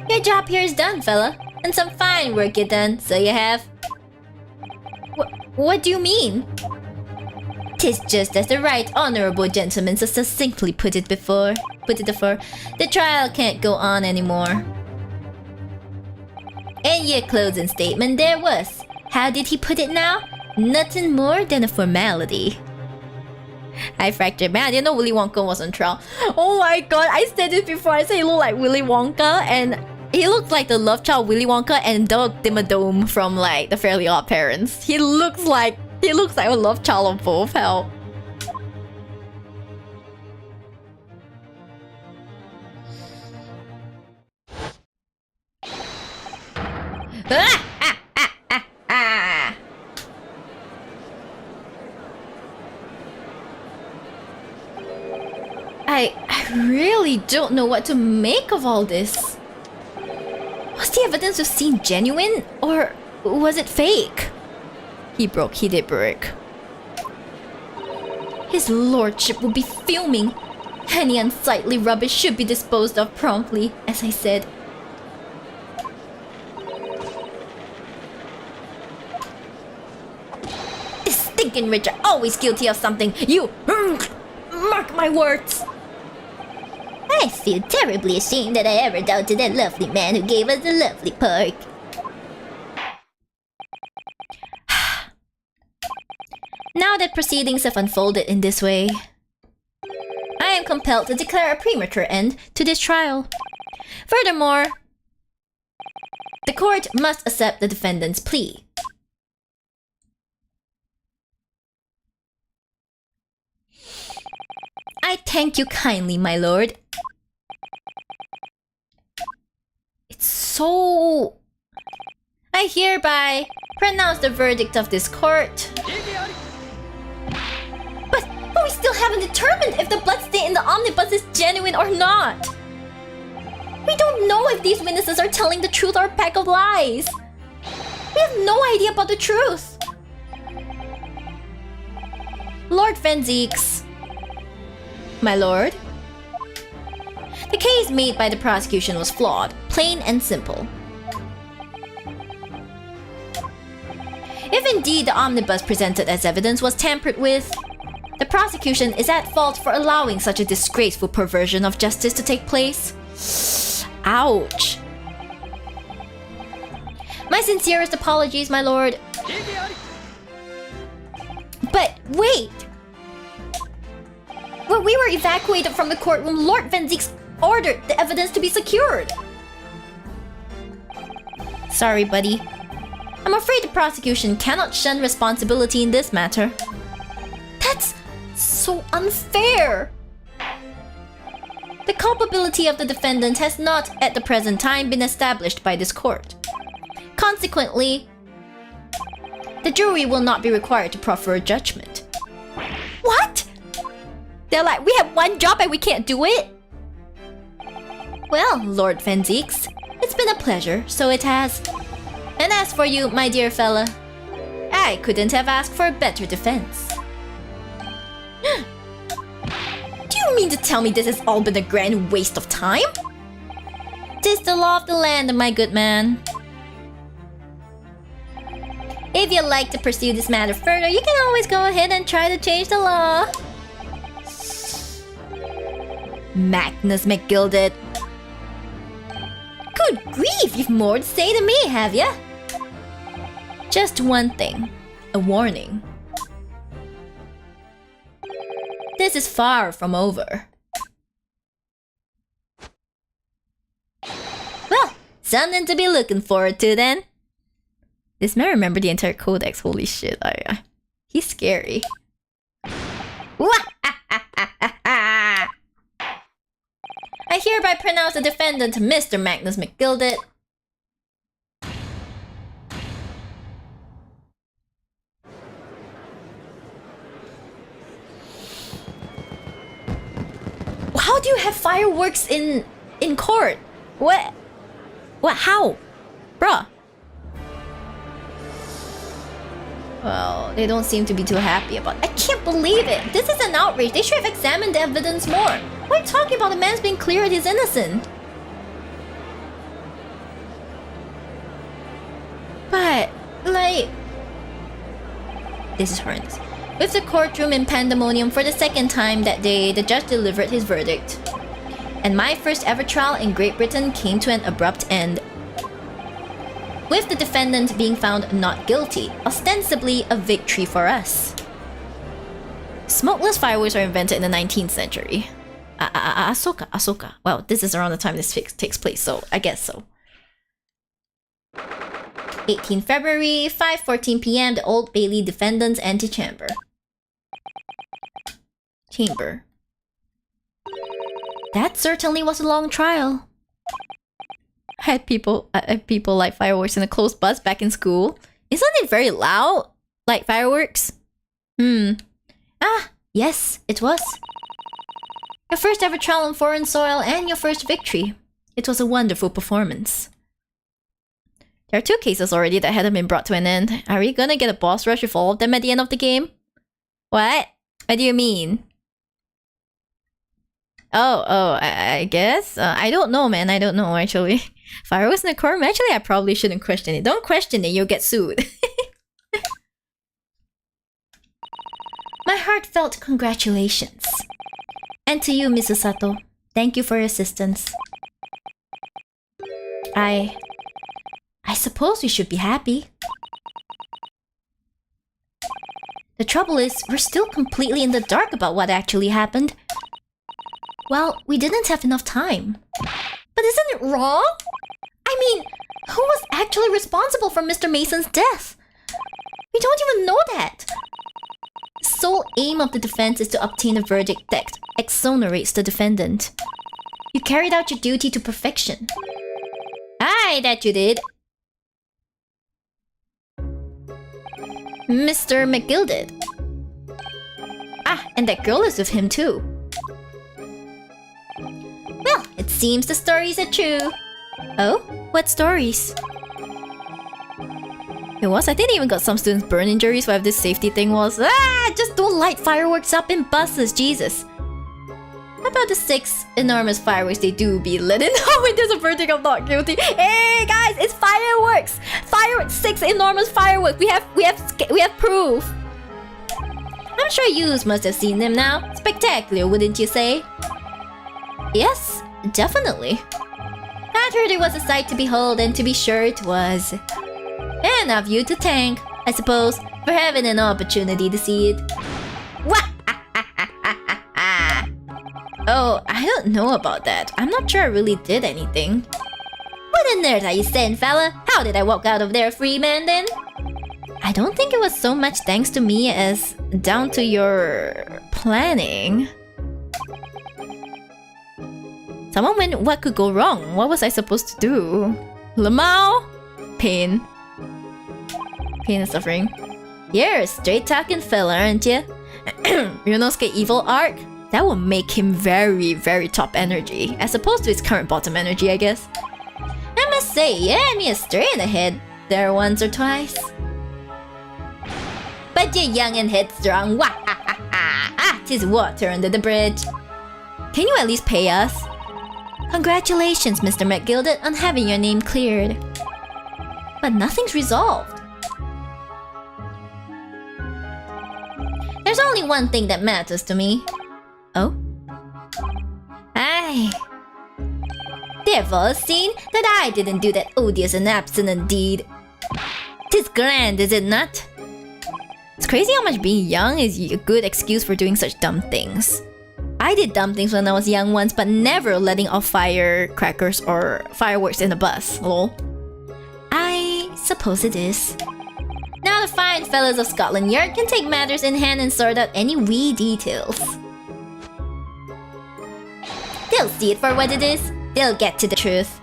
Your job here is done, fella. And some fine work you done, so you have. What do you mean? 'Tis just as the right honorable gentleman so succinctly put it before. The trial can't go on anymore. In your closing statement there was, how did he put it now? Nothing more than a formality. I fractured. Man, I didn't know Willy Wonka was on trial. Oh my god, I said this before. I said he looked like Willy Wonka, and he looked like the love child Willy Wonka and the Dimmadome from like the Fairly Odd Parents. He looks like a love child of both. Hell. I really don't know what to make of all this. Was the evidence we've seen genuine, or was it fake? He did break. His lordship will be fuming. Any unsightly rubbish should be disposed of promptly, as I said. This stinking rich are always guilty of something. You mark my words. I feel terribly ashamed that I ever doubted that lovely man who gave us a lovely park. Now that proceedings have unfolded in this way, I am compelled to declare a premature end to this trial. Furthermore, the court must accept the defendant's plea. I thank you kindly, my lord. It's so... I hereby pronounce the verdict of this court. But we still haven't determined if the bloodstain in the omnibus is genuine or not. We don't know if these witnesses are telling the truth or a pack of lies. We have no idea about the truth. Lord Fenzeeks. My lord. The case made by the prosecution was flawed, plain and simple. If indeed the omnibus presented as evidence was tampered with, the prosecution is at fault for allowing such a disgraceful perversion of justice to take place. Ouch. My sincerest apologies, my lord. But wait! When we were evacuated from the courtroom, Lord Fenzeeks ordered the evidence to be secured. Sorry, buddy. I'm afraid the prosecution cannot shun responsibility in this matter. That's so unfair! The culpability of the defendant has not, at the present time, been established by this court. Consequently, the jury will not be required to proffer a judgment. What? They're like, we have one job and we can't do it? Well, Lord Fenzeeks, it's been a pleasure, so it has. And as for you, my dear fella, I couldn't have asked for a better defense. Do you mean to tell me this has all been a grand waste of time? 'Tis the law of the land, my good man. If you'd like to pursue this matter further, you can always go ahead and try to change the law. Magnus McGilded. Good grief, you've more to say to me, have ya? Just one thing. A warning. This is far from over. Well, something to be looking forward to then. This man remember the entire codex, holy shit. He's scary. I hereby pronounce the defendant Mr. Magnus McGilded. How do you have fireworks in court? What? How? Bruh. Well, they don't seem to be too happy about it. I can't believe it! This is an outrage! They should have examined the evidence more! What are you talking about? The man's being cleared, he's innocent! But, like... This is horrendous. With the courtroom in pandemonium for the second time that day, the judge delivered his verdict. And my first ever trial in Great Britain came to an abrupt end. With the defendant being found not guilty, ostensibly a victory for us. Smokeless fireworks were invented in the 19th century. Ahsoka. Well, this is around the time this takes place, so I guess so. 18 February, 5:14 p.m. The Old Bailey defendant's antechamber. That certainly was a long trial. I had people light fireworks in a closed bus back in school. Isn't it very loud? Like fireworks? Ah, yes, it was. Your first ever trial on foreign soil and your first victory. It was a wonderful performance. There are 2 cases already that hadn't been brought to an end. Are we gonna get a boss rush with all of them at the end of the game? What? What do you mean? I guess? I don't know, man. I don't know, actually. Fireworks in the courtroom? Actually, I probably shouldn't question it. Don't question it, you'll get sued. My heartfelt congratulations. And to you, Mrs. Sato. Thank you for your assistance. I suppose we should be happy. The trouble is, we're still completely in the dark about what actually happened. Well, we didn't have enough time. But isn't it wrong? I mean, who was actually responsible for Mr. Mason's death? We don't even know that. The sole aim of the defense is to obtain a verdict that exonerates the defendant. You carried out your duty to perfection. Aye, that you did. Mr. McGilded. Ah, and that girl is with him too. Well, it seems the stories are true. Oh? What stories? It was? I think they even got some students burn injuries, whatever this safety thing was. Ah! Just don't light fireworks up in buses, Jesus. How about the 6 enormous fireworks they do be lit in? Oh, when there's a verdict of not guilty. Hey guys, it's fireworks! Fireworks, 6 enormous fireworks. We have proof. I'm sure you must have seen them now. Spectacular, wouldn't you say? Yes, definitely. I heard it was a sight to behold, and to be sure it was. And I've you to thank, I suppose, for having an opportunity to see it. What? Oh, I don't know about that. I'm not sure I really did anything. What on earth are you saying, fella? How did I walk out of there a free man then? I don't think it was so much thanks to me as down to your planning. Someone went, what could go wrong? What was I supposed to do? Lamau? Pain. Pain and suffering. You're a straight-talking fella, aren't you? Ryunosuke evil arc? That will make him very, very top energy, as opposed to his current bottom energy, I guess. I must say, you had me astray in the head there once or twice. But you're young and headstrong. Wah ha ha ha! Ah, 'tis water under the bridge. Can you at least pay us? Congratulations, Mr. McGilded, on having your name cleared. But nothing's resolved. There's only one thing that matters to me. Oh? Aye. They've all seen that I didn't do that odious and abstinent deed. 'Tis grand, is it not? It's crazy how much being young is a good excuse for doing such dumb things. I did dumb things when I was young once, but never letting off firecrackers or fireworks in the bus, lol. I suppose it is. Now the fine fellas of Scotland Yard can take matters in hand and sort out any wee details. They'll see it for what it is. They'll get to the truth.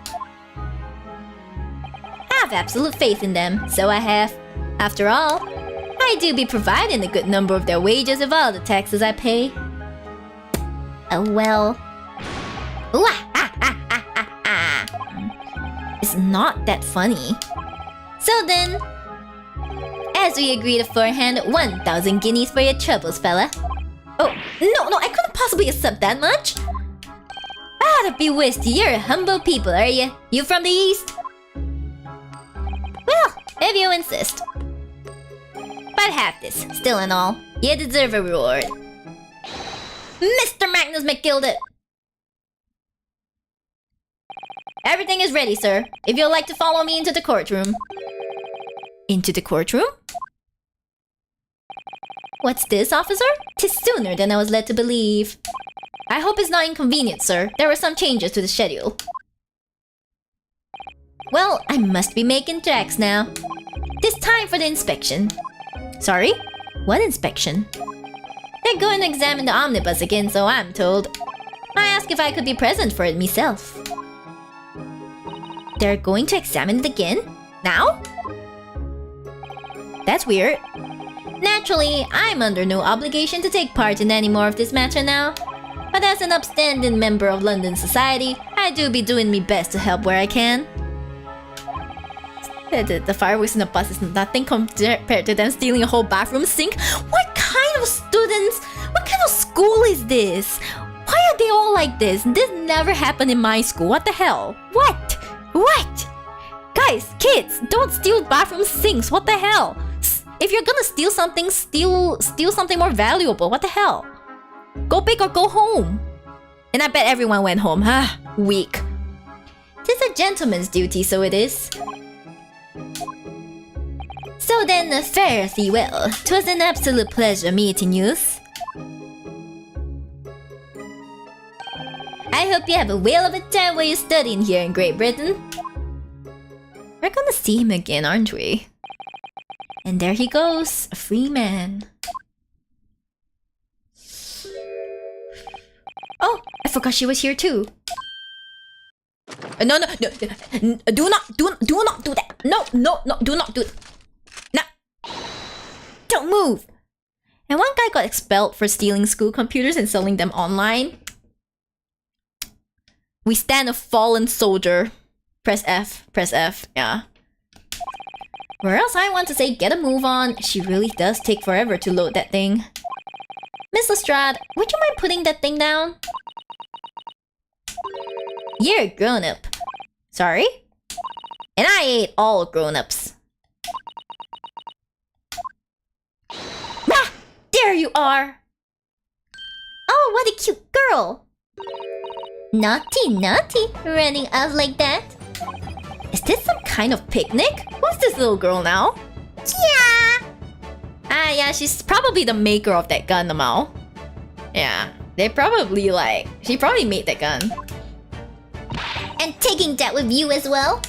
I have absolute faith in them, so I have. After all, I do be providing a good number of their wages of all the taxes I pay. Oh well. It's not that funny. So then, As we agreed beforehand, 1,000 guineas for your troubles, fella. Oh, no, I couldn't possibly accept that much. Ah, be whisked, you're humble people, are you? You from the east? Well, if you insist. But have this, still and all. You deserve a reward. Mr. Magnus McGilded! Everything is ready, sir. If you'd like to follow me into the courtroom. Into the courtroom? What's this, officer? 'Tis sooner than I was led to believe. I hope it's not inconvenient, sir. There were some changes to the schedule. Well, I must be making tracks now. 'Tis time for the inspection. Sorry? What inspection? They're going to examine the omnibus again, so I'm told. I asked if I could be present for it myself. They're going to examine it again? Now? That's weird. Naturally, I'm under no obligation to take part in any more of this matter now. But as an upstanding member of London society, I do be doing my best to help where I can. The fireworks in the bus is nothing compared to them stealing a whole bathroom sink. What kind of students? What kind of school is this? Why are they all like this? This never happened in my school. What the hell? What? Guys, kids, don't steal bathroom sinks. What the hell? If you're gonna steal something, steal something more valuable. What the hell? Go big or go home. And I bet everyone went home. Weak. 'Tis a gentleman's duty, so it is. So then, fare thee well. 'Twas an absolute pleasure meeting you. I hope you have a whale of a time while you're studying here in Great Britain. We're gonna see him again, aren't we? And there he goes, a free man. Oh, I forgot she was here too. No, do not do that. No, do not do it. No, don't move. And one guy got expelled for stealing school computers and selling them online. We stand a fallen soldier. Press F, yeah. Or else I want to say get a move on. She really does take forever to load that thing. Miss Lestrade, would you mind putting that thing down? You're a grown-up. Sorry? And I ate all grown-ups. Ah! There you are! Oh, what a cute girl! Naughty, running off like that. Is this some kind of picnic? Who's this little girl now? Yeah! Yeah, she's probably the maker of that gun, Mao. Yeah, she probably made that gun. And taking that with you as well?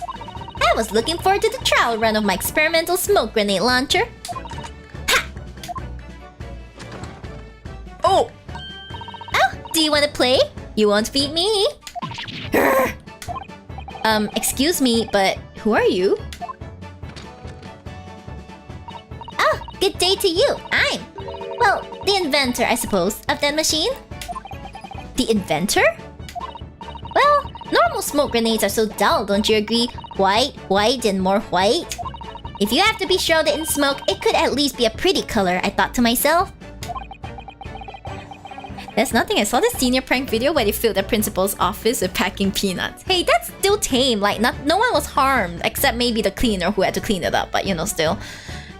I was looking forward to the trial run of my experimental smoke grenade launcher. Ha! Oh! Oh, do you want to play? You won't beat me. Excuse me, but who are you? Oh, good day to you. I'm, well, the inventor, I suppose, of that machine. The inventor? Well, normal smoke grenades are so dull, don't you agree? White, and more white. If you have to be shrouded in smoke, it could at least be a pretty color, I thought to myself. There's nothing. I saw this senior prank video where they filled the principal's office with packing peanuts. Hey, that's still tame. Like, no one was harmed, except maybe the cleaner who had to clean it up. But you know, still,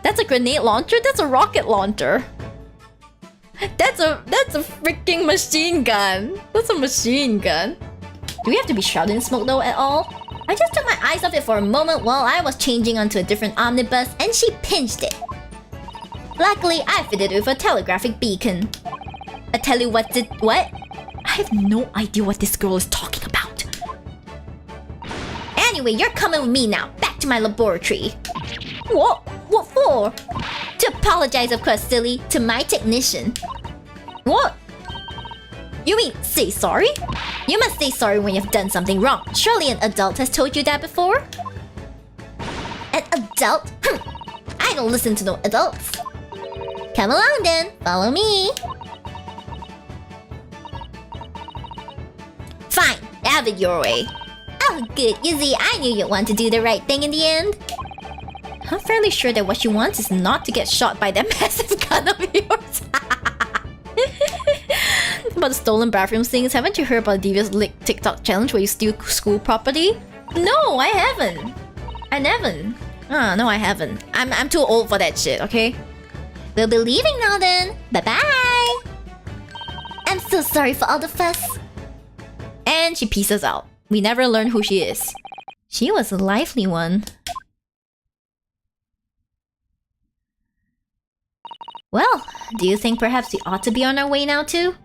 that's a grenade launcher. That's a rocket launcher. That's a freaking machine gun. That's a machine gun. Do we have to be shrouded in smoke though at all? I just took my eyes off it for a moment while I was changing onto a different omnibus, and she pinched it. Luckily, I fitted it with a telegraphic beacon. What? I have no idea what this girl is talking about. Anyway, you're coming with me now. Back to my laboratory. What? What for? To apologize, of course, silly, to my technician. What? You mean say sorry? You must say sorry when you've done something wrong. Surely an adult has told you that before? An adult? I don't listen to no adults. Come along then. Follow me. Fine, have it your way. Oh, good. You see, I knew you'd want to do the right thing in the end. Huh? fairly sure that what she wants is not to get shot by that massive gun of yours. About the stolen bathroom things, haven't you heard about the devious lick TikTok challenge where you steal school property? No, I haven't. I never. No, I haven't. I'm too old for that shit, okay? We'll be leaving now then. Bye-bye. I'm so sorry for all the fuss. And she pieces out. We never learn who she is. She was a lively one. Well, do you think perhaps we ought to be on our way now too?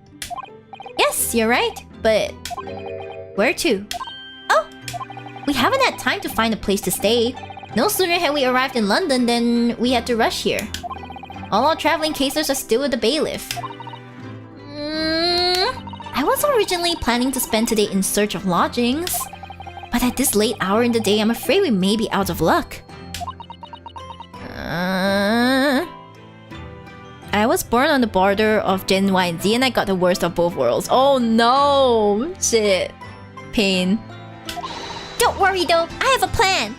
Yes, you're right, but where to? Oh! We haven't had time to find a place to stay. No sooner had we arrived in London than we had to rush here. All our traveling cases are still with the bailiff. I was originally planning to spend today in search of lodgings. But at this late hour in the day, I'm afraid we may be out of luck. I was born on the border of Gen Y and Z and I got the worst of both worlds. Oh no! Shit. Pain. Don't worry though, I have a plan!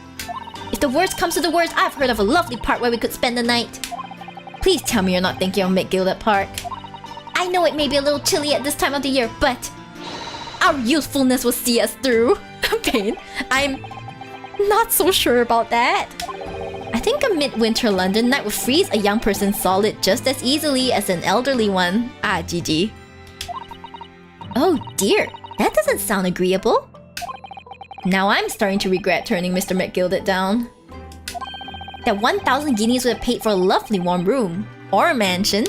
If the worst comes to the worst, I've heard of a lovely park where we could spend the night. Please tell me you're not thinking of McGilded Park. I know it may be a little chilly at this time of the year, but our youthfulness will see us through. Pain. I'm not so sure about that. I think a midwinter London night would freeze a young person solid just as easily as an elderly one. Ah, GG. Oh dear, that doesn't sound agreeable. Now I'm starting to regret turning Mr. McGilded down. That 1,000 guineas would have paid for a lovely warm room. Or a mansion.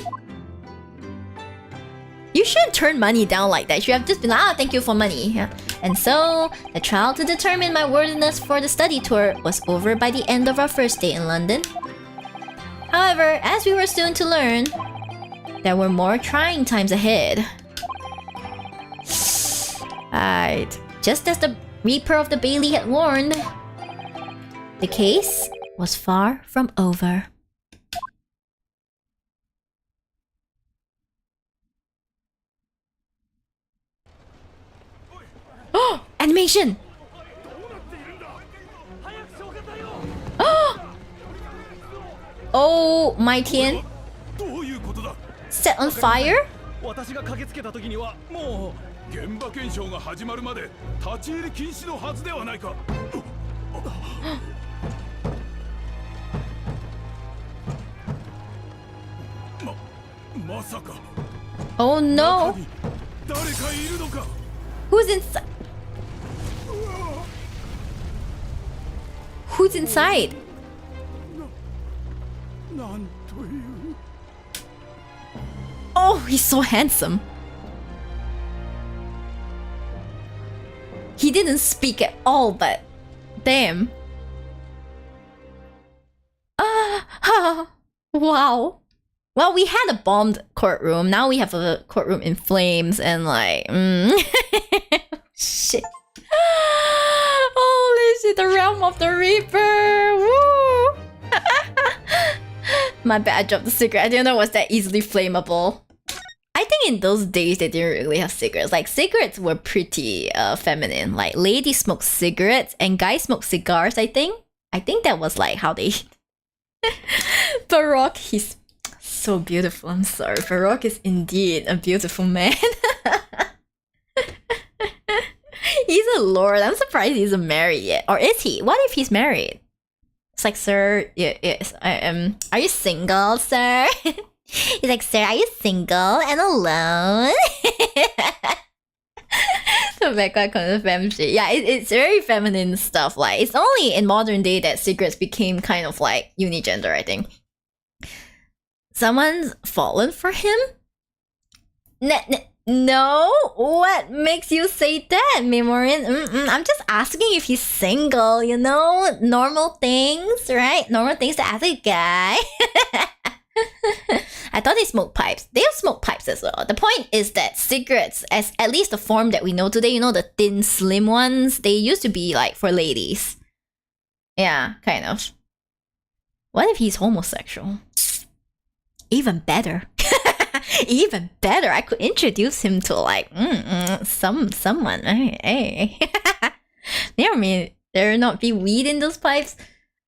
You shouldn't turn money down like that. You should have just been like, thank you for money. Yeah. And so, the trial to determine my worthiness for the study tour was over by the end of our first day in London. However, as we were soon to learn, there were more trying times ahead. Alright. Just as the Reaper of the Bailey had warned, the case was far from over. Oh! Animation! Oh, my Tian. Set on fire? Oh no! Who's inside? Who's inside? Oh, he's so handsome. He didn't speak at all, but damn. Wow. Well, we had a bombed courtroom. Now we have a courtroom in flames and like, shit. Holy shit, the realm of the Reaper. Woo! My bad, I dropped the cigarette. I didn't know it was that easily flammable. I think in those days they didn't really have cigarettes. Like, cigarettes were pretty feminine. Like, ladies smoked cigarettes and guys smoked cigars, I think. I think that was like how they... Baroque, he's so beautiful. I'm sorry. Baroque is indeed a beautiful man. He's a lord. I'm surprised he isn't married yet. Or is he? What if he's married? It's like, sir, yes, I am. Are you single, sir? He's like, sir, are you single and alone? So back on the femme shit. Yeah, it's very feminine stuff. Like, it's only in modern day that cigarettes became kind of like unigender, I think. Someone's fallen for him? No? What makes you say that, Memorin? I'm just asking if he's single, you know? Normal things, right? Normal things to ask a guy. I thought they smoked pipes. They don't smoke pipes as well. The point is that cigarettes, as at least the form that we know today, you know, the thin, slim ones, they used to be like for ladies. Yeah, kind of. What if he's homosexual? Even better. Even better. I could introduce him to like someone. Hey. There may not be weed in those pipes.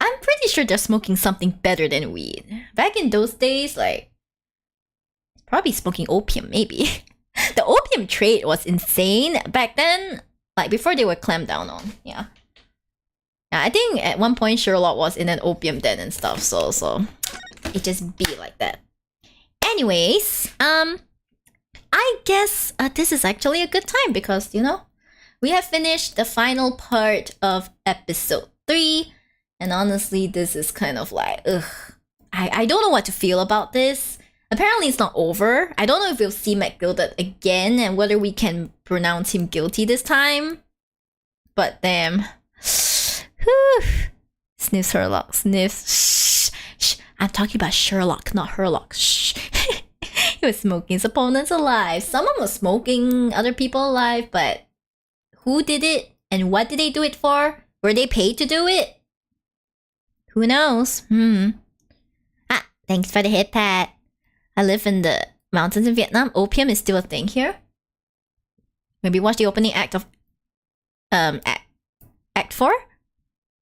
I'm pretty sure they're smoking something better than weed. Back in those days, like, probably smoking opium, maybe. The opium trade was insane back then, like before they were clamped down on. Yeah. I think at one point Sherlock was in an opium den and stuff, so it just be like that. Anyways, I guess this is actually a good time because, you know, we have finished the final part of episode 3, and honestly, this is kind of like, ugh. I don't know what to feel about this. Apparently it's not over. I don't know if we'll see Mac gilded again and whether we can pronounce him guilty this time. But damn. Whew. Sniff Sherlock. Sniff. Shh. Shh. I'm talking about Sherlock, not Herlock. Shh. He was smoking his opponents alive. Someone was smoking other people alive, but who did it and what did they do it for? Were they paid to do it? Who knows? Ah, thanks for the hit, Pat. I live in the mountains in Vietnam. Opium is still a thing here. Maybe watch the opening act of act 4?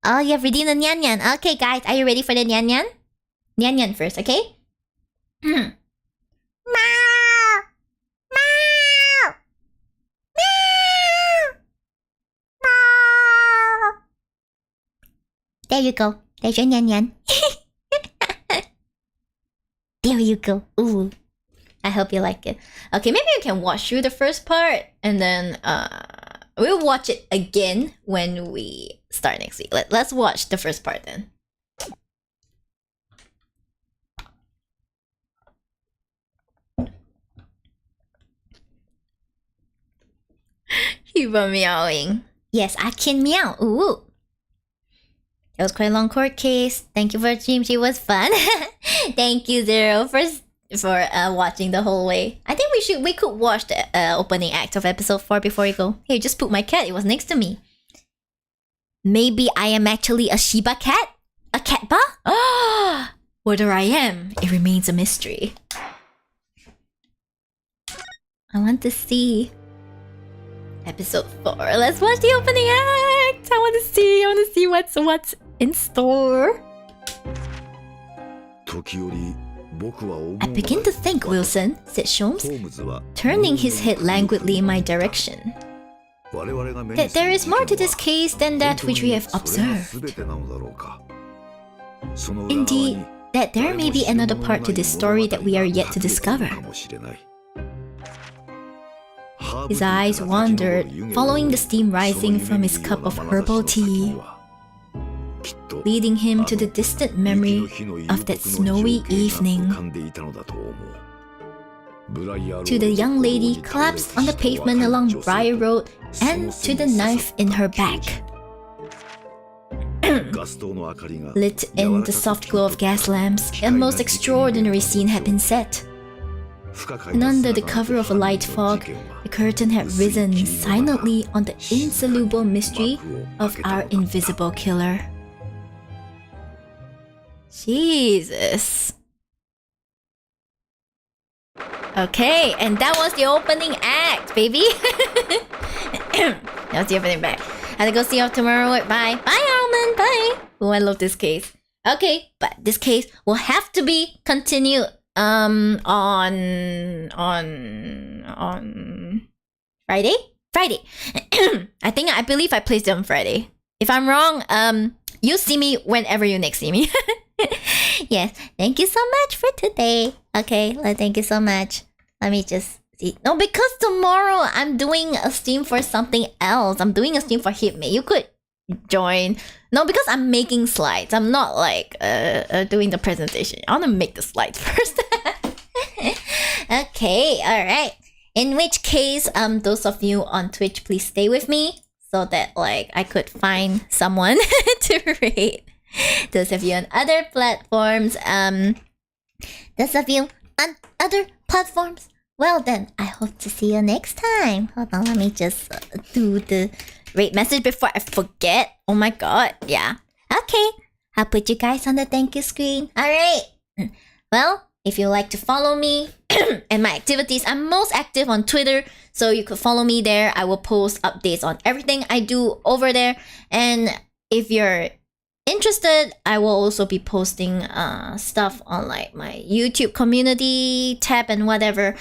Oh, you have redeemed the Nyan Nyan. Okay, guys, are you ready for the Nyan Nyan? Nyan Nyan first, okay? Meow! Meow! Meow! Meow! There you go. There's your Nyan Nyan. There you go. Ooh. I hope you like it. Okay, maybe we can watch through the first part and then we'll watch it again when we start next week. Let's watch the first part then. Shiba meowing. Yes, I can meow. Ooh. It was quite a long court case. Thank you for the stream. It was fun. Thank you, Zero, for watching the whole way. I think we could watch the opening act of episode 4 before we go. Hey, just put my cat. It was next to me. Maybe I am actually a Shiba cat? A cat ba? Ah! Whether I am, it remains a mystery. I want to see episode 4. Let's watch the opening act. I want to see what's in store. I begin to think, Wilson, said Sholmes, turning his head languidly in my direction, that there is more to this case than that which we have observed. Indeed, that there may be another part to this story that we are yet to discover. His eyes wandered, following the steam rising from his cup of herbal tea, leading him to the distant memory of that snowy evening, to the young lady collapsed on the pavement along Briar Road, and to the knife in her back. Lit in the soft glow of gas lamps, a most extraordinary scene had been set. And under the cover of a light fog, the curtain had risen silently on the insoluble mystery of our invisible killer. Jesus. Okay, and that was the opening act, baby. That was the opening act. I have to go see you tomorrow. Bye. Bye, Almond. Bye. Oh, I love this case. Okay, but this case will have to be continued on Friday? Friday. I believe I placed it on Friday. If I'm wrong, you see me whenever you next see me. Yes, thank you so much for today. Okay, thank you so much. Let me just see. No, because tomorrow I'm doing a stream for something else. I'm doing a stream for Hitme. You could join. No, because I'm making slides. I'm not like doing the presentation. I want to make the slides first. Okay, alright. In which case, those of you on Twitch, please stay with me so that like I could find someone to rate. Those of you on other platforms, well then, I hope to see you next time. Hold on, let me just do the rate message before I forget. Oh my god, yeah. Okay, I'll put you guys on the thank you screen. Alright. Well, if you like to follow me and my activities, I'm most active on Twitter, so you could follow me there. I will post updates on everything I do over there. And if you're interested, I will also be posting stuff on like my YouTube community tab and whatever.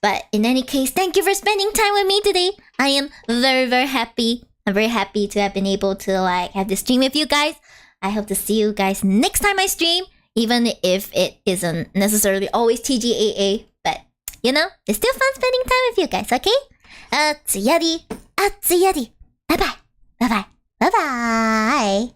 But in any case, thank you for spending time with me today. I am very, very happy. I'm very happy to have been able to like have this stream with you guys. I hope to see you guys next time I stream, even if it isn't necessarily always TGAA. But you know, it's still fun spending time with you guys, okay? Atsuyari. Bye bye. Bye bye. Bye bye.